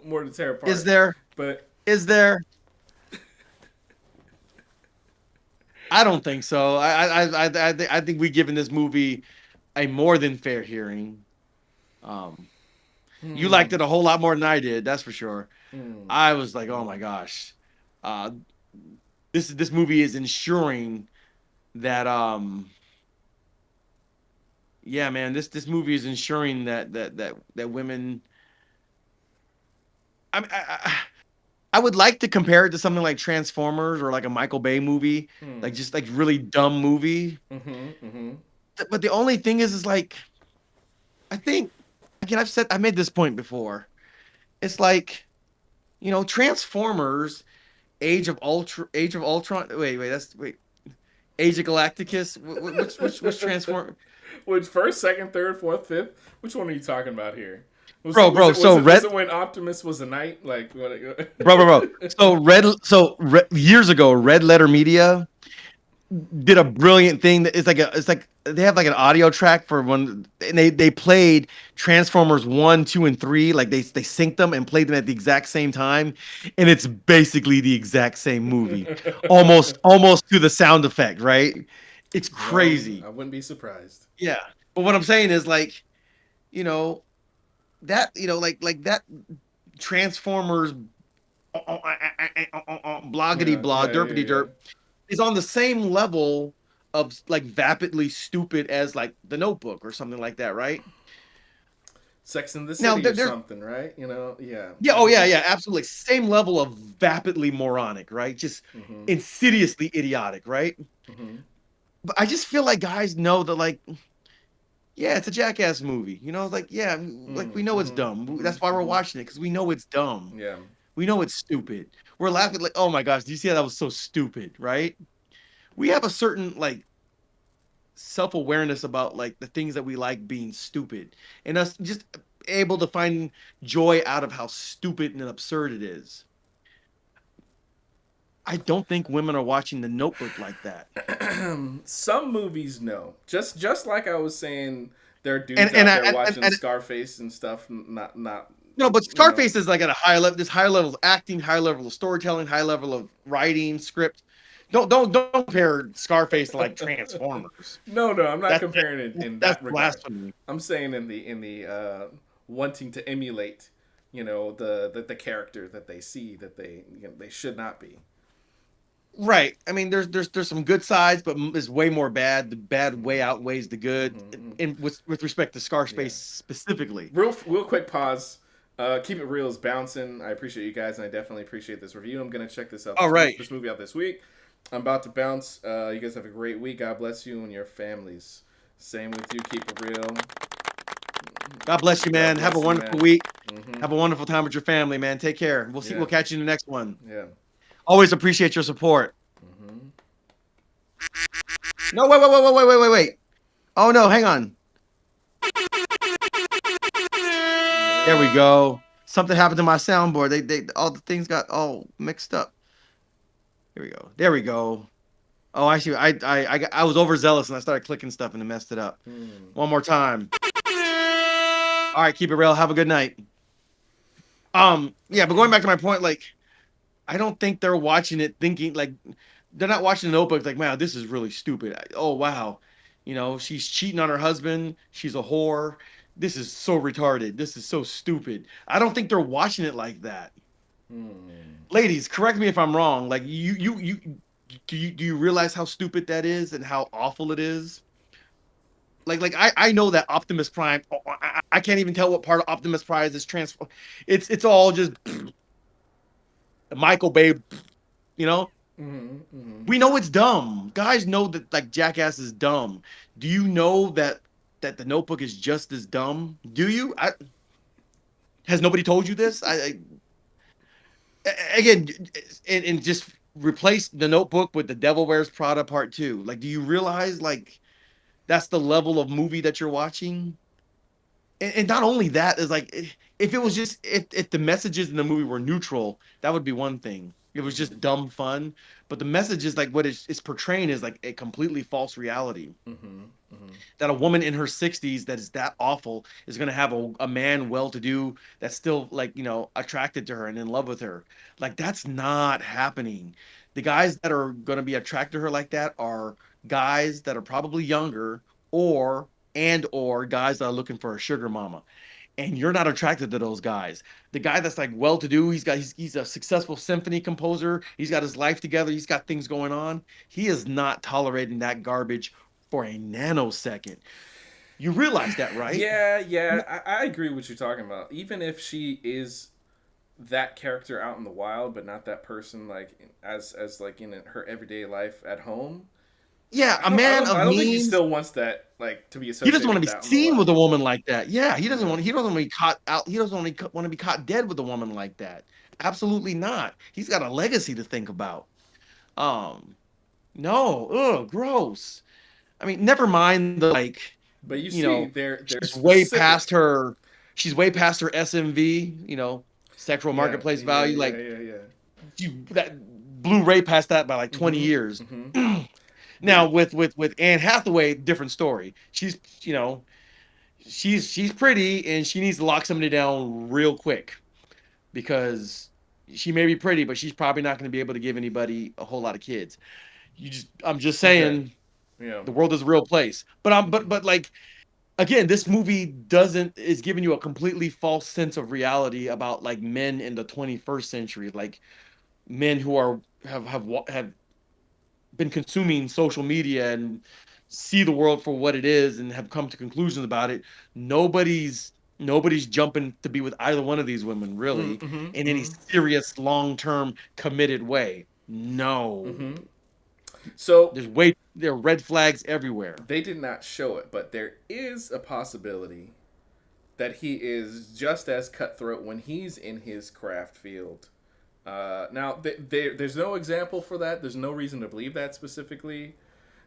more to tear Is apart. there? But Is there? I don't think so. I think we've given this movie a more than fair hearing. Um, you liked hmm, it a whole lot more than I did, that's for sure. hmm, I was like, oh hmm. my gosh, uh, this movie is ensuring that yeah, man, this movie is ensuring that women. I would like to compare it to something like Transformers or like a Michael Bay movie, like Hmm. just like really dumb movie. Mhm. Mhm. But the only thing is like I think again I made this point before. It's like Transformers, Age of Ultron. Wait, Age of Galacticus. Which transform? Which first, second, third, fourth, fifth? Which one are you talking about here? Was it was Bro. it was So it was Red, it when Optimus was a knight? Like what? bro. Years ago, Red Letter Media did a brilliant thing. That it's like they have like an audio track for when and they played Transformers 1, 2, and 3. Like they synced them and played them at the exact same time, and it's basically the exact same movie, almost to the sound effect, right? It's crazy. I wouldn't be surprised. Yeah, but what I'm saying is like you know like that Transformers bloggity Yeah, blah yeah, yeah, derpity yeah. derp is on the same level of like vapidly stupid as like The Notebook or something like that, right? Sex in the Now City or there's something, right? Yeah. yeah, oh Mhm. yeah, absolutely same level of vapidly moronic, right? Just Mhm. insidiously idiotic, right? Mhm. But I just feel like guys know that like yeah, it's a jackass movie. Like yeah, like we Mhm. know it's Mhm. dumb. Mhm. That's why we're Mhm. watching it because we know it's dumb. Yeah. We know it's stupid. We're laughing like, oh my gosh, do you see how that was so stupid, right? We have a certain like self-awareness about like the things that we like being stupid and us just able to find joy out of how stupid and absurd it is. I don't think women are watching The Notebook like that. Some movies, no. Just like I was saying, there are And dudes and out I there watching and Scarface and stuff. Not no, but you know. Scarface is like at a high level, this high level of acting, high level of storytelling, high level of writing, script. Don't compare Scarface to like Transformers. No, I'm not That's comparing it in that's that regard. blasphemy. I'm saying in the wanting to emulate the character that they see that they should not be. Right. I mean, there's some good sides, but there's way more bad. The bad way Mm-hmm. outweighs the good, Mm-hmm. in with respect to Scarspace Yeah. specifically. Real quick pause. Keep it real is bouncing. I appreciate you guys, and I definitely appreciate this review. I'm gonna check All right. this movie out this week. I'm about to bounce. You guys have a great week. God bless you and your families. Same with you. Keep it real. God bless you, God man. Have a bless you, wonderful man. week. Mm-hmm. Have a wonderful time with your family, man. Take care. Yeah. We'll catch you in the next one. Yeah. Always appreciate your support. Mm-hmm. No, wait. Oh no, hang on. There we Yeah. go. Something happened to my soundboard. They all the things got all mixed up. Here we go. There we go. Oh, actually, I was overzealous and I started clicking stuff and it messed it up. Hmm. One more time. All right, keep it real. Have a good night. Yeah, but going back to my point, like, I don't think they're watching it thinking like they're not watching the Notebook like, wow, this is really stupid. Oh wow, she's cheating on her husband. She's a whore. This is so retarded. This is so stupid. I don't think they're watching it like that. Hmm. Ladies, correct me if I'm wrong. Like, do you realize how stupid that is and how awful it is? I know that Optimus Prime. I can't even tell what part of Optimus Prime is transform. It's all just Michael Bay. You know, Mm-hmm. Mm-hmm. we know it's dumb. Guys know that like Jackass is dumb. Do you know that the Notebook is just as dumb? Do you? Has nobody told you this? Again, and just replace the Notebook with the Devil Wears Prada Part Two. Like, do you realize like that's the level of movie that you're watching? And not only that is like if it was just if the messages in the movie were neutral, that would be one thing. It was just dumb fun, but the message is like what it's portraying is like a completely false reality. Mm-hmm. Mm-hmm. That a woman in her 60s that is that awful is going to have a man well-to-do that's still like attracted to her and in love with her. Like, that's not happening. The guys that are going to be attracted to her like that are guys that are probably younger, or guys that are looking for a sugar mama, and you're not attracted to those guys. The guy that's like well-to-do, he's a successful symphony composer, he's got his life together, he's got things going on. He is not tolerating that garbage for a nanosecond. You realize that, right? Yeah, yeah, I agree with what you're talking about. Even if she is that character out in the wild, but not that person like as like in her everyday life at home. Yeah, a man I of don't think he means. still wants that like to be He doesn't associated want with to be that in the seen with wild. a woman like that. Yeah, he doesn't Yeah. want. He doesn't want to be caught out. He doesn't want to be caught dead with a woman like that. Absolutely not. He's got a legacy to think about. Um, no, gross. I mean, never mind the like, But you you see, know, they're she's way past specific. her. She's way past her SMV. Sexual Yeah, marketplace yeah, value. yeah, Like, yeah, yeah. that blew Ray past that by like 20 Mm-hmm. years. Mm-hmm. Now with Anne Hathaway, different story. She's pretty and she needs to lock somebody down real quick because she may be pretty, but she's probably not going to be able to give anybody a whole lot of kids. I'm just Okay. saying Yeah. the world is a real place. But I'm Mm-hmm. but like again, this movie doesn't is giving you a completely false sense of reality about like men in the 21st century, like men who are have been consuming social media and see the world for what it is and have come to conclusions about it. Nobody's jumping to be with either one of these women really Mm-hmm. in any Mm-hmm. serious long-term committed way. No. Mm-hmm. So There are red flags everywhere. they did not show it, but there is a possibility that he is just as cutthroat when he's in his craft field. Now, there's no example for that. There's no reason to believe that specifically.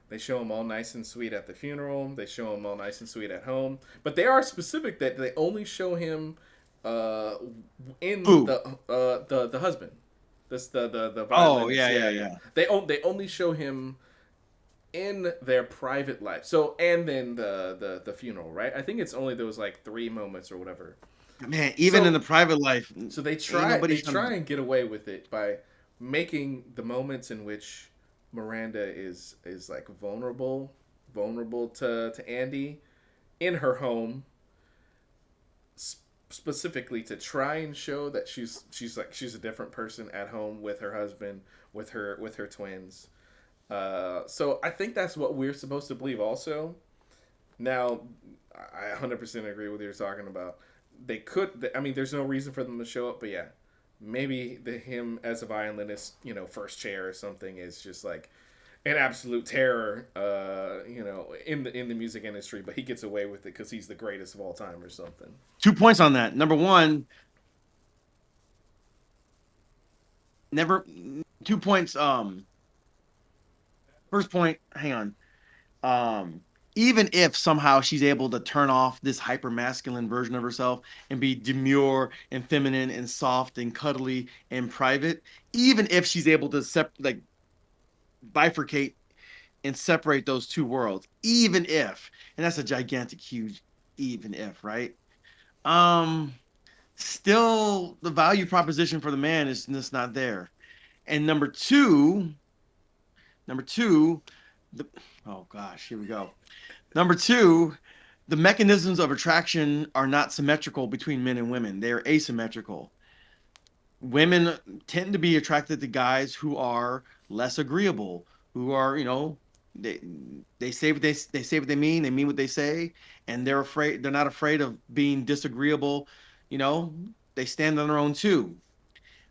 They show him all nice and sweet at the funeral. They show him all nice and sweet at home. But they are specific that they only show him uh, in Who? the husband. The Oh, violinist. yeah, Yeah, yeah, yeah. yeah. They only show him in their private life. So and then the funeral, right? I think it's only those like 3 moments or whatever. Man, even in So the private life, so ain't nobody they trying to. try and get away with it by making the moments in which Miranda is like vulnerable to Andy in her home specifically to try and show that she's a different person at home with her husband, with her twins. So I think that's what we're supposed to believe. Also, now I 100% agree with what you're talking about. They could. I mean, there's no reason for them to show up, but yeah, maybe the him as a violinist, first chair or something is just like an absolute terror, in the music industry, but he gets away with it because he's the greatest of all time or something. 2 points on that. Number one, never 2 points. First point, hang on. Um, Even if somehow she's able to turn off this hyper masculine version of herself and be demure and feminine and soft and cuddly and private, even if she's able to bifurcate and separate those two worlds, even if, and that's a gigantic, huge even if, right? Um, Still the value proposition for the man is just not there. And number two, the oh gosh, here we go. Number two, the mechanisms of attraction are not symmetrical between men and women. They are asymmetrical. Women tend to be attracted to guys who are less agreeable, who are, they they say they say what they mean what they say, and they're not afraid of being disagreeable, you know, they stand on their own too.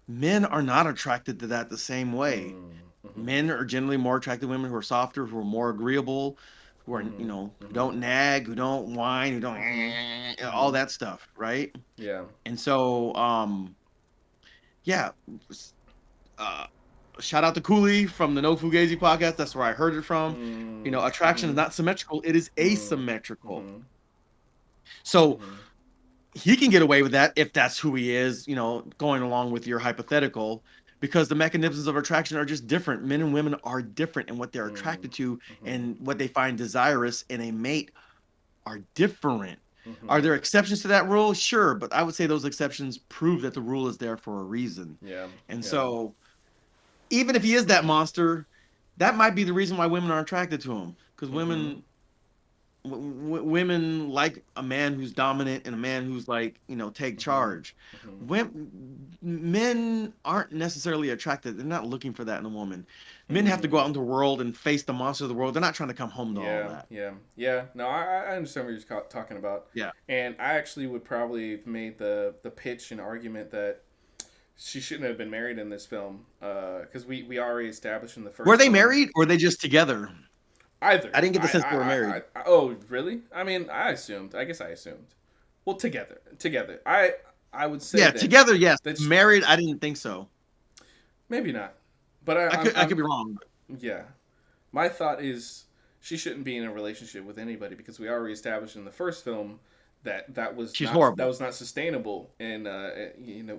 Men are not attracted to that the same way. Mm-hmm. Men are generally more attracted to women who are softer, who are more agreeable, who are, Mm-hmm. who Mm-hmm. don't nag, who don't whine, who don't Mm-hmm. all Mm-hmm. that stuff, right? Yeah. And so, yeah, uh, shout out to Cooley from the No Fugazi podcast. That's where I heard it from. Attraction is Mm-hmm. not symmetrical; it is asymmetrical. Mm-hmm. So Mm-hmm. he can get away with that if that's who he is. Going along with your hypothetical, because the mechanisms of attraction are just different. Men and women are different, and what they're attracted to Mm-hmm. and what they find desirous in a mate are different. Are Mm-hmm. there exceptions to that rule? Sure, but I would say those exceptions prove that the rule is there for a reason. Yeah. And Yeah. so, even if he is that monster, that might be the reason why women are attracted to him. Because Mm-hmm. women like a man who's dominant and a man who's like, take Mm-hmm. charge. Mm-hmm. Men aren't necessarily attracted. They're not looking for that in a woman. Men have to go Mm. out into the world and face the monster of the world. They're not trying to come home to all Yeah, that. yeah, yeah. No, I understand what you're talking about, Yeah. and I actually would probably have made the pitch and argument that she shouldn't have been married in this film, because we already established in the Were first they film. married or were they just together? Either I didn't get the sense they were married. oh really? I mean, I assumed. I guess I assumed. Well, together. I would say Yeah, that together, yes. that sh- Married, I didn't think so. maybe not, but I could be wrong. yeah. My thought is she shouldn't be in a relationship with anybody because we already established in the first film that She's horrible. was not sustainable in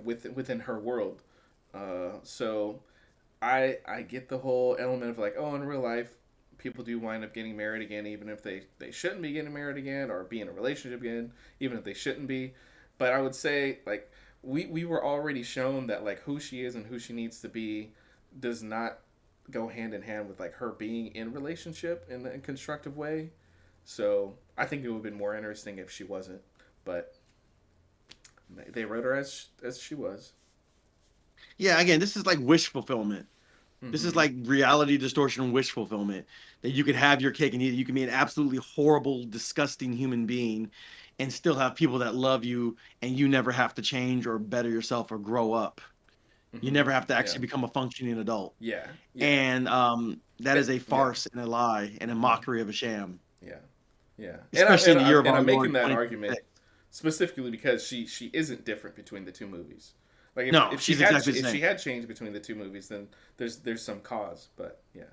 within her world. So I get the whole element of like, oh, in real life people do wind up getting married again even if they shouldn't be getting married again, or be in a relationship again even if they shouldn't be. But I would say like we were already shown that like who she is and who she needs to be does not go hand in hand with like her being in relationship in a constructive way. So I think it would have been more interesting if she wasn't. But they wrote her as she was. Yeah, again, this is like wish fulfillment. This is Mm-hmm. like reality distortion wish fulfillment. That you could have your cake and eat it. You can be an absolutely horrible, disgusting human being and still have people that love you, and you never have to change or better yourself or grow up. You Mm-hmm. never have to Yeah. actually become a functioning adult. Yeah. Yeah. And that is a Yeah. farce and a lie and a Mm-hmm. mockery of a sham, Yeah. Yeah. And especially in the year of our I'm Lord making that argument 2026. specifically because she isn't different between the two movies. Like No, she's exactly the if she same. had changed between the two movies, then there's some cause. But yeah.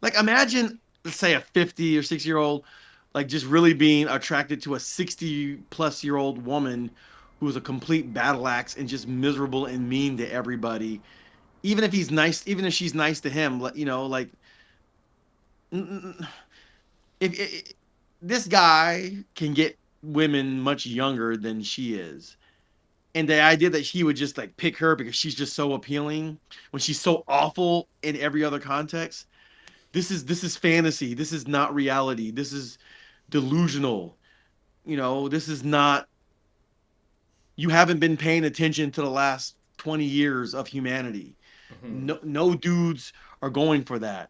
Like imagine, let's say a 50 or 60-year-old, like just really being attracted to a 60-plus-year-old woman who's a complete battle axe and just miserable and mean to everybody. Even if he's nice, even if she's nice to him, like if this guy can get women much younger than she is. And the idea that he would just like pick her because she's just so appealing when she's so awful in every other context. This is fantasy. This is not reality. This is delusional. This is not you haven't been paying attention to the last 20 years of humanity. Hmm. No dudes are going for that.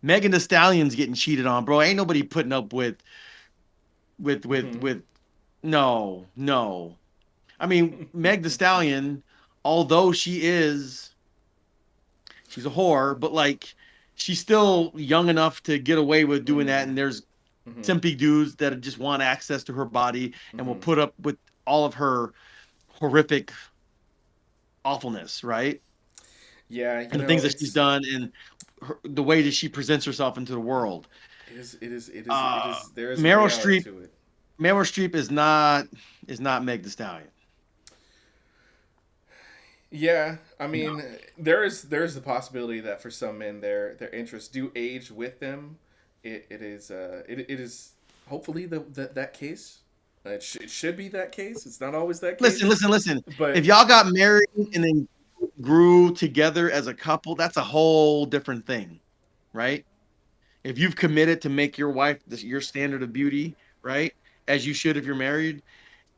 Megan Thee Stallion's getting cheated on, bro. Ain't nobody putting up Hmm. with no, no. I mean, Meg Thee Stallion, although she's a whore, but like she's still young enough to get away with doing that. Mm. And there's Hmm. simpy dudes that just want access to her body and will Hmm. put up with all of her horrific awfulness, right? Yeah, And the things that she's done and the way that she presents herself into the world. it Uh, is. There is a Meryl reality Streep, to it. Meryl Streep is not Meg Thee Stallion. Yeah, I No. mean, there's the possibility that for some men their interests do age with them. It is hopefully that case. It should be that case. It's not always that Listen, case, listen, listen. If but y'all got married and then grew together as a couple, that's a whole different thing, right? If you've committed to make your wife your standard of beauty, right? As you should if you're married,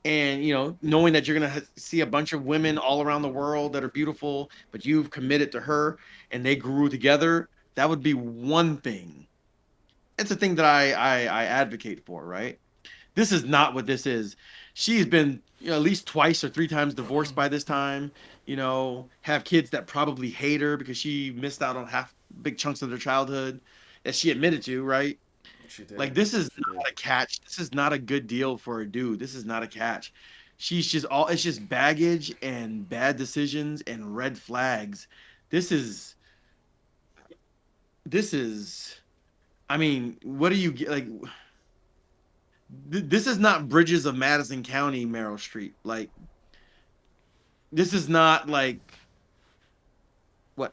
and knowing that you're gonna see a bunch of women all around the world that are beautiful, but you've committed to her and they grew together, that would be one thing. It's a thing that I advocate for, right? This is not what this is. She's been at least twice or three times divorced by this time. Have kids that probably hate her because she missed out on half big chunks of their childhood, as she admitted to, right? she did. Like, this is She did. not a catch. This is not a good deal for a dude. This is not a catch. She's just all it's just baggage and bad decisions and red flags. This is this is I mean, what do you get like this is not Bridges of Madison County, Meryl Streep. Like, this is not like what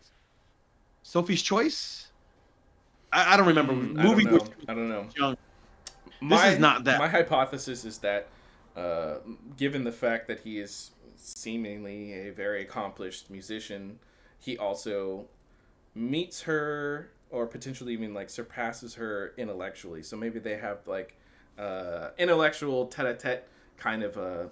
Sophie's Choice. I don't remember I don't movies where know. she was I don't know. young. This is My not that. my hypothesis is that, given the fact that he is seemingly a very accomplished musician, he also meets her or potentially even like surpasses her intellectually. So maybe they have like intellectual tete-a-tete kind of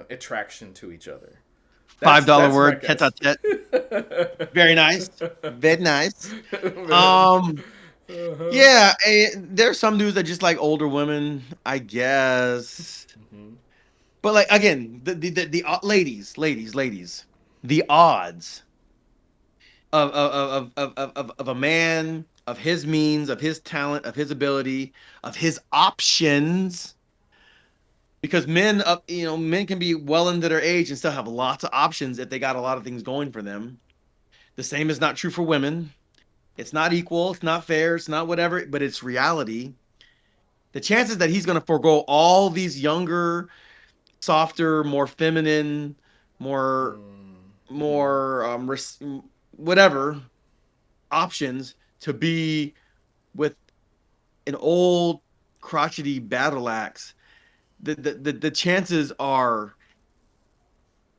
attraction to to each other. Five dollar That's my word, tete a guess. tete. Very nice. Very nice. Man. Um, Uh-huh. yeah, there's some dudes that just like older women, I guess. Hmm. But like again, the ladies, the odds of a man of his means, of his talent, of his ability, of his options. Because men can be well into their age and still have lots of options if they got a lot of things going for them. The same is not true for women. It's not equal, it's not fair, it's not whatever, but it's reality. The chances that he's going to forego all these younger, softer, more feminine, more Mm-hmm. more whatever options to be with an old crotchety battle axe, the chances are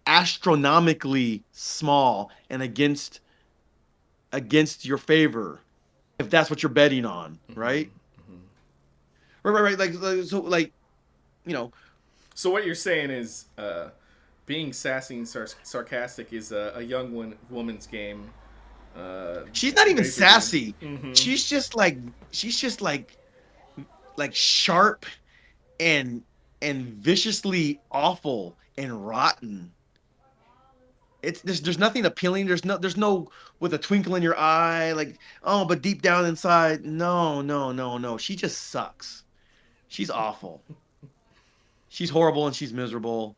astronomically small and against your favor if that's what you're betting on, Mm-hmm. right? Hmm. Right. Like you know, So what you're saying is, being sassy and sarcastic is a young woman's game. she's not even Basically. sassy. Mm-hmm. She's just like sharp and viciously awful and rotten. There's nothing appealing. There's no with a twinkle in your eye, like, oh, but deep down inside, no, no, no, no. She just sucks. She's awful. She's horrible and she's miserable.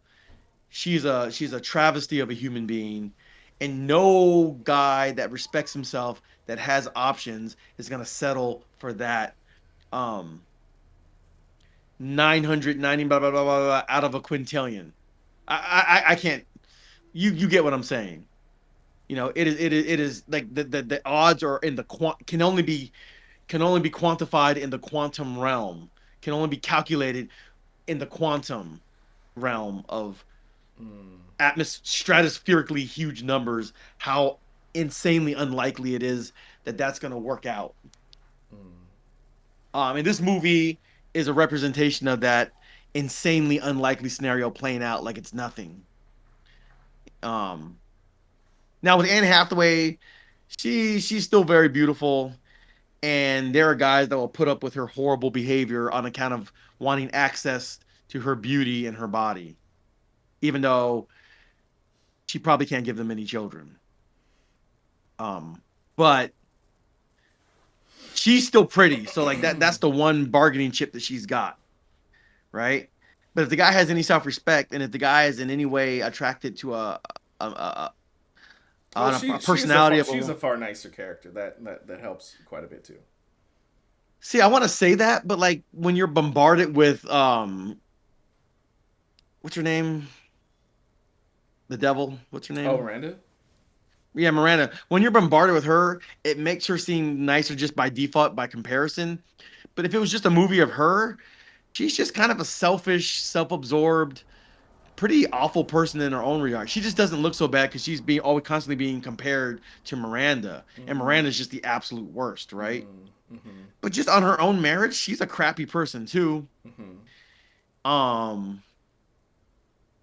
She's a travesty of a human being. And no guy that respects himself that has options is gonna settle for that 990 blah blah blah blah, blah out of a quintillion. I can't. You get what I'm saying. It is like the odds are in the can only be quantified in the quantum realm, can only be calculated in the quantum realm of Mm. stratospherically huge numbers, how insanely unlikely it is that that's going to work out. Mm. And this movie is a representation of that insanely unlikely scenario playing out like it's nothing. Um, Now with Anne Hathaway, she's still very beautiful, and there are guys that will put up with her horrible behavior on account of wanting access to her beauty and her body, even though she probably can't give them any children. But she's still pretty, so like that's the one bargaining chip that she's got, right? But if the guy has any self-respect, and if the guy is in any way attracted to a, Well, a she is a personality far, of she's a a far nicer character. That helps quite a bit too. see, I want to say that, but like when you're bombarded with what's her name? The devil. What's her Oh, name? Miranda. Yeah, Miranda. When you're bombarded with her, it makes her seem nicer just by default, by comparison. But if it was just a movie of her, she's just kind of a selfish, self-absorbed, pretty awful person in her own regard. She just doesn't look so bad because she's being always constantly being compared to Miranda, and Mm-hmm. Miranda's just the absolute worst, right? Mm-hmm. But just on her own merit, she's a crappy person too. Mm-hmm. Um,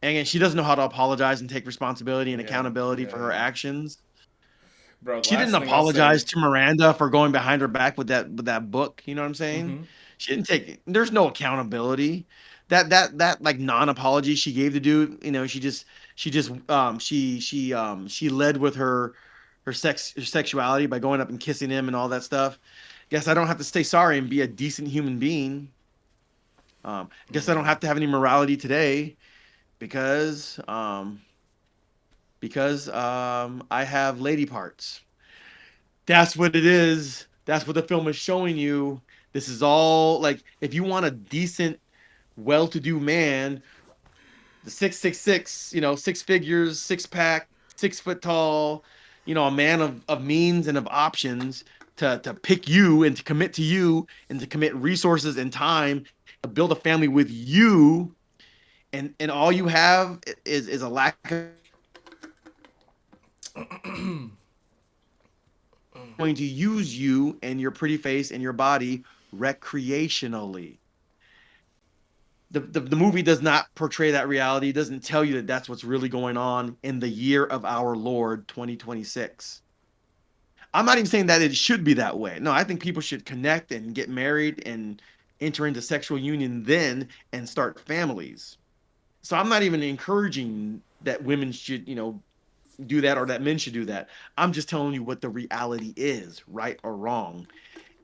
and again, she doesn't know how to apologize and take responsibility and Yeah, accountability yeah, for her yeah. actions. Bro, the She didn't last thing I'll say. apologize to Miranda for going behind her back with that book. You know what I'm saying? Mm-hmm. She didn't take it. There's no accountability. That like non-apology she gave the dude. You know, she led with her sexuality by going up and kissing him and all that stuff. Guess I don't have to say sorry and be a decent human being. Guess I don't Mm-hmm. have to have any morality today because I have lady parts. That's what it is. That's what the film is showing you. This is all like if you want a decent, well-to-do man, the 666, 6 figures, six pack, 6 foot tall, a man of means and of options to pick you and to commit to you and to commit resources and time to build a family with you, and all you have is a lack of going to use you and your pretty face and your body recreationally. The movie does not portray that reality. It doesn't tell you that that's what's really going on in the year of our Lord 2026. I'm not even saying that it should be that way. No, I think people should connect and get married and enter into sexual union then and start families. So I'm not even encouraging that women should, do that or that men should do that. I'm just telling you what the reality is, right or wrong.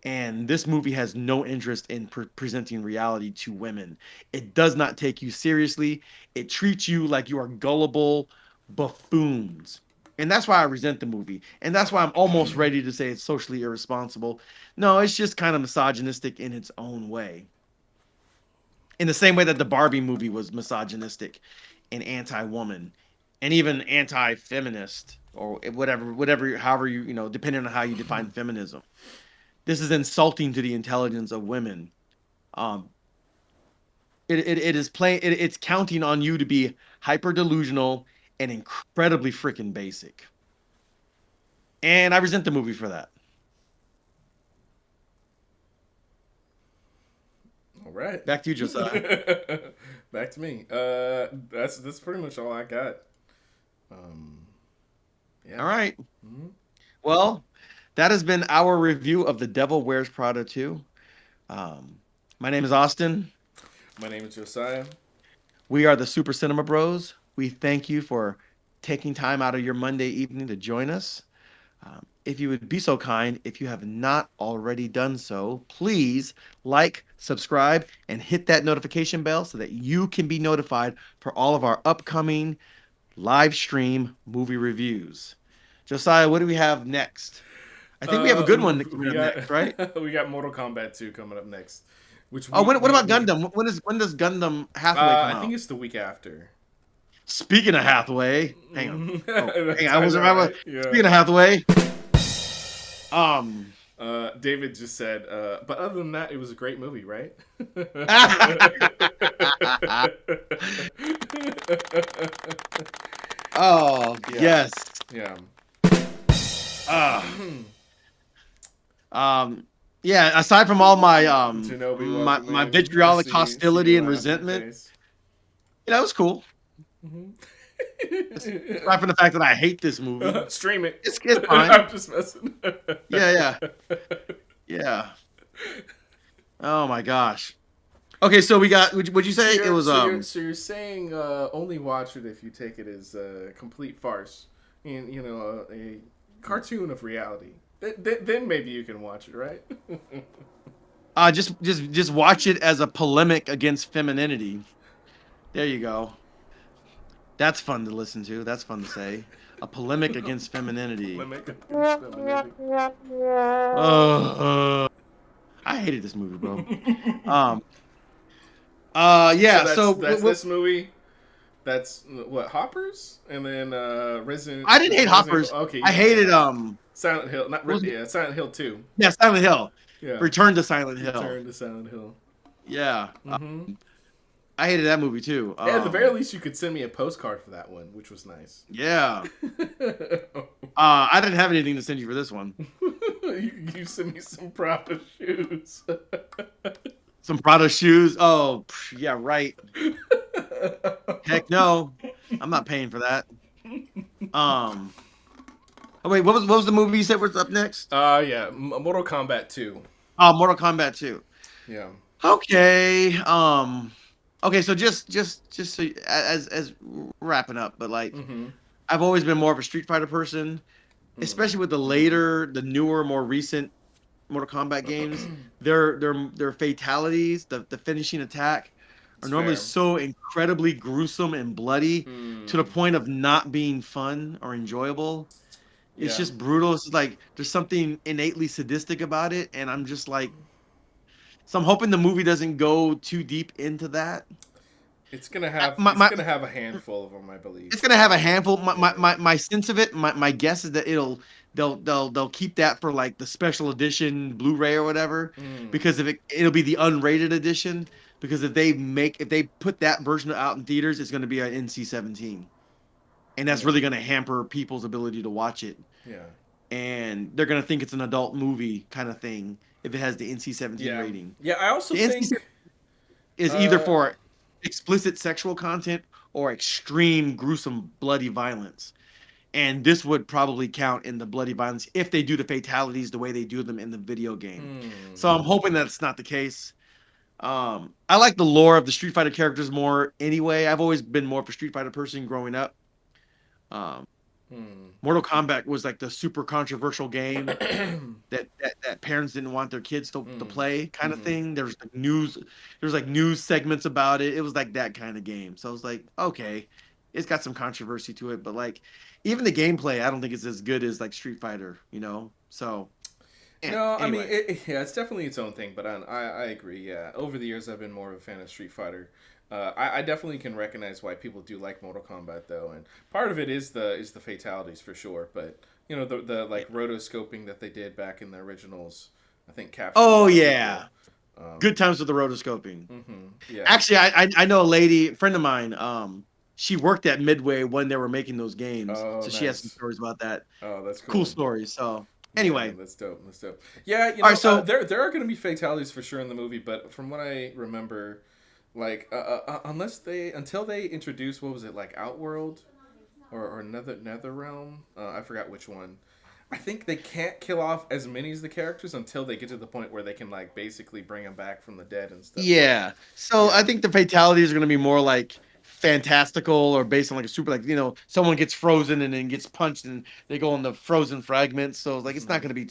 And this movie has no interest in presenting reality to women. It does not take you seriously. It treats you like you are gullible buffoons. And that's why I resent the movie. And that's why I'm almost ready to say it's socially irresponsible. No, it's just kind of misogynistic in its own way. In the same way that the Barbie movie was misogynistic and anti-woman and even anti-feminist or whatever, however depending on how you define feminism. This is insulting to the intelligence of women. Um, it is playing. It's counting on you to be hyper delusional and incredibly freaking basic. And I resent the movie for that. All right. Back to you, Josiah. Back to me. That's pretty much all I got. Um, yeah. All right. Mm-hmm. Well, that has been our review of The Devil Wears Prada 2. Um, my name is Austin. My name is Josiah. We are the Super Cinema Bros. We thank you for taking time out of your Monday evening to join us. If you would be so kind, if you have not already done so, please like, subscribe, and hit that notification bell so that you can be notified for all of our upcoming live stream movie reviews. Josiah, what do we have next? I think we have a good one We coming up next, right? got we got Mortal Kombat 2 coming up next, which Oh, we what we about we. Gundam? When does Gundam Hathaway come I think out? it's the week after. Speaking of Hathaway, hang on. Oh, hang on. I I wasn't know, right. right? Yeah. Speaking of Hathaway, um, David just said, but other than that, it was a great movie, right? oh Yeah. yes. Yeah. Uh, um, Yeah, aside from all my Shinobi, welcome my in. I vitriolic see your hostility and laughing resentment, face. it was cool. Hmm. Aside from the fact that I hate this movie, Stream it. it's fine. I'm just messing. Yeah, yeah, yeah. Oh my gosh. Okay, so we got. Would you So say it you're was so you're so you're saying only watch it if you take it as a complete farce, and a cartoon of reality. Then maybe you can watch it, right? just watch it as a polemic against femininity. There you go. That's fun to listen to. That's fun to say. A polemic against femininity. Polemic against femininity. I hated this movie, bro. So Um. Yeah. that's So that's this movie. That's what Hoppers, and then Resident I didn't hate Resident Evil. Hoppers. Okay, you I didn't hate hated Hoppers. Silent Hill, what was it? yeah, Silent Hill 2. Yeah, Silent Hill. Yeah, Return to Silent Hill. Return to Silent Hill. Yeah. Mm-hmm. I hated that movie too. Yeah, at the very least, you could send me a postcard for that one, which was nice. Yeah. I didn't have anything to send you for this one. you sent me some Prada shoes. Some Prada shoes. Oh, yeah, right. Heck no, I'm not paying for that. Oh wait, what was the movie you said was up next? Yeah, Mortal Kombat 2. Oh, Mortal Kombat 2. Yeah. Okay. Okay, so just so as wrapping up, but like Mm-hmm. I've always been more of a Street Fighter person, especially with the newer, more recent Mortal Kombat games. Their fatalities, the finishing attack, are It's normally fair. so incredibly gruesome and bloody to the Mm. point of not being fun or enjoyable. It's Yeah. just brutal. It's like there's something innately sadistic about it, and I'm just like, so I'm hoping the movie doesn't go too deep into that. It's gonna have My, it's my gonna have a handful of them, I believe. It's gonna have a handful. Yeah. My sense of it, my guess is that they'll keep that for like the special edition Blu-ray or whatever, Mm. because if it'll be the unrated edition, because if they put that version out in theaters, it's gonna be an NC-17, and that's Yeah. really gonna hamper people's ability to watch it, Yeah. and they're gonna think it's an adult movie kind of thing if it has the NC-17 Yeah. rating. Yeah. I also The NC think. is either Uh. for explicit sexual content or extreme gruesome bloody violence, and this would probably count in the bloody violence if they do the fatalities the way they do them in the video game. Hmm. So I'm hoping that's not the case. I like the lore of the Street Fighter characters more anyway. I've always been more of a Street Fighter person growing up. um, Hmm. Mortal Kombat was like the super controversial game that parents didn't want their kids to Mm. play kind of Mhm. thing. There's like news segments about it. It was like that kind of game. So I was like, okay, it's got some controversy to it, but like even the gameplay, I don't think it's as good as like Street Fighter, you know? So No, I mean, anyway. yeah, it's definitely its own thing, but I agree. Yeah, over the years, I've been more of a fan of Street Fighter. I definitely can recognize why people do like Mortal Kombat though, and part of it is the fatalities for sure. But the like rotoscoping that they did back in the originals, I think captured a Oh lot of yeah. people. Um, Good times with the rotoscoping. yeah. Actually, I know a lady, friend of mine, she worked at Midway when they were making those games. Oh, So she has some nice. stories about that. Oh, that's Cool cool. stories. So Yeah, anyway. that's dope. That's dope. Yeah, All right, so there are going to be fatalities for sure in the movie, but from what I remember, like until they introduce what was it like Outworld or Nether Realm, I forgot which one. I think they can't kill off as many as the characters until they get to the point where they can like basically bring them back from the dead and stuff. yeah. So I Yeah. think the fatalities are going to be more like fantastical or based on like a super, like, someone gets frozen and then gets punched and they go in the frozen fragments. So like it's not Mhm. going to be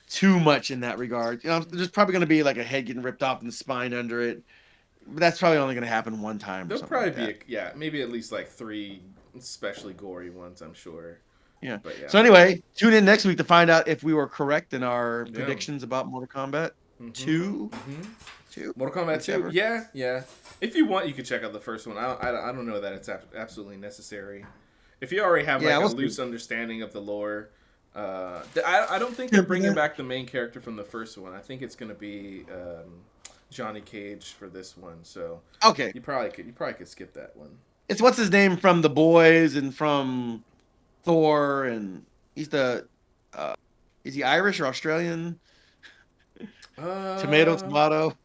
too much in that regard. There's probably going to be like a head getting ripped off and the spine under it. But that's probably only going to happen one time or There'll something probably like that. yeah, maybe at least like three especially gory ones, I'm sure. Yeah. But yeah. So anyway, tune in next week to find out if we were correct in our Yeah. predictions about Mortal Kombat Mm-hmm. 2. Mm-hmm. 2? Mortal Kombat 2. Whichever. Yeah, yeah. If you want, you could check out the first one. I don't know that it's absolutely necessary. If you already have like Yeah, a we'll see. loose understanding of the lore, I don't think they're bringing back the main character from the first one. I think it's going to be Johnny Cage for this one. So Okay. you probably could skip that one. It's what's his name from The Boys and from Thor, and he's the is he Irish or Australian? Tomato, Uh, tomato,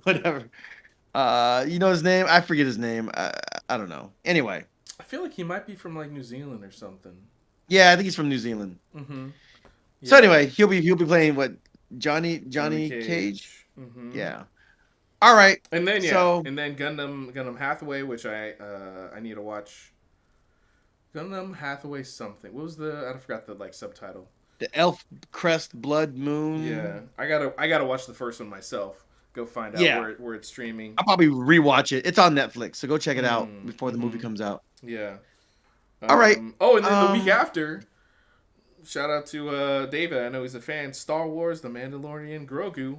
whatever. You know his name? I forget his name. I don't know. Anyway, I feel like he might be from like New Zealand or something. yeah, I think he's from New Zealand. Mm-hmm. So Yeah. anyway, he'll be playing what Johnny Johnny Cage. Cage. Mm-hmm. Yeah. All right. And then yeah, So and then Gundam Hathaway, which I need to watch. Gundam Hathaway something. What was the I forgot the like subtitle. the Elf Crest Blood Yeah, Moon. I gotta watch the first one myself. Go find out Yeah, where it's streaming. I'll probably rewatch it. It's on Netflix, so go check it out before the movie Mm-hmm. comes out. Yeah. All right. Oh, and then the week Um. after, shout out to David. I know he's a fan. Star Wars: The Mandalorian, Grogu. Um.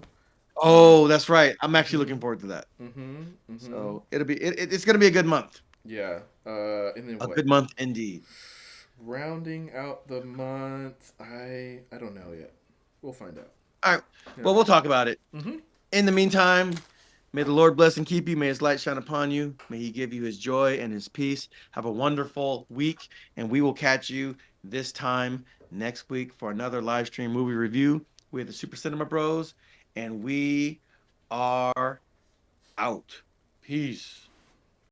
Oh, that's right. I'm actually Mm-hmm. looking forward to that. Mm-hmm. Mm-hmm. So it's gonna be a good month. Yeah. And then A what? good month indeed. Rounding out the month, I don't know yet. We'll find out. All right. Yeah. Well, we'll talk about it. Mm-hmm. In the meantime, may the Lord bless and keep you. May his light shine upon you. May he give you his joy and his peace. Have a wonderful week, and we will catch you this time next week for another live stream movie review with the Super Cinema Bros, and we are out. Peace.